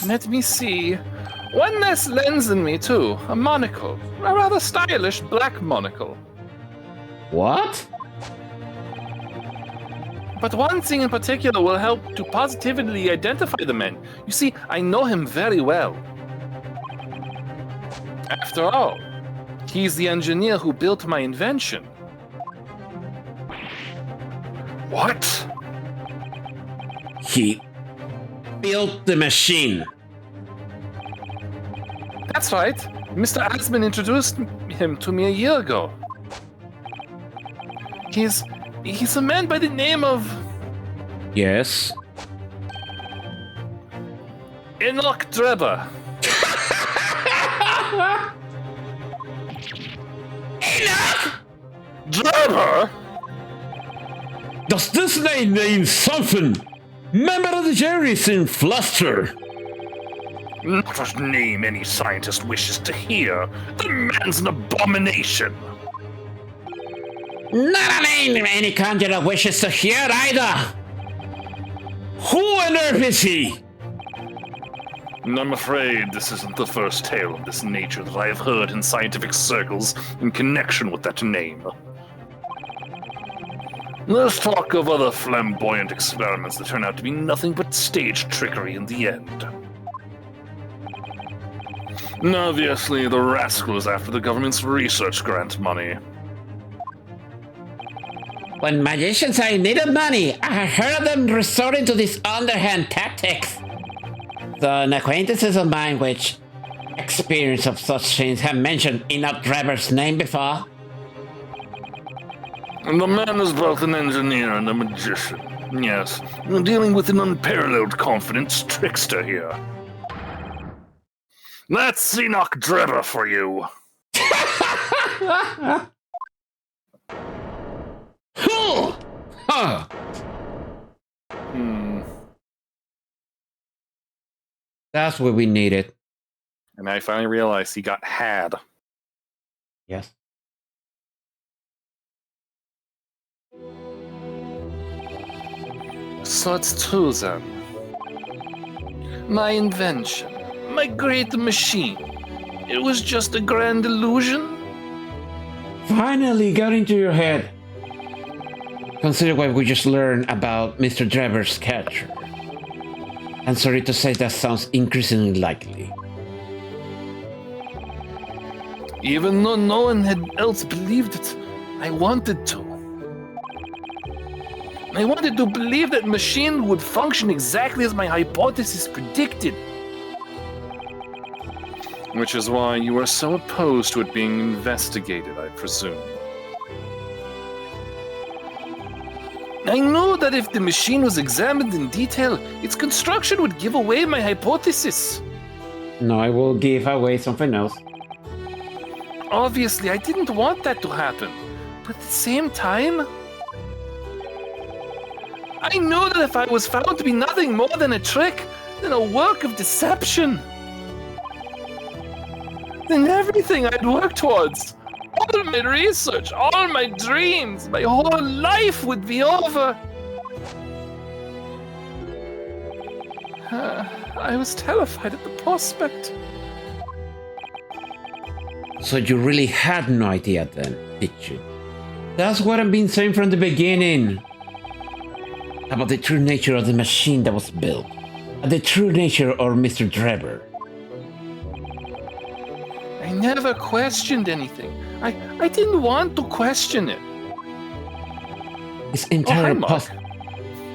Let me see. One less lens than me, too. A monocle. A rather stylish black monocle. What? But one thing in particular will help to positively identify the man. You see, I know him very well. After all, he's the engineer who built my invention. What? He built the machine. That's right. Mr. Asman introduced him to me a year ago. He's a man by the name of Yes. Enoch Drebber. Enoch! Drebber? Does this name mean something? Member of the jury's in fluster. Not a name any scientist wishes to hear. The man's an abomination. Not a name any conjurer wishes to hear either. Who on earth is he? I'm afraid this isn't the first tale of this nature that I have heard in scientific circles in connection with that name. There's talk of other flamboyant experiments that turn out to be nothing but stage trickery in the end. Obviously, the rascal is after the government's research grant money. When magicians are in need of money, I have heard of them resorting to these underhand tactics. The acquaintances of mine which experience of such things have mentioned Enoch Drebber's name before. And the man is both an engineer and a magician. Yes, we're dealing with an unparalleled confidence trickster here. That's Enoch Drebber for you. Huh. That's what we needed. And I finally realized he got had. Yes. So it's true then. My invention, my great machine, it was just a grand illusion? Finally got into your head. Consider what we just learned about Mr. Drebber's capture. I'm sorry to say that sounds increasingly likely. Even though no one else believed it, I wanted to. I wanted to believe that machine would function exactly as my hypothesis predicted. Which is why you are so opposed to it being investigated, I presume. I know that if the machine was examined in detail, its construction would give away my hypothesis. No, I will give away something else. Obviously, I didn't want that to happen. But at the same time, I know that if I was found to be nothing more than a trick, than a work of deception, then everything I'd worked towards, all my research, all my dreams, my whole life would be over. I was terrified at the prospect. So you really had no idea then, did you? That's what I've been saying from the beginning. About the true nature of the machine that was built. The true nature of Mr. Drebber. I never questioned anything. I didn't want to question it. It's entirely hi, Mark. possible.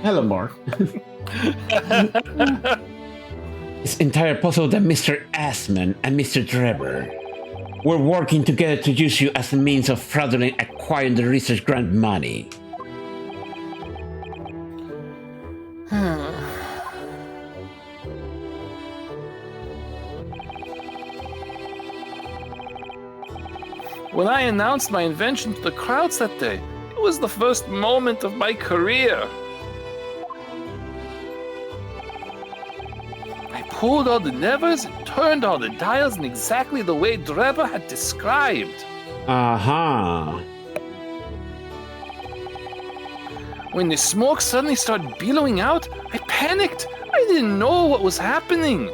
Hello, Mark. It's entirely possible that Mr. Asman and Mr. Drebber were working together to use you as a means of fraudulently acquiring the research grant money. When I announced my invention to the crowds that day, it was the first moment of my career. I pulled all the levers and turned all the dials in exactly the way Drebber had described. Uh-huh. When the smoke suddenly started billowing out, I panicked. I didn't know what was happening.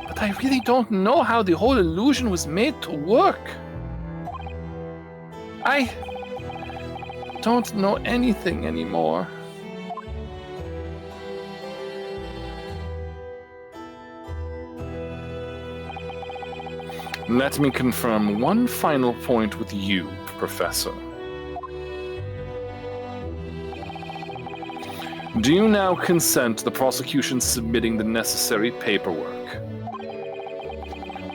But I really don't know how the whole illusion was made to work. I don't know anything anymore. Let me confirm one final point with you, Professor. Do you now consent to the prosecution submitting the necessary paperwork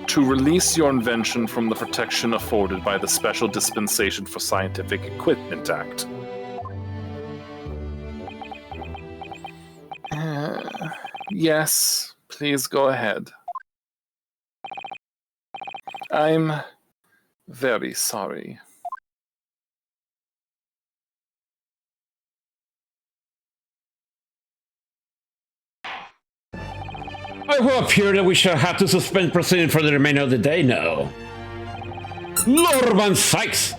to release your invention from the protection afforded by the Special Dispensation for Scientific Equipment Act? Yes, please go ahead. I'm very sorry. I will appear that we shall have to suspend proceeding for the remainder of the day now. Lord Van Sykes!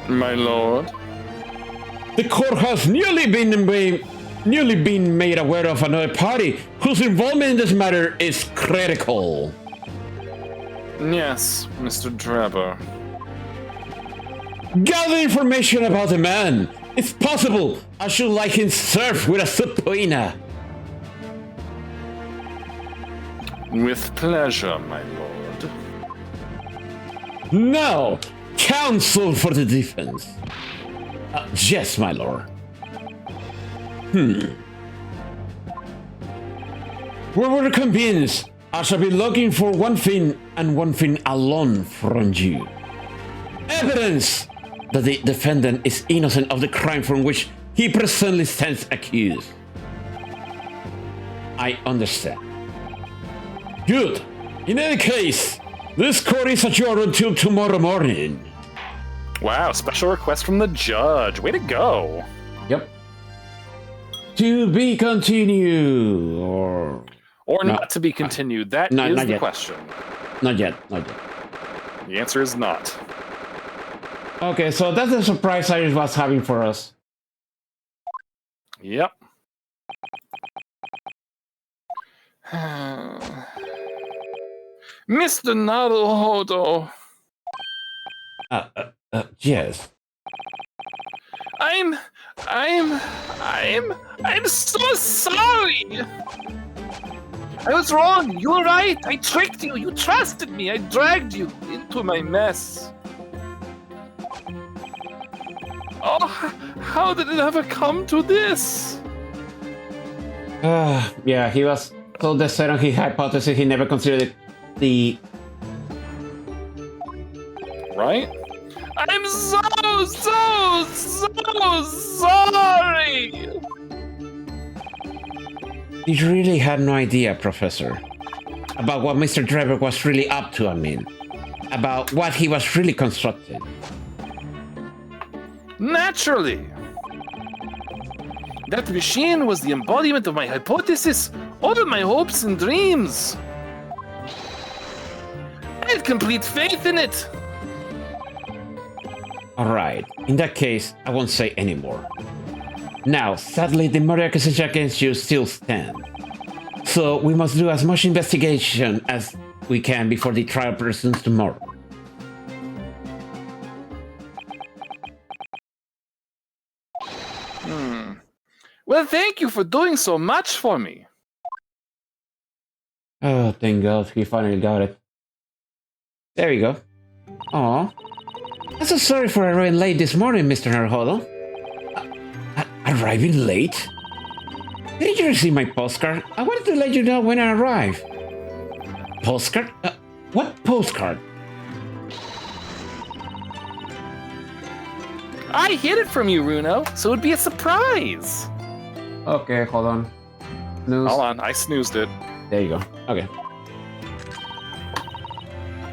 My lord? The court has newly been made aware of another party whose involvement in this matter is critical. Yes, Mr. Drebber. Gather information about the man. If possible, I should like him served with a subpoena. With pleasure, my lord. Now, counsel for the defense. Yes, my lord. We were convinced I shall be looking for one thing and one thing alone from you. Evidence that the defendant is innocent of the crime from which he presently stands accused. I understand. Good. In any case, this court is adjourned until tomorrow morning. Wow, special request from the judge. Way to go. Yep. To be continued, or not to be continued. That is not the yet. question. Not yet. The answer is not. Okay, so that's the surprise Iris was having for us. Yep. Mr. Naruhodo. Yes. I'm so sorry. I was wrong. You were right. I tricked you. You trusted me. I dragged you into my mess. Oh, how did it ever come to this? Yeah, he was so decided on his hypothesis he never considered the... Right? I'm so sorry! You really had no idea, Professor, about what Mr. Driver was really up to, about what he was really constructing. Naturally! That machine was the embodiment of my hypothesis, all of my hopes and dreams. I had complete faith in it. Alright, in that case, I won't say anymore. Now, sadly, the murder accusation against you still stands. So we must do as much investigation as we can before the trial resumes tomorrow. Well, thank you for doing so much for me. Oh, thank God, he finally got it. There we go. Aw. I'm so sorry for arriving late this morning, Mr. Naruhodo. Arriving late? Did you receive my postcard? I wanted to let you know when I arrive. Postcard? What postcard? I hid it from you, Runo, so it'd be a surprise. Okay, hold on. Snooze. Hold on, I snoozed it. There you go. Okay.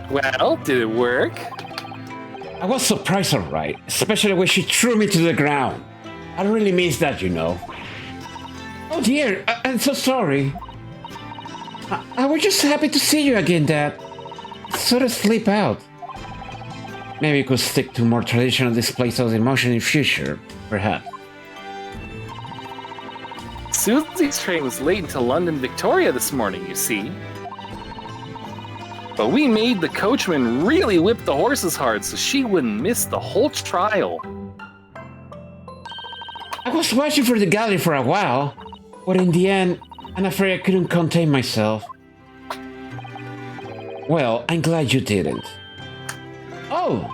Well, did it work? I was surprised, alright. Especially when she threw me to the ground. I really miss that, you know. Oh dear, I'm so sorry. I was just happy to see you again, Dad. Sort of sleep out. Maybe we could stick to more traditional displays of emotion in future, perhaps. Susie's train was late into London Victoria this morning, you see. But we made the coachman really whip the horses hard so she wouldn't miss the whole trial. I was watching for the gallery for a while, but in the end, I'm afraid I couldn't contain myself. Well, I'm glad you didn't. Oh!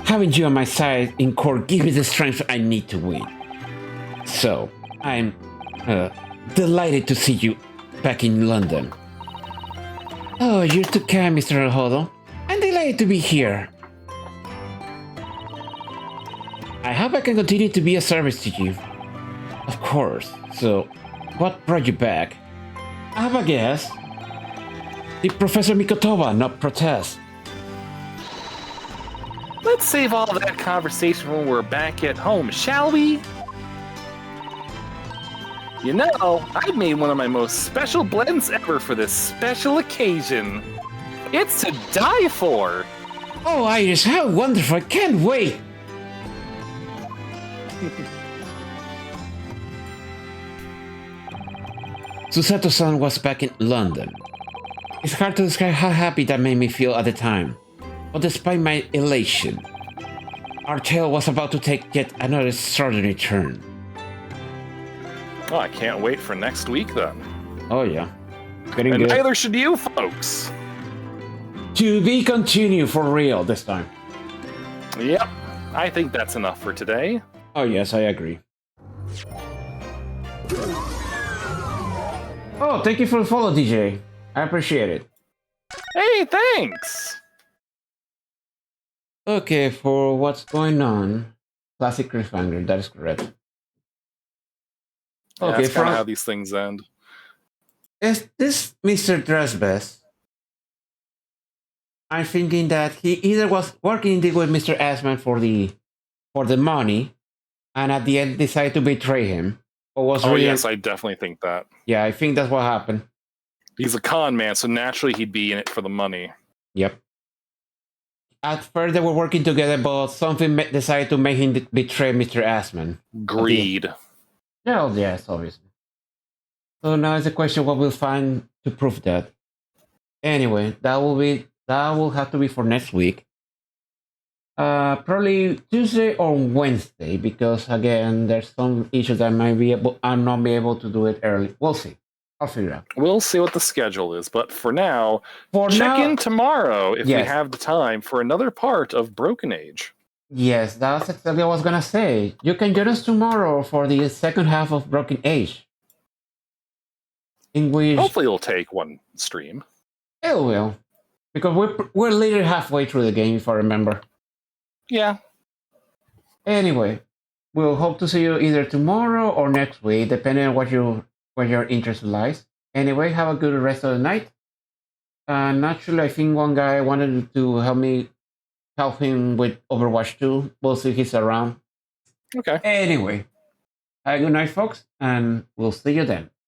Having you on my side in court gives me the strength I need to win. So, I'm delighted to see you back in London. Oh, you're too kind, Mr. Alhodo. I'm delighted to be here. I hope I can continue to be of service to you. Of course. So, what brought you back? I have a guess. Did Professor Mikotova not protest? Let's save all that conversation when we're back at home, shall we? You know, I made one of my most special blends ever for this special occasion. It's to die for! Oh, Iris, how wonderful! I can't wait! Susato-san was back in London. It's hard to describe how happy that made me feel at the time. But despite my elation, our tale was about to take yet another extraordinary turn. Oh, I can't wait for next week then. Oh yeah. Getting And good. neither should you, folks. To be continued for real this time. Yep, I think that's enough for today. Oh yes, I agree. Oh, thank you for the follow, DJ. I appreciate it. Hey, thanks! Okay, for what's going on, classic cliffhanger, that is correct. Yeah, Okay, that's kind of from how these things end. is this Mr. Dresbest? I'm thinking that he either was working with Mr. Asman for the money, and at the end decided to betray him, or was Oh really yes, I definitely think that. yeah, I think that's what happened. He's a con man, so naturally he'd be in it for the money. Yep. At first they were working together, but something decided to make him betray Mr. Asman. Greed. Yeah, yes, obviously. So now is the question what we'll find to prove that. Anyway, that will have to be for next week. Probably Tuesday or Wednesday, because again, there's some issues that I'll not be able to do it early. We'll see. I'll figure it out. We'll see what the schedule is, but for now, For check now, in tomorrow if we Yes. have the time for another part of Broken Age. yes, that's exactly what I was gonna say. You can join us tomorrow for the second half of Broken Age, in which Hopefully it'll take one stream. it will, because we're literally halfway through the game, if I remember. Yeah. Anyway, we'll hope to see you either tomorrow or next week, depending on where your interest lies. Anyway, have a good rest of the night. Naturally, I think one guy wanted to help him with Overwatch 2. We'll see if he's around. Okay. Anyway, have a good night, folks, and we'll see you then.